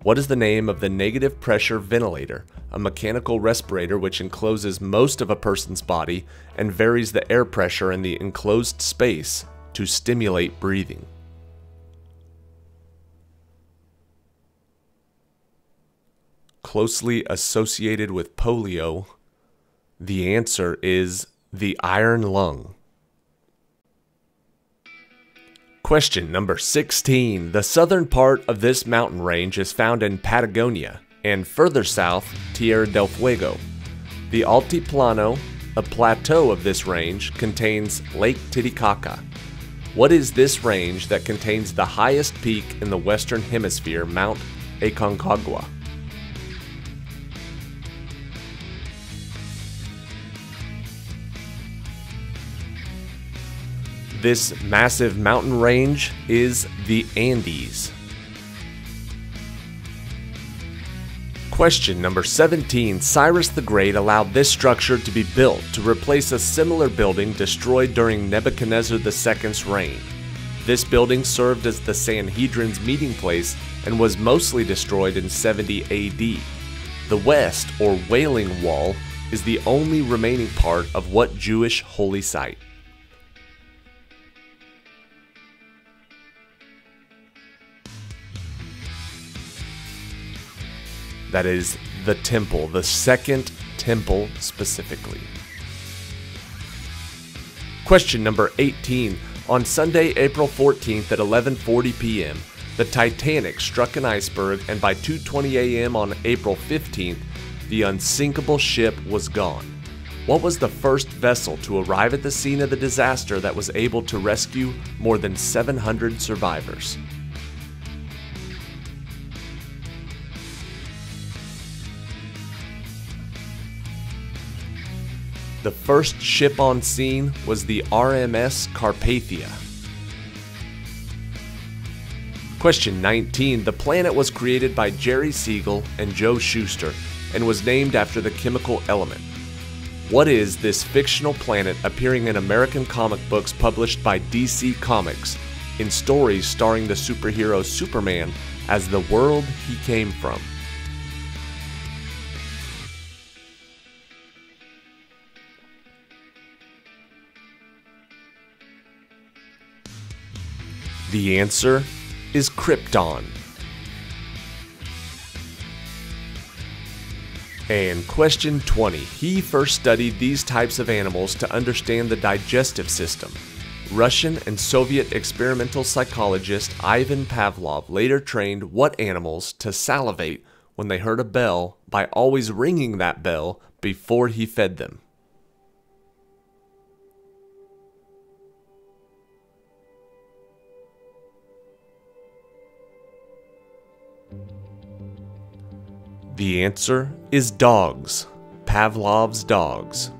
S1: What is the name of the negative pressure ventilator, a mechanical respirator which encloses most of a person's body and varies the air pressure in the enclosed space to stimulate breathing? Closely associated with polio, the answer is the iron lung. Question number 16. The southern part of this mountain range is found in Patagonia, and further south, Tierra del Fuego. The Altiplano, a plateau of this range, contains Lake Titicaca. What is this range that contains the highest peak in the Western Hemisphere, Mount Aconcagua? This massive mountain range is the Andes. Question number 17. Cyrus the Great allowed this structure to be built to replace a similar building destroyed during Nebuchadnezzar II's reign. This building served as the Sanhedrin's meeting place and was mostly destroyed in 70 AD. The West, or Wailing Wall, is the only remaining part of what Jewish holy site? That is the temple, the second temple specifically. Question number 18. On Sunday, April 14th at 11:40 p.m., the Titanic struck an iceberg, and by 2:20 a.m. on April 15th, the unsinkable ship was gone. What was the first vessel to arrive at the scene of the disaster that was able to rescue more than 700 survivors? The first ship on scene was the RMS Carpathia. Question 19. The planet was created by Jerry Siegel and Joe Shuster and was named after the chemical element. What is this fictional planet appearing in American comic books published by DC Comics, in stories starring the superhero Superman as the world he came from? The answer is Krypton. And question 20. He first studied these types of animals to understand the digestive system. Russian and Soviet experimental psychologist Ivan Pavlov later trained what animals to salivate when they heard a bell by always ringing that bell before he fed them. The answer is dogs. Pavlov's dogs.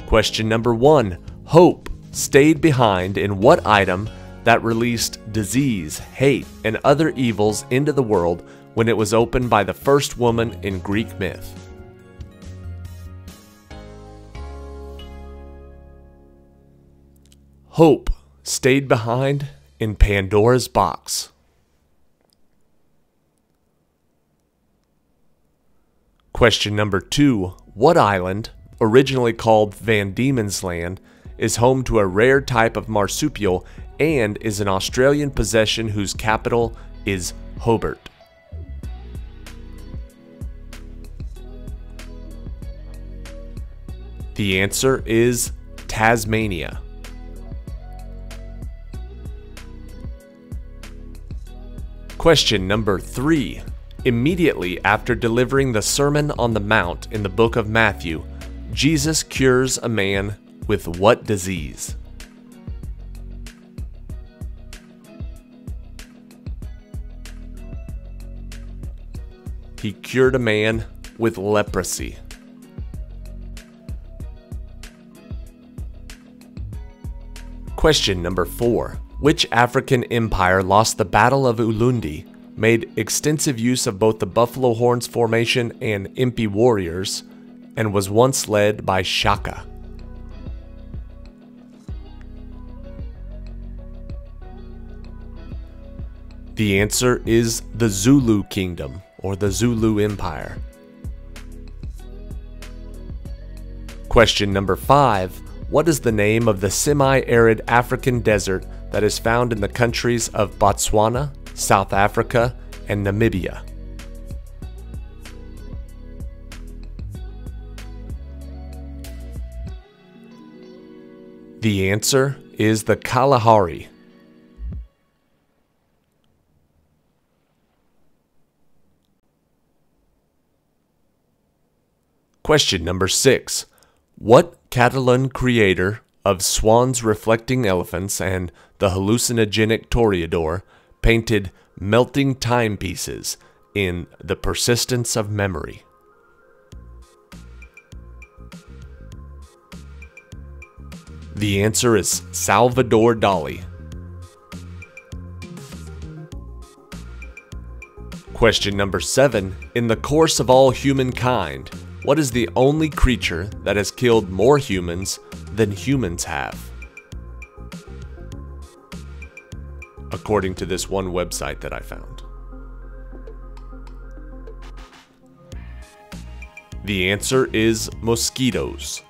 S1: Question number 1. Hope stayed behind in what item that released disease, hate, and other evils into the world when it was opened by the first woman in Greek myth? Hope stayed behind in Pandora's box. Question number 2. What island, originally called Van Diemen's Land, is home to a rare type of marsupial and is an Australian possession whose capital is Hobart? The answer is Tasmania. Question number 3. Immediately after delivering the Sermon on the Mount in the book of Matthew, Jesus cures a man with what disease? He cured a man with leprosy. Question number 4. Which African empire lost the Battle of Ulundi, made extensive use of both the Buffalo Horns formation and Impi warriors, and was once led by Shaka? The answer is the Zulu Kingdom, or the Zulu Empire. Question number 5. What is the name of the semi-arid African desert that is found in the countries of Botswana, South Africa, and Namibia? The answer is the Kalahari. Question number 6. What Catalan creator of Swans Reflecting Elephants and the Hallucinogenic Toreador painted melting timepieces in The Persistence of Memory? The answer is Salvador Dali. Question number 7. In the course of all humankind, what is the only creature that has killed more humans than humans have? According to this one website that I found. The answer is mosquitoes.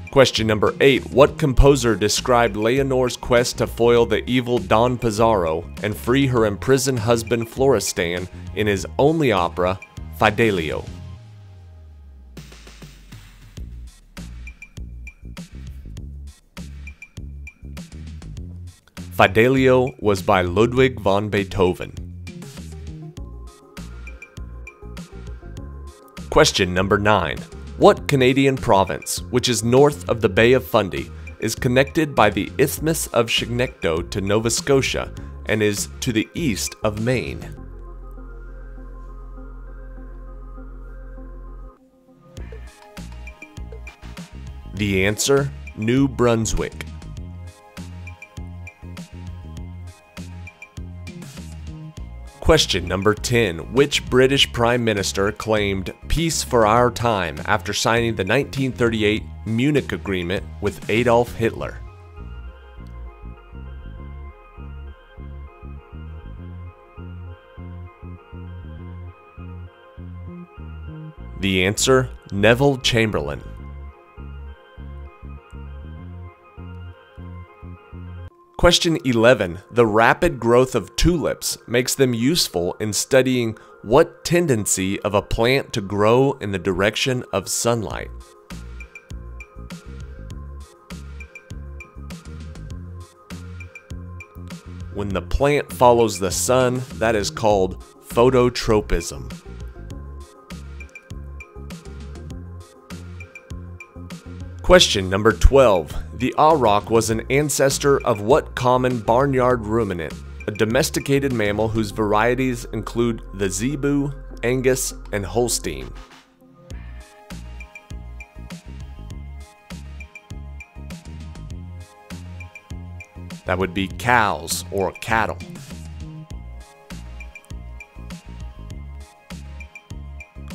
S1: Question number 8. What composer described Leonore's quest to foil the evil Don Pizarro and free her imprisoned husband Florestan in his only opera, Fidelio? Fidelio was by Ludwig van Beethoven. Question number 9. What Canadian province, which is north of the Bay of Fundy, is connected by the Isthmus of Chignecto to Nova Scotia and is to the east of Maine? The answer, New Brunswick. Question number 10. Which British Prime Minister claimed peace for our time after signing the 1938 Munich Agreement with Adolf Hitler? The answer, Neville Chamberlain. Question 11. The rapid growth of tulips makes them useful in studying what tendency of a plant to grow in the direction of sunlight? When the plant follows the sun, that is called phototropism. Question number 12. The auroch was an ancestor of what common barnyard ruminant, a domesticated mammal whose varieties include the zebu, Angus, and Holstein? That would be cows or cattle.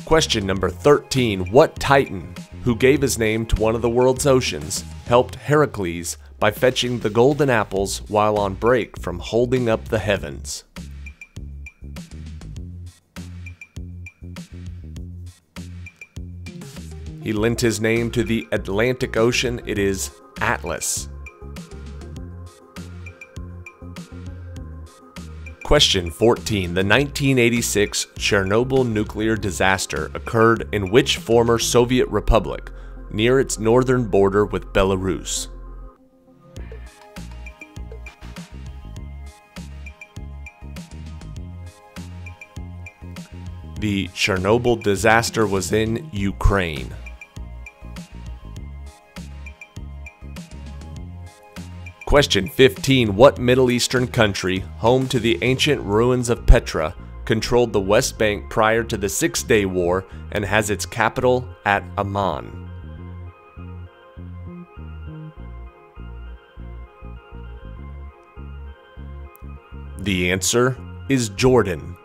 S1: Question number 13. What Titan, who gave his name to one of the world's oceans, helped Heracles by fetching the golden apples while on break from holding up the heavens? He lent his name to the Atlantic Ocean. It is Atlas. Question 14. The 1986 Chernobyl nuclear disaster occurred in which former Soviet republic, near its northern border with Belarus? The Chernobyl disaster was in Ukraine. Question 15. What Middle Eastern country, home to the ancient ruins of Petra, controlled the West Bank prior to the Six-Day War and has its capital at Amman? The answer is Jordan.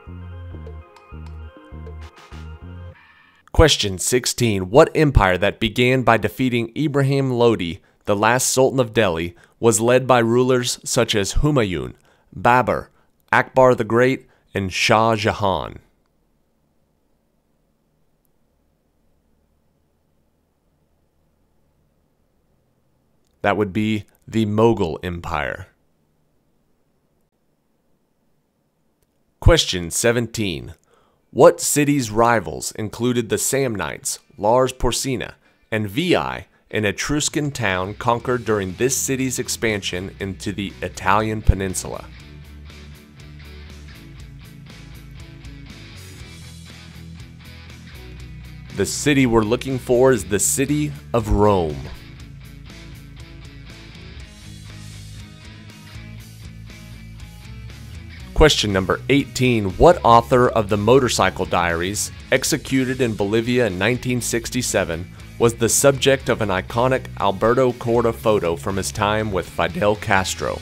S1: Question 16. What empire that began by defeating Ibrahim Lodi, the last Sultan of Delhi, was led by rulers such as Humayun, Babur, Akbar the Great, and Shah Jahan? That would be the Mughal Empire. Question 17. What city's rivals included the Samnites, Lars Porsena, and Veii, an Etruscan town conquered during this city's expansion into the Italian peninsula. The city we're looking for is the city of Rome. Question number 18. What author of the Motorcycle Diaries, executed in Bolivia in 1967, was the subject of an iconic Alberto Korda photo from his time with Fidel Castro?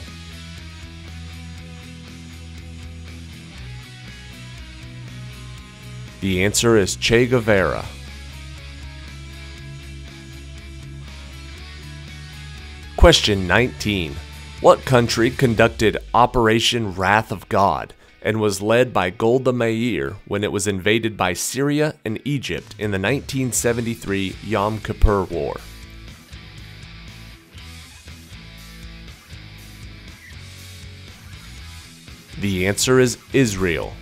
S1: The answer is Che Guevara. Question 19. What country conducted Operation Wrath of God and was led by Golda Meir when it was invaded by Syria and Egypt in the 1973 Yom Kippur War? The answer is Israel.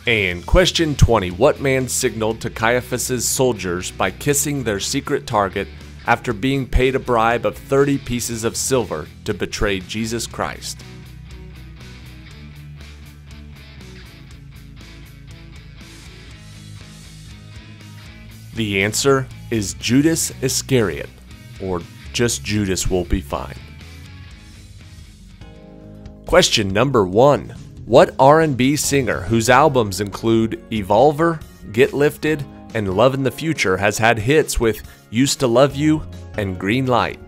S1: And question 20. What man signaled to Caiaphas' soldiers by kissing their secret target after being paid a bribe of 30 pieces of silver to betray Jesus Christ? The answer is Judas Iscariot, or just Judas will be fine. Question number 1. What R&B singer whose albums include Evolver, Get Lifted, and Love in the Future has had hits with Used to Love You and Green Light?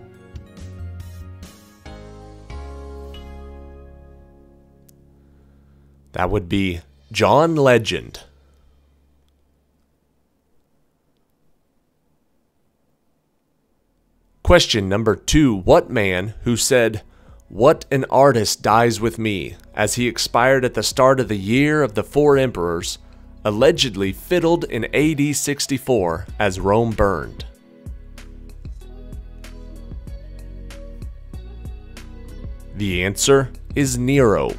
S1: That would be John Legend. Question number 2. What man who said, "What an artist dies with me," as he expired at the start of the Year of the Four Emperors, allegedly fiddled in AD 64 as Rome burned? The answer is Nero.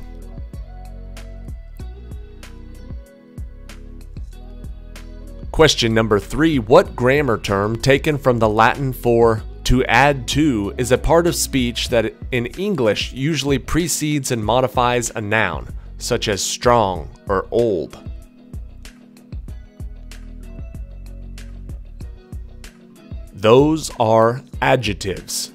S1: Question number 3. What grammar term taken from the Latin for "to add to" is a part of speech that in English usually precedes and modifies a noun, such as strong or old? Those are adjectives.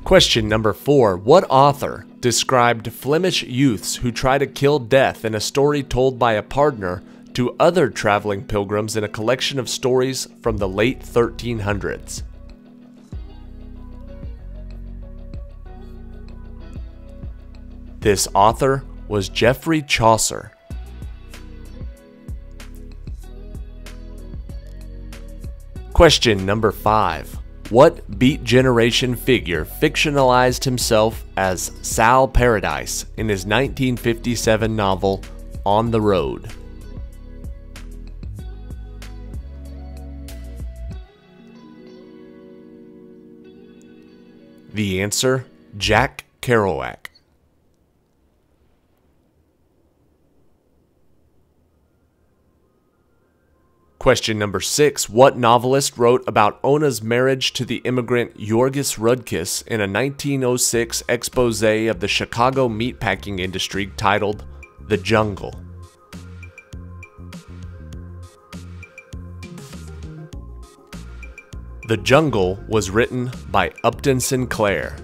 S1: Question number 4. What author described Flemish youths who try to kill death in a story told by a partner to other traveling pilgrims in a collection of stories from the late 1300s? This author was Geoffrey Chaucer. Question number 5. What Beat Generation figure fictionalized himself as Sal Paradise in his 1957 novel On the Road? The answer, Jack Kerouac. Question number 6. What novelist wrote about Ona's marriage to the immigrant Yorgos Rudkis in a 1906 expose of the Chicago meatpacking industry titled The Jungle? The Jungle was written by Upton Sinclair.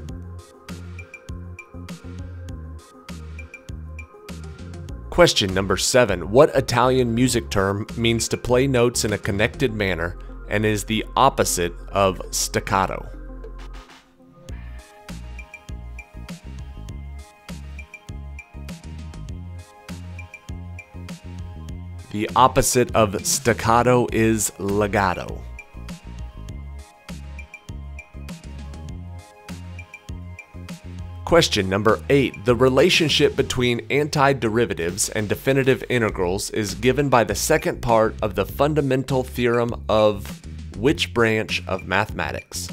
S1: Question number 7. What Italian music term means to play notes in a connected manner and is the opposite of staccato? The opposite of staccato is legato. Question number 8. The relationship between antiderivatives and definitive integrals is given by the second part of the fundamental theorem of which branch of mathematics?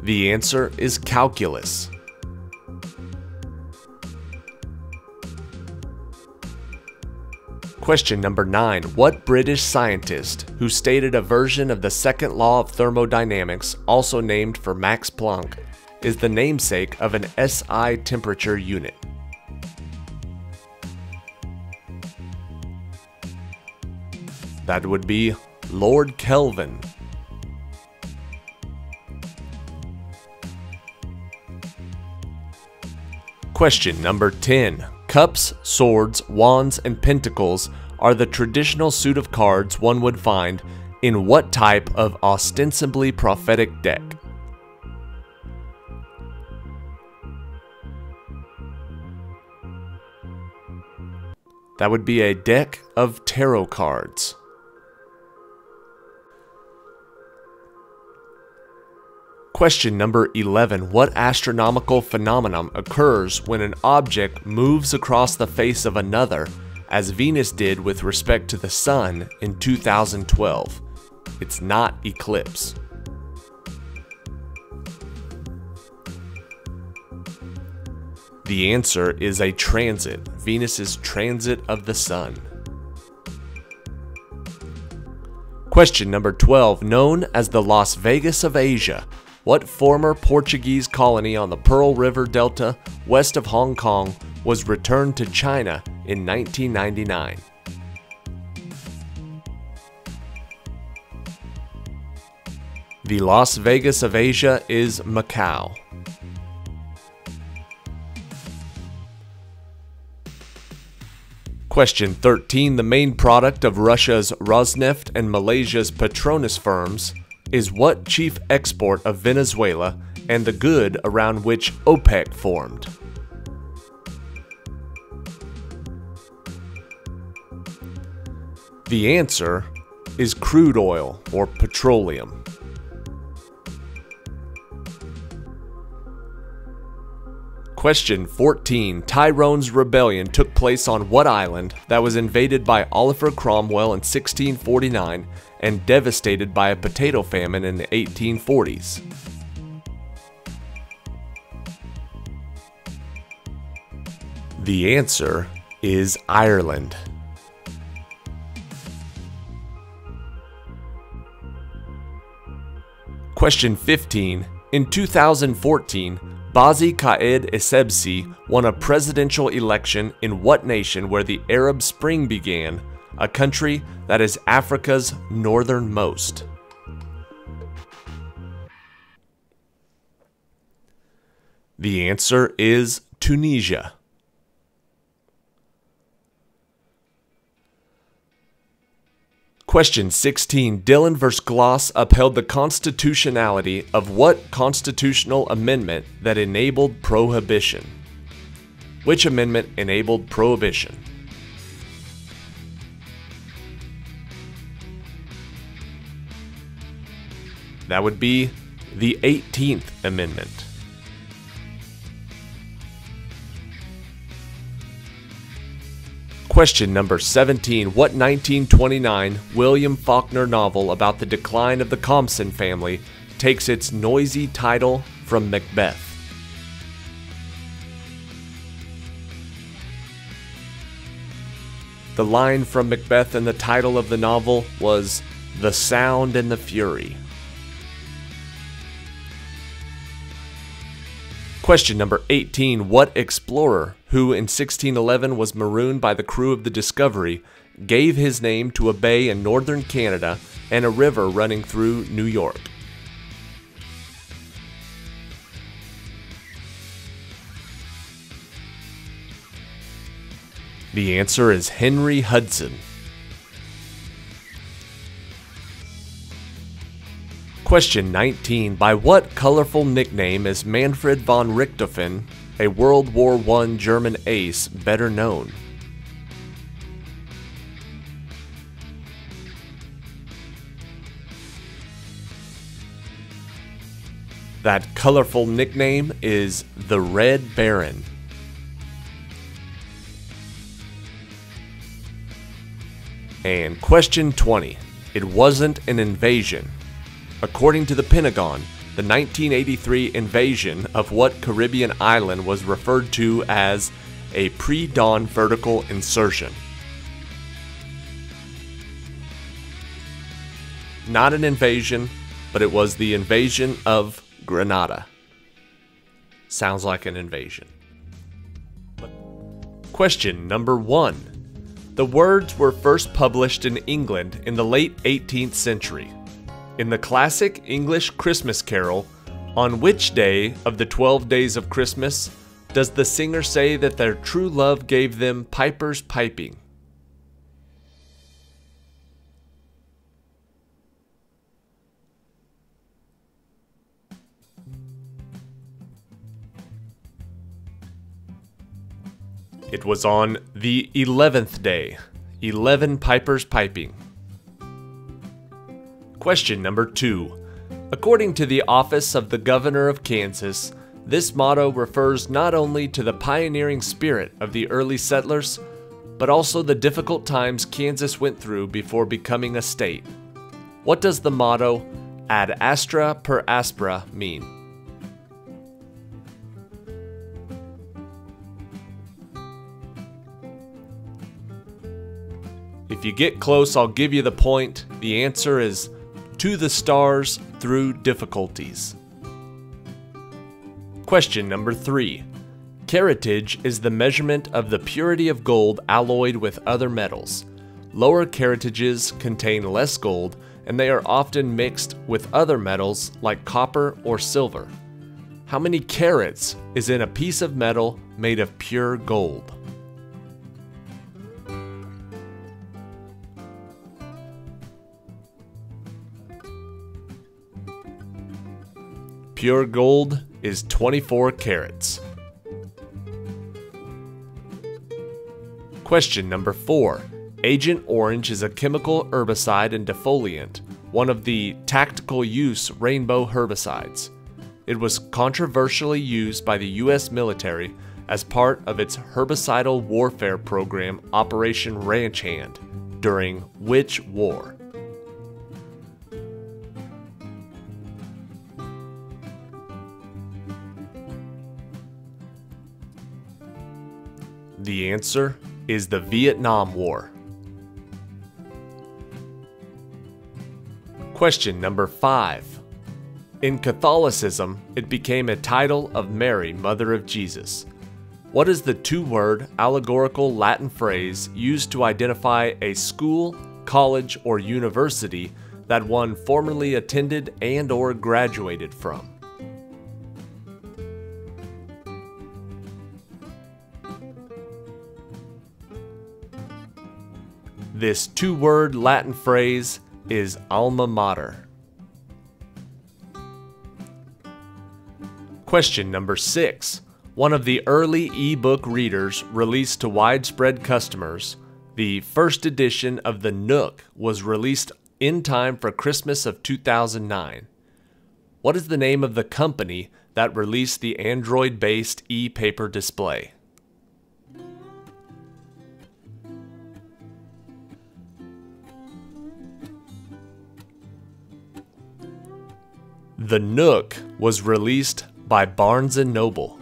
S1: The answer is calculus. Question number 9. What British scientist, who stated a version of the second law of thermodynamics, also named for Max Planck, is the namesake of an SI temperature unit? That would be Lord Kelvin. Question number 10. Cups, swords, wands, and pentacles are the traditional suit of cards one would find in what type of ostensibly prophetic deck? That would be a deck of tarot cards. Question number 11. What astronomical phenomenon occurs when an object moves across the face of another, as Venus did with respect to the Sun in 2012? It's not eclipse. The answer is a transit, Venus's transit of the Sun. Question number 12. Known as the Las Vegas of Asia, what former Portuguese colony on the Pearl River Delta west of Hong Kong was returned to China in 1999? The Las Vegas of Asia is Macau. Question 13. The main product of Russia's Rosneft and Malaysia's Petronas firms is what chief export of Venezuela and the good around which OPEC formed? The answer is crude oil or petroleum. Question 14. Tyrone's rebellion took place on what island that was invaded by Oliver Cromwell in 1649 and devastated by a potato famine in the 1840s? The answer is Ireland. Question 15. In 2014, Bazi Qaed Essebsi won a presidential election in what nation where the Arab Spring began, a country that is Africa's northernmost? The answer is Tunisia. Question 16. Dillon v. Gloss upheld the constitutionality of what constitutional amendment that enabled prohibition? Which amendment enabled prohibition? That would be the 18th Amendment. Question number 17. What 1929 William Faulkner novel about the decline of the Compson family takes its noisy title from Macbeth? The line from Macbeth in the title of the novel was "The Sound and the Fury." Question number 18. What explorer, who in 1611 was marooned by the crew of the Discovery, gave his name to a bay in northern Canada and a river running through New York? The answer is Henry Hudson. Question 19. By what colorful nickname is Manfred von Richthofen, a World War I German ace, better known? That colorful nickname is the Red Baron. And question 20. It wasn't an invasion. According to the Pentagon, The 1983 invasion of what Caribbean island was referred to as a pre-dawn vertical insertion? Not an invasion, but it was the invasion of Grenada. Sounds like an invasion. Question number 1. The words were first published in England in the late 18th century. In the classic English Christmas carol, on which day of the 12 days of Christmas does the singer say that their true love gave them pipers piping? It was on the 11th day, 11 pipers piping. Question number 2. According to the Office of the Governor of Kansas, this motto refers not only to the pioneering spirit of the early settlers, but also the difficult times Kansas went through before becoming a state. What does the motto, ad astra per aspera, mean? If you get close, I'll give you the point. The answer is to the stars through difficulties. Question number 3. Caratage is the measurement of the purity of gold alloyed with other metals. Lower caratages contain less gold, and they are often mixed with other metals like copper or silver. How many carats is in a piece of metal made of pure gold? Pure gold is 24 carats. Question number 4. Agent Orange is a chemical herbicide and defoliant, one of the tactical use rainbow herbicides. It was controversially used by the U.S. military as part of its herbicidal warfare program Operation Ranch Hand during which war? The answer is the Vietnam War. Question number 5. In Catholicism, it became a title of Mary, Mother of Jesus. What is the two-word allegorical Latin phrase used to identify a school, college, or university that one formerly attended and/or graduated from? This two-word Latin phrase is alma mater. Question number 6. One of the early e-book readers released to widespread customers, the first edition of the Nook was released in time for Christmas of 2009. What is the name of the company that released the Android-based e-paper display? The Nook was released by Barnes & Noble.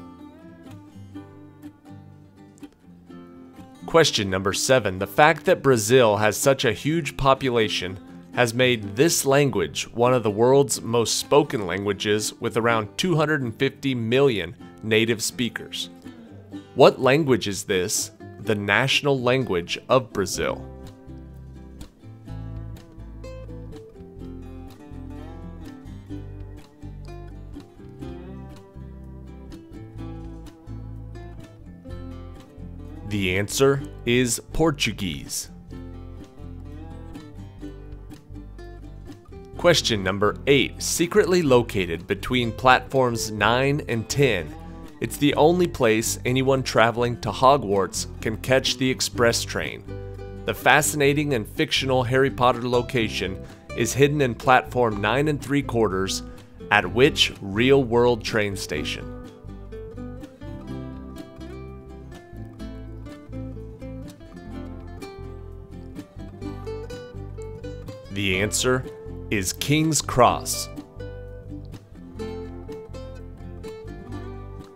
S1: Question number 7. The fact that Brazil has such a huge population has made this language one of the world's most spoken languages with around 250 million native speakers. What language is this, the national language of Brazil? The answer is Portuguese. Question number 8. Secretly located between platforms 9 and 10, it's the only place anyone traveling to Hogwarts can catch the express train. The fascinating and fictional Harry Potter location is hidden in platform 9 3/4 at which real-world train station? The answer is King's Cross.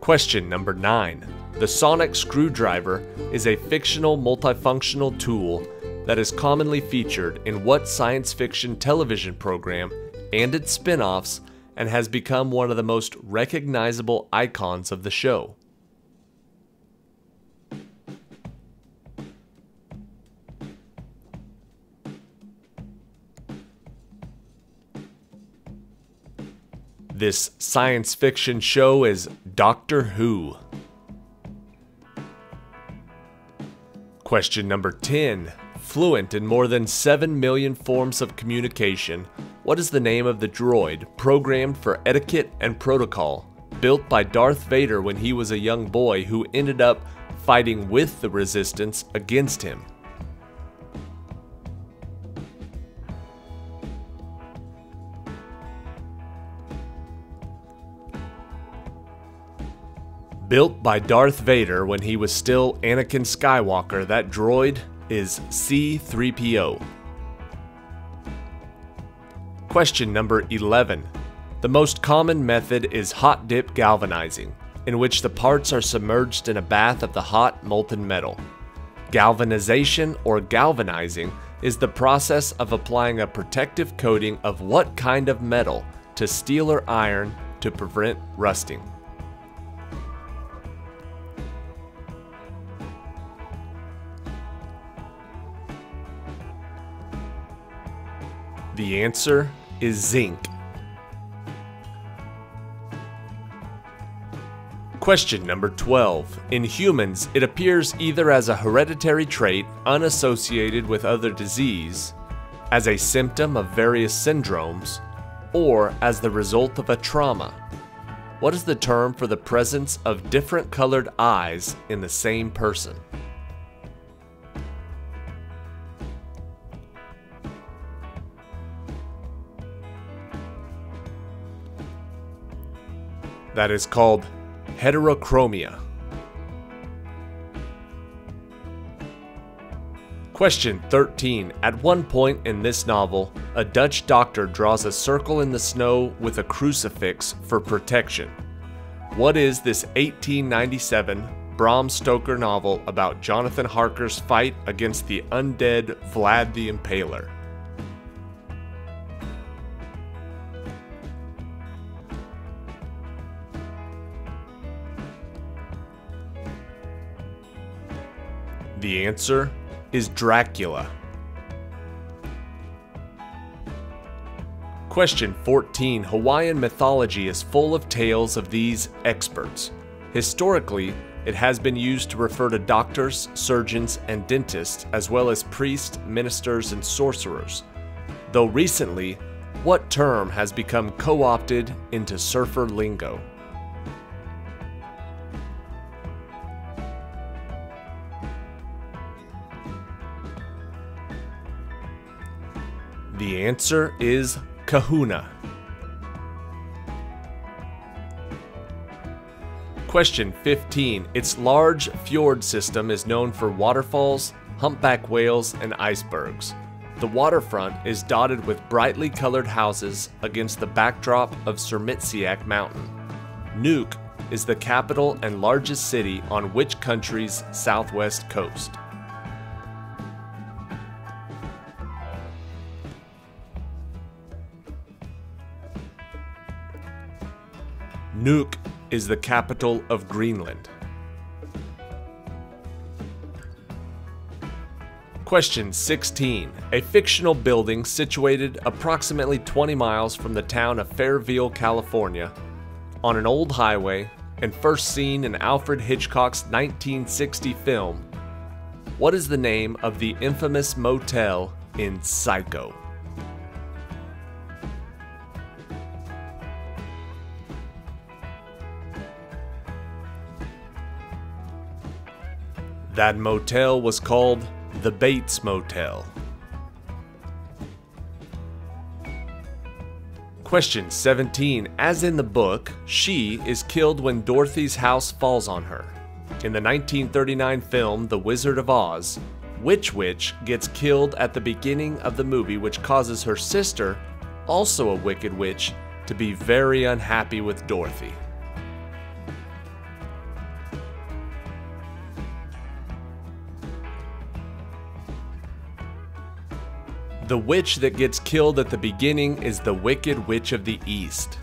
S1: Question number 9. The sonic screwdriver is a fictional multifunctional tool that is commonly featured in what science fiction television program and its spin-offs, and has become one of the most recognizable icons of the show? This science fiction show is Doctor Who. Question number 10. Fluent in more than 7 million forms of communication, what is the name of the droid programmed for etiquette and protocol, built by Darth Vader when he was a young boy who ended up fighting with the Resistance against him? Built by Darth Vader when he was still Anakin Skywalker, that droid is C-3PO. Question number 11. The most common method is hot dip galvanizing, in which the parts are submerged in a bath of the hot molten metal. Galvanization or galvanizing is the process of applying a protective coating of what kind of metal to steel or iron to prevent rusting? The answer is zinc. Question number 12. In humans, it appears either as a hereditary trait unassociated with other disease, as a symptom of various syndromes, or as the result of a trauma. What is the term for the presence of different colored eyes in the same person? That is called heterochromia. Question 13. At one point in this novel, a Dutch doctor draws a circle in the snow with a crucifix for protection. What is this 1897 Bram Stoker novel about Jonathan Harker's fight against the undead Vlad the Impaler? The answer is Dracula. Question 14. Hawaiian mythology is full of tales of these experts. Historically, it has been used to refer to doctors, surgeons, and dentists, as well as priests, ministers, and sorcerers. Though recently, what term has become co-opted into surfer lingo? The answer is kahuna. Question 15. Its large fjord system is known for waterfalls, humpback whales, and icebergs. The waterfront is dotted with brightly colored houses against the backdrop of Sermitsiaq Mountain. Nuuk is the capital and largest city on which country's southwest coast? Nuuk is the capital of Greenland. Question 16. A fictional building situated approximately 20 miles from the town of Fairville, California, on an old highway, and first seen in Alfred Hitchcock's 1960 film. What is the name of the infamous motel in Psycho? That motel was called the Bates Motel. Question 17. As in the book, she is killed when Dorothy's house falls on her. In the 1939 film The Wizard of Oz, which witch gets killed at the beginning of the movie, which causes her sister, also a wicked witch, to be very unhappy with Dorothy? The witch that gets killed at the beginning is the Wicked Witch of the East.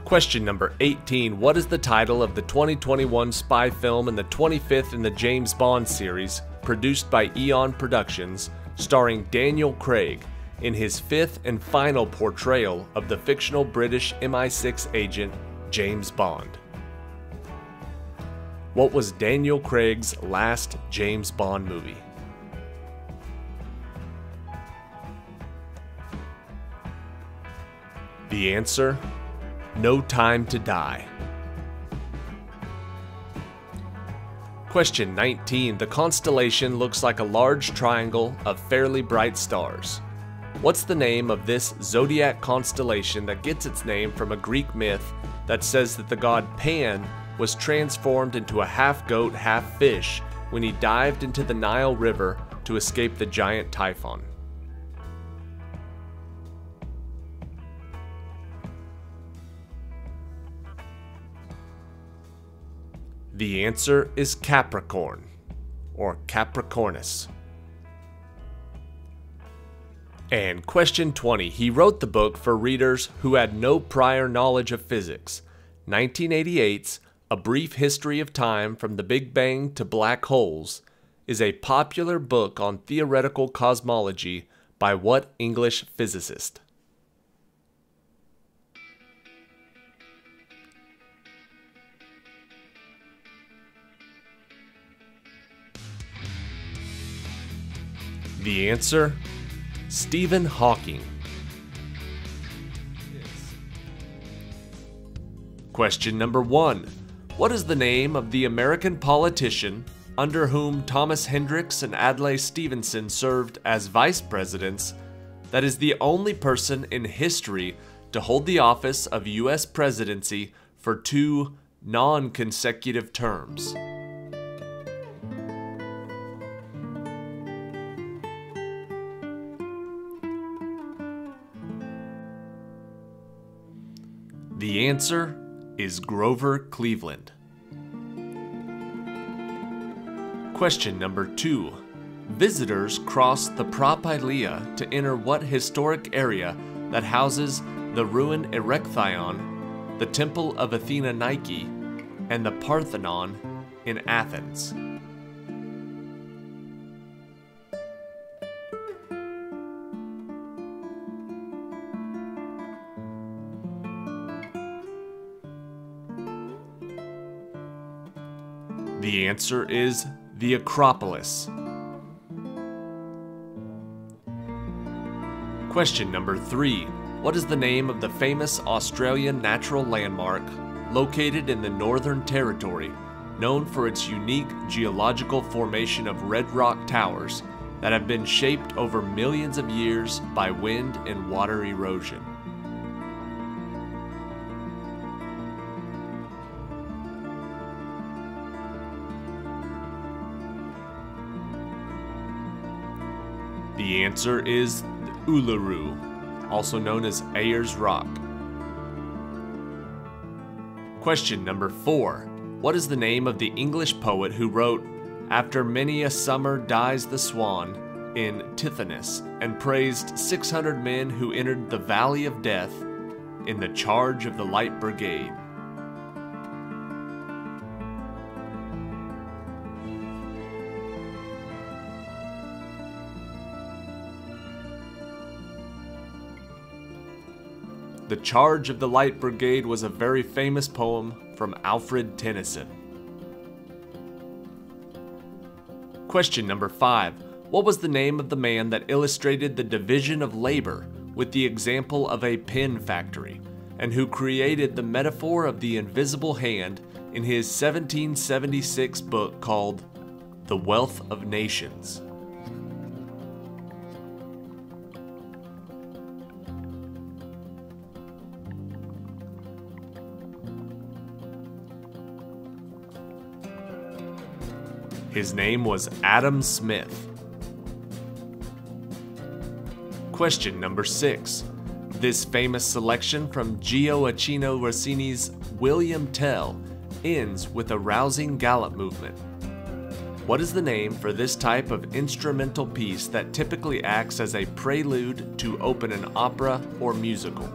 S1: Question number 18. What is the title of the 2021 spy film and the 25th in the James Bond series, produced by Eon Productions, starring Daniel Craig in his fifth and final portrayal of the fictional British MI6 agent James Bond? What was Daniel Craig's last James Bond movie? The answer: No Time to Die. Question 19. The constellation looks like a large triangle of fairly bright stars. What's the name of this zodiac constellation that gets its name from a Greek myth that says that the god Pan was transformed into a half-goat, half-fish when he dived into the Nile River to escape the giant Typhon? The answer is Capricorn, or Capricornus. And question 20. He wrote the book for readers who had no prior knowledge of physics. 1988's A Brief History of Time from the Big Bang to Black Holes is a popular book on theoretical cosmology by what English physicist? The answer: Stephen Hawking. Question number 1. What is the name of the American politician under whom Thomas Hendricks and Adlai Stevenson served as vice presidents that is the only person in history to hold the office of U.S. presidency for 2 non-consecutive terms? The answer is Grover Cleveland. Question number 2. Visitors cross the Propylaea to enter what historic area that houses the ruined Erechtheion, the Temple of Athena Nike, and the Parthenon in Athens? The answer is the Acropolis. Question number 3. What is the name of the famous Australian natural landmark located in the Northern Territory, known for its unique geological formation of red rock towers that have been shaped over millions of years by wind and water erosion? The answer is Uluru, also known as Ayers Rock. Question number 4. What is the name of the English poet who wrote, "After many a summer dies the swan," in Tithonus, and praised 600 men who entered the Valley of Death in the charge of the Light Brigade? The Charge of the Light Brigade was a very famous poem from Alfred Tennyson. Question number 5. What was the name of the man that illustrated the division of labor with the example of a pen factory, and who created the metaphor of the invisible hand in his 1776 book called The Wealth of Nations? His name was Adam Smith. Question number 6. This famous selection from Gioacchino Rossini's William Tell ends with a rousing gallop movement. What is the name for this type of instrumental piece that typically acts as a prelude to open an opera or musical?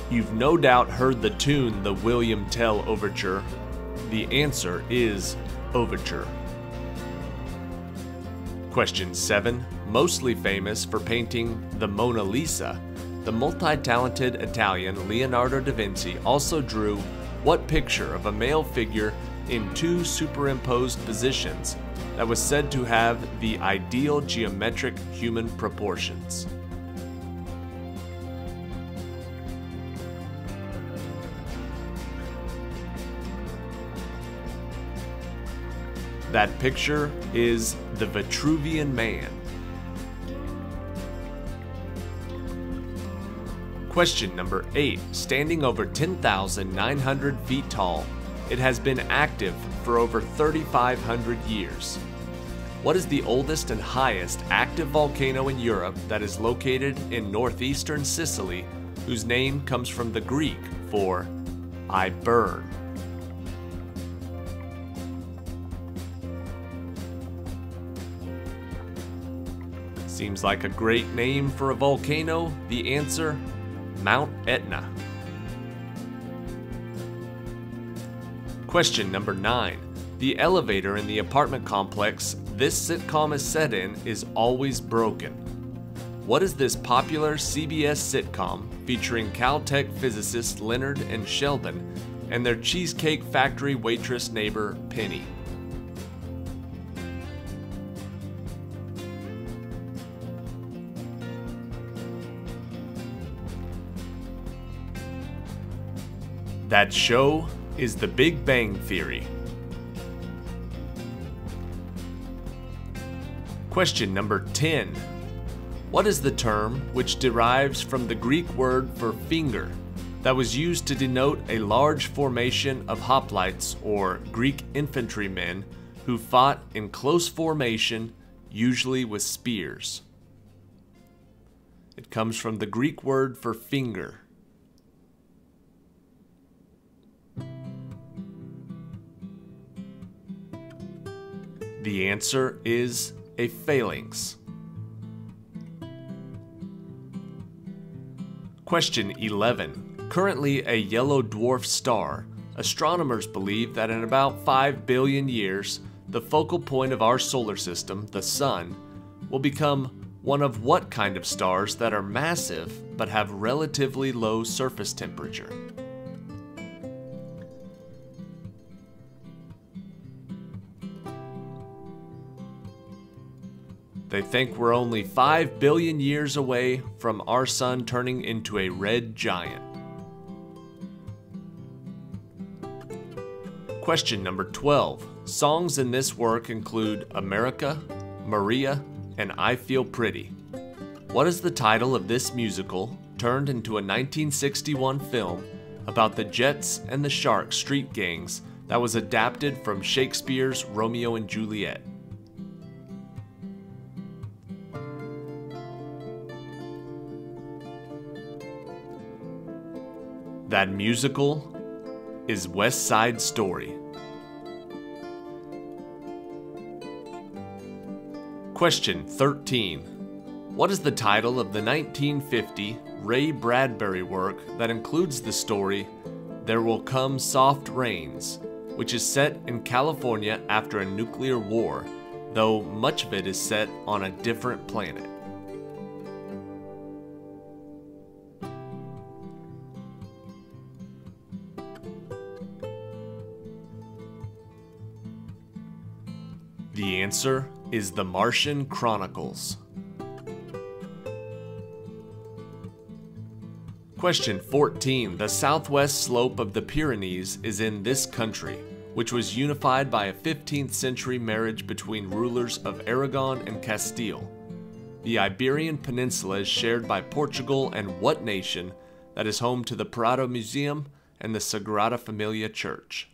S1: You've no doubt heard the tune, the William Tell Overture. The answer is Overture. Question 7. Mostly famous for painting the Mona Lisa, the multi-talented Italian Leonardo da Vinci also drew what picture of a male figure in two superimposed positions that was said to have the ideal geometric human proportions? That picture is the Vitruvian Man. Question number 8. Standing over 10,900 feet tall, it has been active for over 3,500 years. What is the oldest and highest active volcano in Europe that is located in northeastern Sicily, whose name comes from the Greek for I burn? Seems like a great name for a volcano. The answer, Mount Etna. Question number 9. The elevator in the apartment complex this sitcom is set in is always broken. What is this popular CBS sitcom featuring Caltech physicists Leonard and Sheldon and their Cheesecake Factory waitress neighbor Penny? That show is The Big Bang Theory. Question number 10. What is the term which derives from the Greek word for finger that was used to denote a large formation of hoplites or Greek infantrymen who fought in close formation, usually with spears? It comes from the Greek word for finger. The answer is a phalanx. Question 11. Currently a yellow dwarf star, astronomers believe that in about 5 billion years, the focal point of our solar system, the Sun, will become one of what kind of stars that are massive but have relatively low surface temperature? They think we're only 5 billion years away from our sun turning into a red giant. Question number 12. Songs in this work include America, Maria, and I Feel Pretty. What is the title of this musical, turned into a 1961 film about the Jets and the Sharks street gangs that was adapted from Shakespeare's Romeo and Juliet? That musical is West Side Story. Question 13. What is the title of the 1950 Ray Bradbury work that includes the story There Will Come Soft Rains, which is set in California after a nuclear war, though much of it is set on a different planet? The answer is The Martian Chronicles. Question 14. The southwest slope of the Pyrenees is in this country, which was unified by a 15th century marriage between rulers of Aragon and Castile. The Iberian Peninsula is shared by Portugal and what nation that is home to the Prado Museum and the Sagrada Familia Church?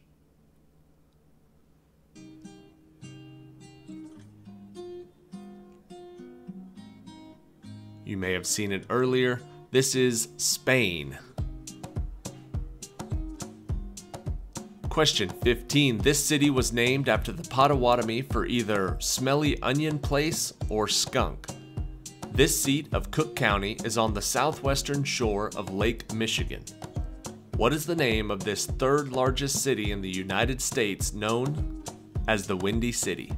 S1: You may have seen it earlier. This is Spain. Question 15. This city was named after the Potawatomi for either Smelly Onion Place or Skunk. This seat of Cook County is on the southwestern shore of Lake Michigan. What is the name of this third largest city in the United States known as the Windy City?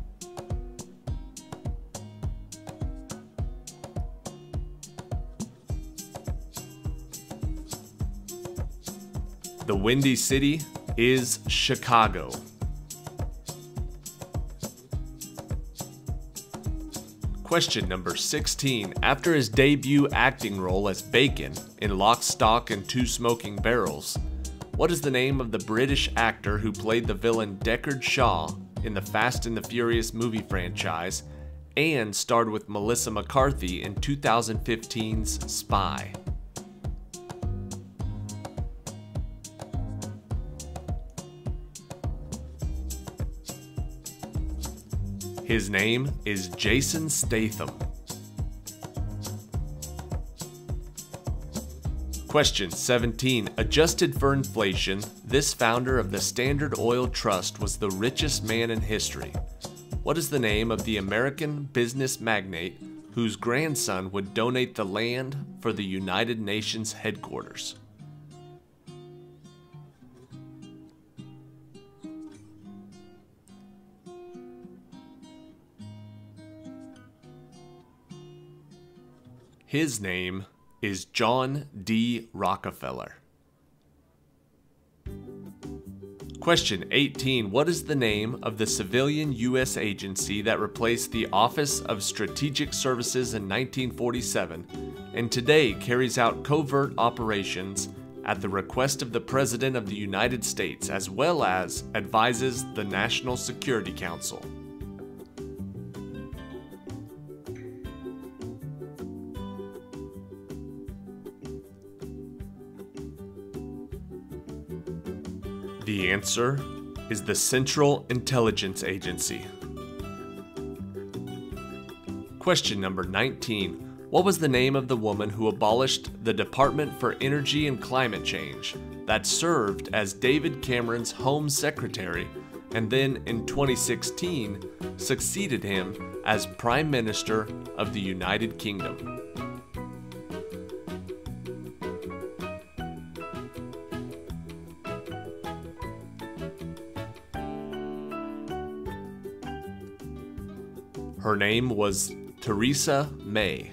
S1: The Windy City is Chicago. Question number 16. After his debut acting role as Bacon in Lock, Stock, and Two Smoking Barrels, what is the name of the British actor who played the villain Deckard Shaw in the Fast and the Furious movie franchise and starred with Melissa McCarthy in 2015's Spy? His name is Jason Statham. Question 17. Adjusted for inflation, this founder of the Standard Oil Trust was the richest man in history. What is the name of the American business magnate whose grandson would donate the land for the United Nations headquarters? His name is John D. Rockefeller. Question 18. What is the name of the civilian U.S. agency that replaced the Office of Strategic Services in 1947 and today carries out covert operations at the request of the President of the United States as well as advises the National Security Council? The answer is the Central Intelligence Agency. Question number 19. What was the name of the woman who abolished the Department for Energy and Climate Change that served as David Cameron's Home Secretary and then in 2016 succeeded him as Prime Minister of the United Kingdom? Her name was Theresa May.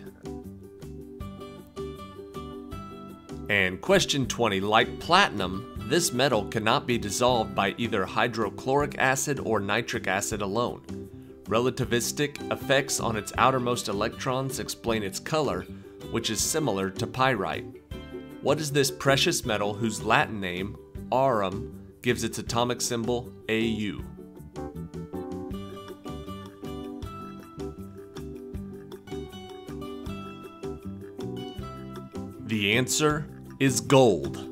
S1: And question 20. Like platinum, this metal cannot be dissolved by either hydrochloric acid or nitric acid alone. Relativistic effects on its outermost electrons explain its color, which is similar to pyrite. What is this precious metal whose Latin name, aurum, gives its atomic symbol Au? The answer is gold.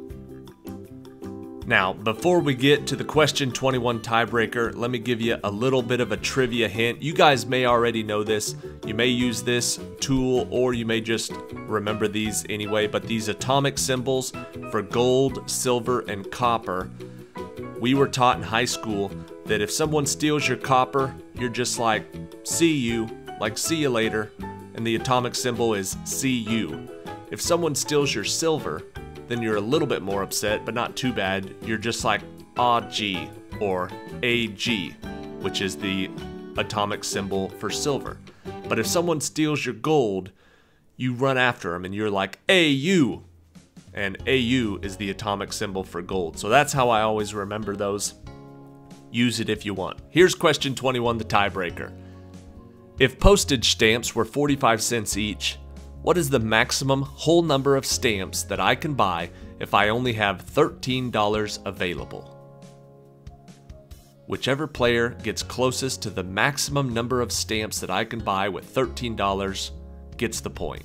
S1: Now, before we get to the question 21 tiebreaker, let me give you a little bit of a trivia hint. You guys may already know this. You may use this tool or you may just remember these anyway, but these atomic symbols for gold, silver, and copper, we were taught in high school that if someone steals your copper, you're just like, see you, like see you later, and the atomic symbol is Cu. If someone steals your silver, then you're a little bit more upset, but not too bad. You're just like Ag or Ag, which is the atomic symbol for silver. But if someone steals your gold, you run after them and you're like Au, and Au is the atomic symbol for gold. So that's how I always remember those. Use it if you want. Here's question 21, the tiebreaker. If postage stamps were 45 cents each, what is the maximum whole number of stamps that I can buy if I only have $13 available? Whichever player gets closest to the maximum number of stamps that I can buy with $13 gets the point.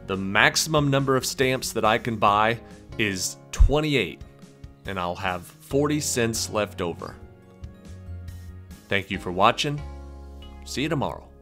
S1: The maximum number of stamps that I can buy is 28, and I'll have 40 cents left over. Thank you for watching. See you tomorrow.